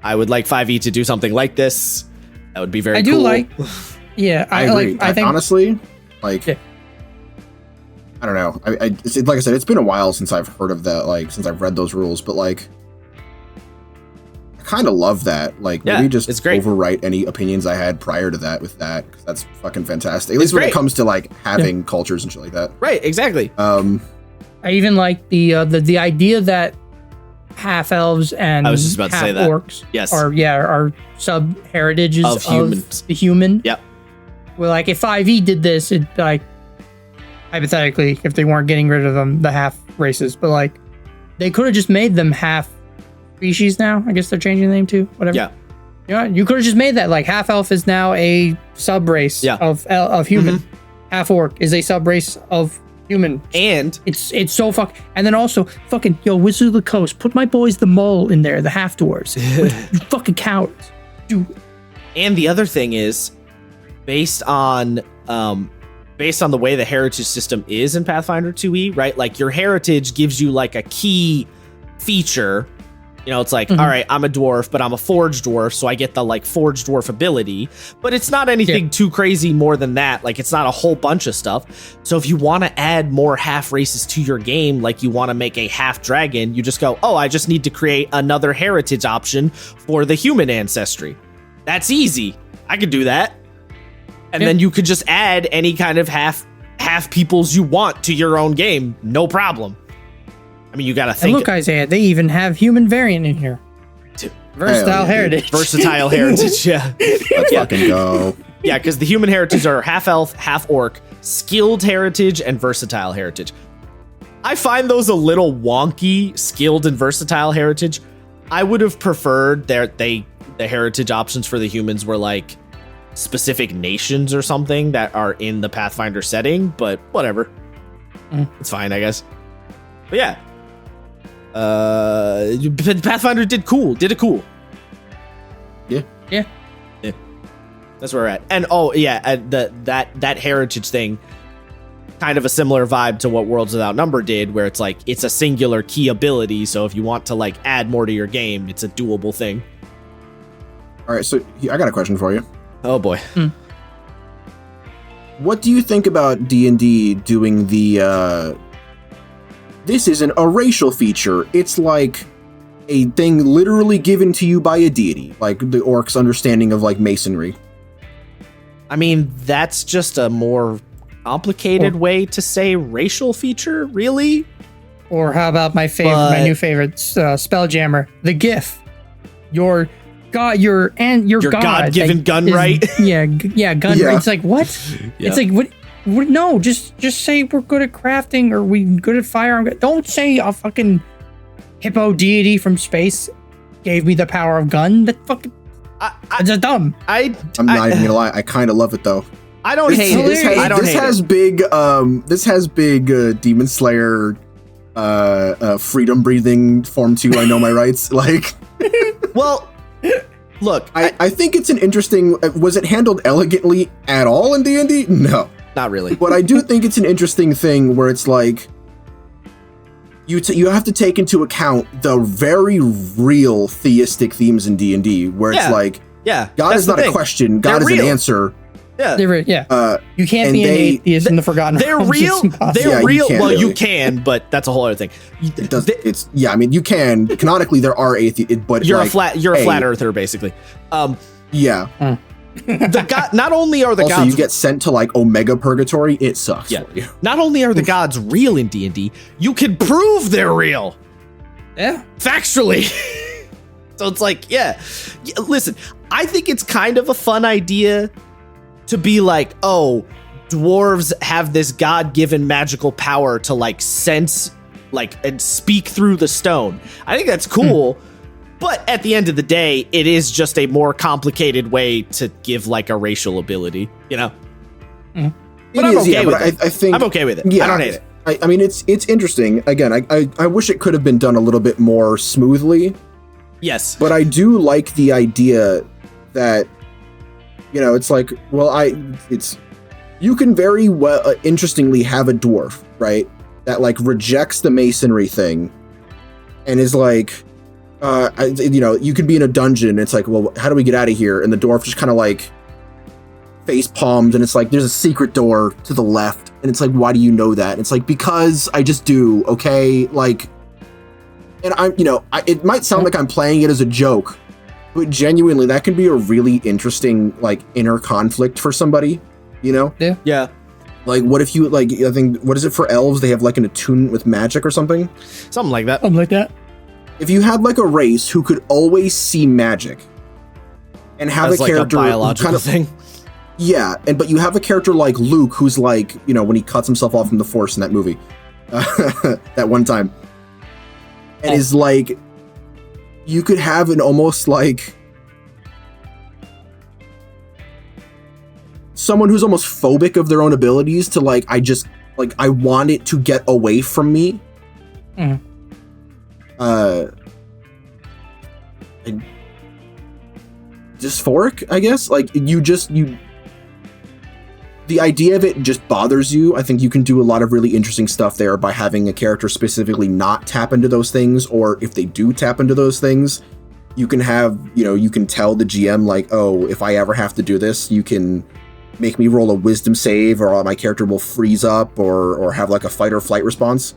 I would like 5e to do something like this. That would be very cool. Yeah, I agree. I think honestly, like, I don't know. Like I said, it's been a while since I've heard of that. Like, since I've read those rules, but like, I kind of love that. Like, maybe just overwrite any opinions I had prior to that with that, because that's fucking fantastic. At least when it comes to like having cultures and shit like that. Right. Exactly. I even like the idea that half elves and I was just about to say that. Orcs yes. are sub heritages of humans. The human. Yep. Well, like if 5e did this, it like hypothetically, if they weren't getting rid of them, the half races, but like they could have just made them half species now. I guess they're changing the name to whatever. Yeah. Yeah. You could have just made that like half elf is now a sub race of human. Half orc is a sub race of human. And it's so and then also fucking Wizard of the Coast, put my boys the mole in there, the half dwarves. You fucking cowards. Dude. And the other thing is, based on the way the heritage system is in Pathfinder 2e, right? Like your heritage gives you like a key feature. It's like, all right, I'm a dwarf, but I'm a forge dwarf, so I get the like forge dwarf ability. But it's not anything too crazy more than that. Like it's not a whole bunch of stuff. So if you want to add more half races to your game, like you want to make a half dragon, you just go, oh, I just need to create another heritage option for the human ancestry. That's easy. I could do that. And then you could just add any kind of half peoples you want to your own game. No problem. I mean, you got to think. And look, Isaiah, they even have human variant in here. Versatile heritage. Versatile heritage, yeah. Let's fucking go. Yeah, because the human heritage are half elf, half orc, skilled heritage, and versatile heritage. I find those a little wonky, skilled and versatile heritage. I would have preferred the heritage options for the humans were like specific nations or something that are in the Pathfinder setting, but whatever. It's fine, I guess. But yeah. Pathfinder did it cool. Yeah. That's where we're at. And that heritage thing, kind of a similar vibe to what Worlds Without Number did, where it's like it's a singular key ability, so if you want to like add more to your game, it's a doable thing. All right, so I got a question for you. Oh boy. What do you think about D&D doing the this isn't a racial feature, it's like a thing literally given to you by a deity, like the orcs' understanding of like masonry? I mean, that's just a more complicated way to say racial feature, really. Or how about my new favorite, Spelljammer, the GIF. Your God-given gun right. Gun right. It's like what? Yeah. It's like what? No, just say we're good at crafting or we good at firearm. Don't say a fucking hippo deity from space gave me the power of gun. That fucking. It's just dumb. I'm not even gonna lie. I kind of love it though. I don't hate it. This has big Demon Slayer freedom breathing form 2. I know my rights. Like, well, look, I think it's an interesting. Was it handled elegantly at all in D&D? No, not really. But I do think it's an interesting thing where it's like you have to take into account the very real theistic themes in D&D, where it's like, God is not a question, God is an answer. Yeah, you can't be an atheist in the Forgotten Realms. They're real. Well, you can, but that's a whole other thing. I mean, you can. Canonically, there are atheists, but you're a flat earther, basically. Yeah. The god. Not only are the also, gods, you get sent to like Omega Purgatory. It sucks. Yeah. For you. Not only are the gods real in D&D, you can prove they're real. Yeah. Factually. So it's like, listen, I think it's kind of a fun idea to be like, oh, dwarves have this God-given magical power to like sense, like, and speak through the stone. I think that's cool. But at the end of the day, it is just a more complicated way to give like a racial ability, you know? But I'm okay with it. I think I'm okay with it. Yeah, I don't hate it. I mean, it's interesting. Again, I wish it could have been done a little bit more smoothly. Yes. But I do like the idea that, you know, it's like, well, you can very well, interestingly have a dwarf, right? That like rejects the masonry thing and is like, you could be in a dungeon and it's like, well, how do we get out of here? And the dwarf just kind of like face palmed and it's like, there's a secret door to the left. And it's like, why do you know that? And it's like, because I just do, okay? Like, and it might sound like I'm playing it as a joke, but genuinely, that can be a really interesting, like, inner conflict for somebody, you know? Yeah. Like, what if you, like, I think, what is it for elves? They have, like, an attunement with magic or something? Something like that. If you had, like, a race who could always see magic and have a character... Like a biological thing? Yeah, but you have a character like Luke who's, like, you know, when he cuts himself off from the Force in that movie, that one time, and is, like... You could have an almost like someone who's almost phobic of their own abilities to like, I want it to get away from me. Dysphoric, I guess. Like the idea of it just bothers you. I think you can do a lot of really interesting stuff there by having a character specifically not tap into those things, or if they do tap into those things, you can have, you can tell the GM like, oh, if I ever have to do this, you can make me roll a wisdom save, or my character will freeze up or have like a fight or flight response.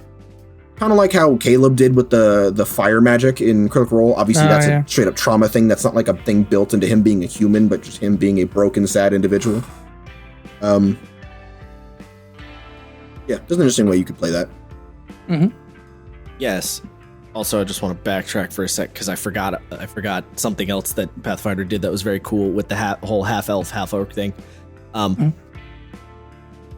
Kind of like how Caleb did with the fire magic in Critical Role. Obviously, that's a straight up trauma thing. That's not like a thing built into him being a human, but just him being a broken, sad individual. Yeah, there's an interesting way you could play that. Yes. Also, I just want to backtrack for a sec because I forgot something else that Pathfinder did that was very cool with the whole half elf, half orc thing.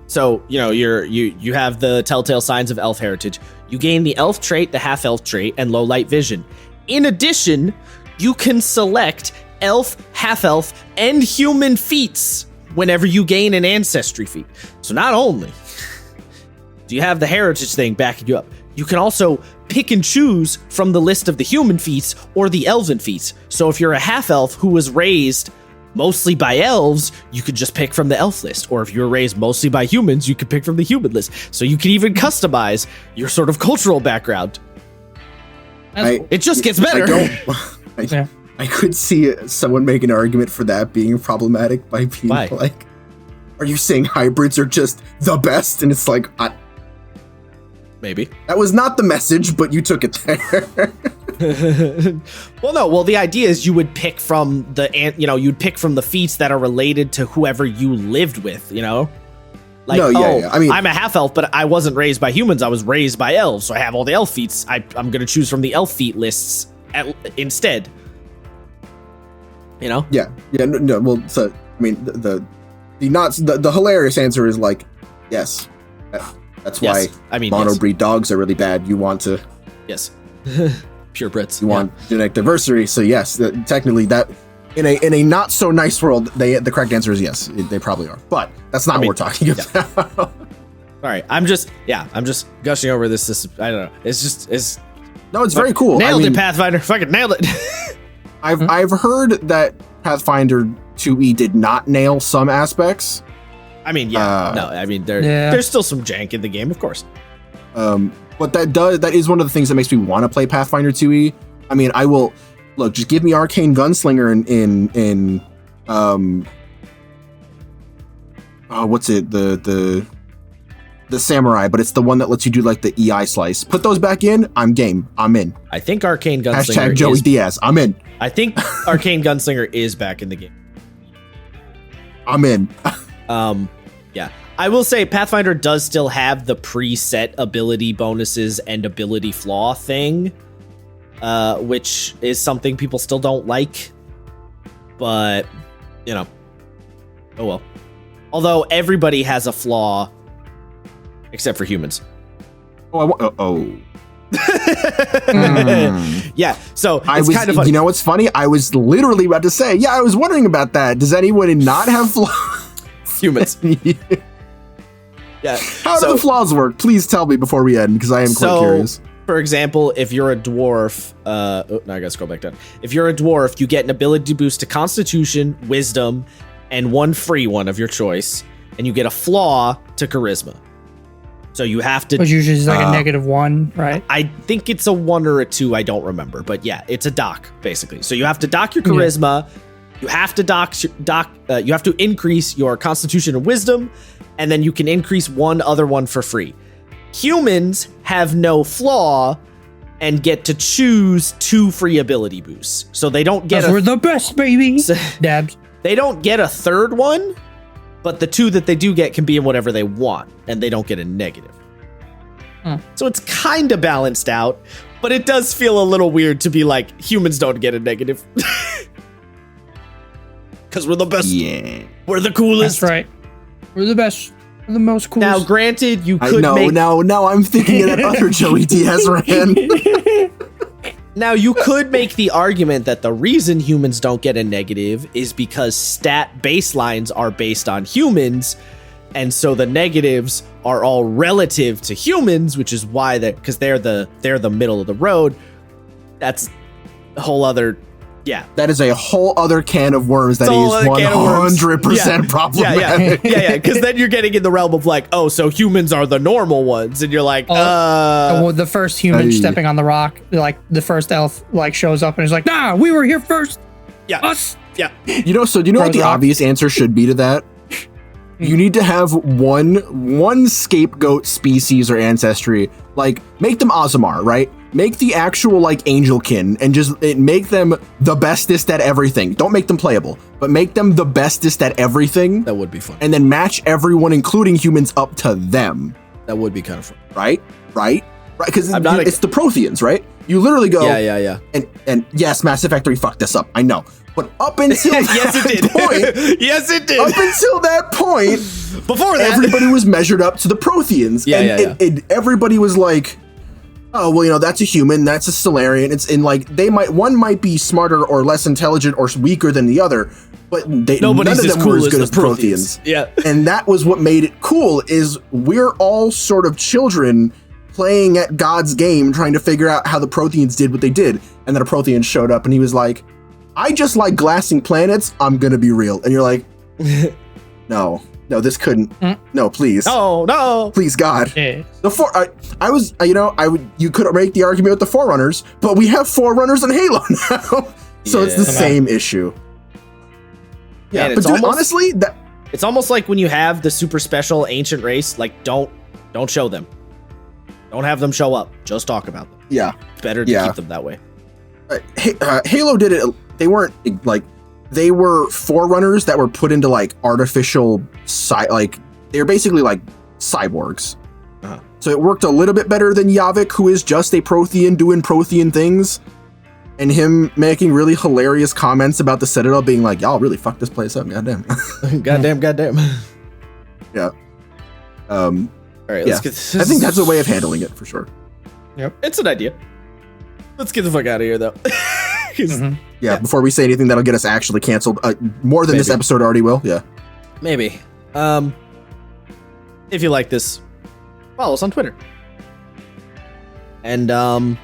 So you have the telltale signs of elf heritage. You gain the elf trait, the half-elf trait, and low light vision. In addition, you can select elf, half-elf, and human feats whenever you gain an ancestry feat. So not only do you have the heritage thing backing you up, you can also pick and choose from the list of the human feats or the elven feats. So if you're a half-elf who was raised mostly by elves, you could just pick from the elf list. Or if you're raised mostly by humans, you could pick from the human list. So you can even customize your sort of cultural background. It just gets better. I could see someone make an argument for that being problematic by being like, are you saying hybrids are just the best? And it's like, maybe. That was not the message, but you took it there. Well, the idea is you would pick from you'd pick from the feats that are related to whoever you lived with, Like, I mean, I'm a half-elf, but I wasn't raised by humans. I was raised by elves, so I have all the elf feats. I'm going to choose from the elf feat lists instead. Yeah. No. Well, so I mean, the hilarious answer is like, yes. That's why monobreed dogs are really bad. You want to, purebreds. You want genetic diversity. So yes, technically that. In a not so nice world, the correct answer is yes. They probably are, but that's not what we're talking about. All right, I'm just gushing over this. I don't know. It's very cool. Nailed it, Pathfinder. Fucking nailed it. I've heard that Pathfinder 2e did not nail some aspects. I mean, there's still some jank in the game, of course. But that is one of the things that makes me want to play Pathfinder 2e. I mean, I will. Look, just give me Arcane Gunslinger in what's it? The Samurai, but it's the one that lets you do like the EI slice. Put those back in, I'm game. I'm in. I think Arcane Gunslinger # Joey Diaz. I'm in. I think Arcane Gunslinger is back in the game. I'm in. Yeah. I will say Pathfinder does still have the preset ability bonuses and ability flaw thing. Which is something people still don't like, but oh well. Although everybody has a flaw, except for humans. Yeah. So it's kind of funny. You know what's funny? I was literally about to say, I was wondering about that. Does anyone not have flaws? Humans. Yeah. How do the flaws work? Please tell me before we end, because I am quite curious. For example, if you're a dwarf, now I gotta scroll back down. If you're a dwarf, you get an ability boost to Constitution, Wisdom, and one free one of your choice, and you get a flaw to Charisma. So you have to. Which usually is like a -1, right? I think it's a 1 or a 2. I don't remember, but yeah, it's a dock basically. So you have to dock your Charisma. Yeah. You have to you have to increase your Constitution and Wisdom, and then you can increase one other one for free. Humans have no flaw and get to choose 2 free ability boosts. So they don't get we're the best, baby. Dabs. They don't get a third one, but the 2 that they do get can be in whatever they want, and they don't get a negative. So it's kind of balanced out, but it does feel a little weird to be like, humans don't get a negative. Because we're the best. Yeah. We're the coolest. That's right. We're the best. The most cool. Now, granted, you could make... No, I'm thinking of that other Joey Diaz ran. Now, you could make the argument that the reason humans don't get a negative is because stat baselines are based on humans, and so the negatives are all relative to humans, which is why because they're the middle of the road. That's a whole other... Yeah. That is a whole other can of worms that is 100% problematic. Yeah, because then you're getting in the realm of like, oh, so humans are the normal ones, and you're like, well, the first human stepping on the rock, like the first elf like shows up and is like, nah, we were here first. Yeah. Us. Yeah. Do you know what the obvious answer should be to that? You need to have one scapegoat species or ancestry. Like, make them Aasimar, right? Make the actual, like, Angelkin and just make them the bestest at everything. Don't make them playable, but make them the bestest at everything. That would be fun. And then match everyone, including humans, up to them. That would be kind of fun. Right? Because it's the Protheans, right? You literally go... Yeah. And yes, Mass Effect 3 fucked this up. I know. But up until yes, it did. Up until that point, before that, everybody was measured up to the Protheans. And everybody was like, oh, well, that's a human, that's a Solarian. It's in like one might be smarter or less intelligent or weaker than the other, but none of them were as good as the Protheans. Yeah. And that was what made it cool, is we're all sort of children playing at God's game, trying to figure out how the Protheans did what they did. And then a Prothean showed up and he was like, I just like glassing planets, I'm gonna be real. And you're like, no, this couldn't. No, please. No. Please, God. Yeah. You could make the argument with the Forerunners, but we have Forerunners in Halo now. So it's the same issue. Yeah, but dude, honestly, it's almost like when you have the super special ancient race, like don't show them. Don't have them show up. Just talk about them. Yeah. It's better to keep them that way. Halo did it. They weren't like, they were Forerunners that were put into like artificial they're basically like cyborgs. Uh-huh. So it worked a little bit better than Yavik, who is just a Prothean doing Prothean things, and him making really hilarious comments about the Citadel being like, y'all really fucked this place up, goddamn. goddamn. Yeah. All right, let's get this. I think that's a way of handling it for sure. Yep. It's an idea. Let's get the fuck out of here though. Yeah, before we say anything that'll get us actually canceled, more than this episode already will. Yeah. Maybe. If you like this, follow us on Twitter. And I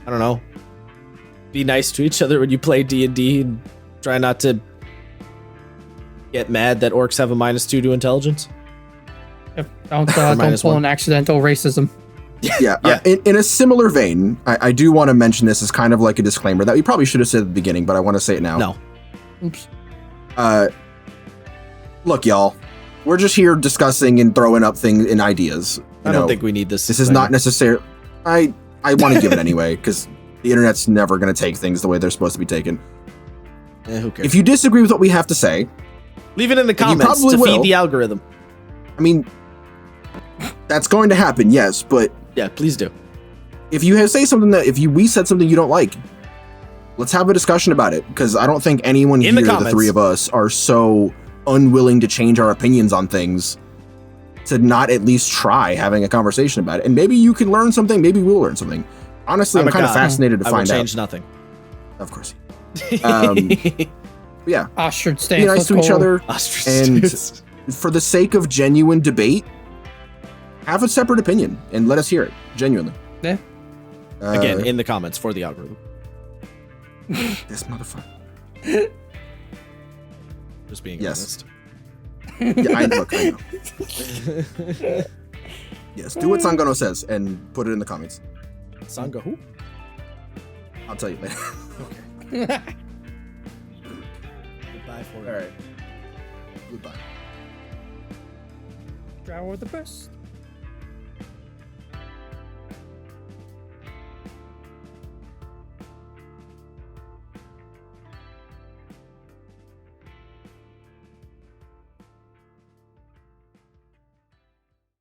don't know. Be nice to each other when you play D&D and try not to get mad that orcs have a -2 to intelligence. Yep. Don't pull an accidental racism. Yeah. In a similar vein, I do want to mention this as kind of like a disclaimer that we probably should have said at the beginning, but I want to say it now. No. Oops. Look, y'all, we're just here discussing and throwing up things and ideas. I don't think we need this. This is not necessary. I want to give it anyway, because the internet's never going to take things the way they're supposed to be taken. Who cares? If you disagree with what we have to say, leave it in the comments to feed the algorithm. I mean, that's going to happen, yes, but yeah, please do. If you say something we said something you don't like, let's have a discussion about it, because I don't think anyone here, the three of us, are so unwilling to change our opinions on things to not at least try having a conversation about it. And maybe you can learn something, maybe we'll learn something. Honestly, I'm kind of fascinated to find out. I will change nothing. Of course. Yeah. Ostrich stance. Be nice to each other. And for the sake of genuine debate, have a separate opinion and let us hear it. Genuinely. Yeah. Again, in the comments for the algorithm. This motherfucker. Just being honest. Yeah, I know. Yes, do what Sangano says and put it in the comments. Sanga who? I'll tell you later. Okay. Goodbye for all right. Goodbye. Travel with the best.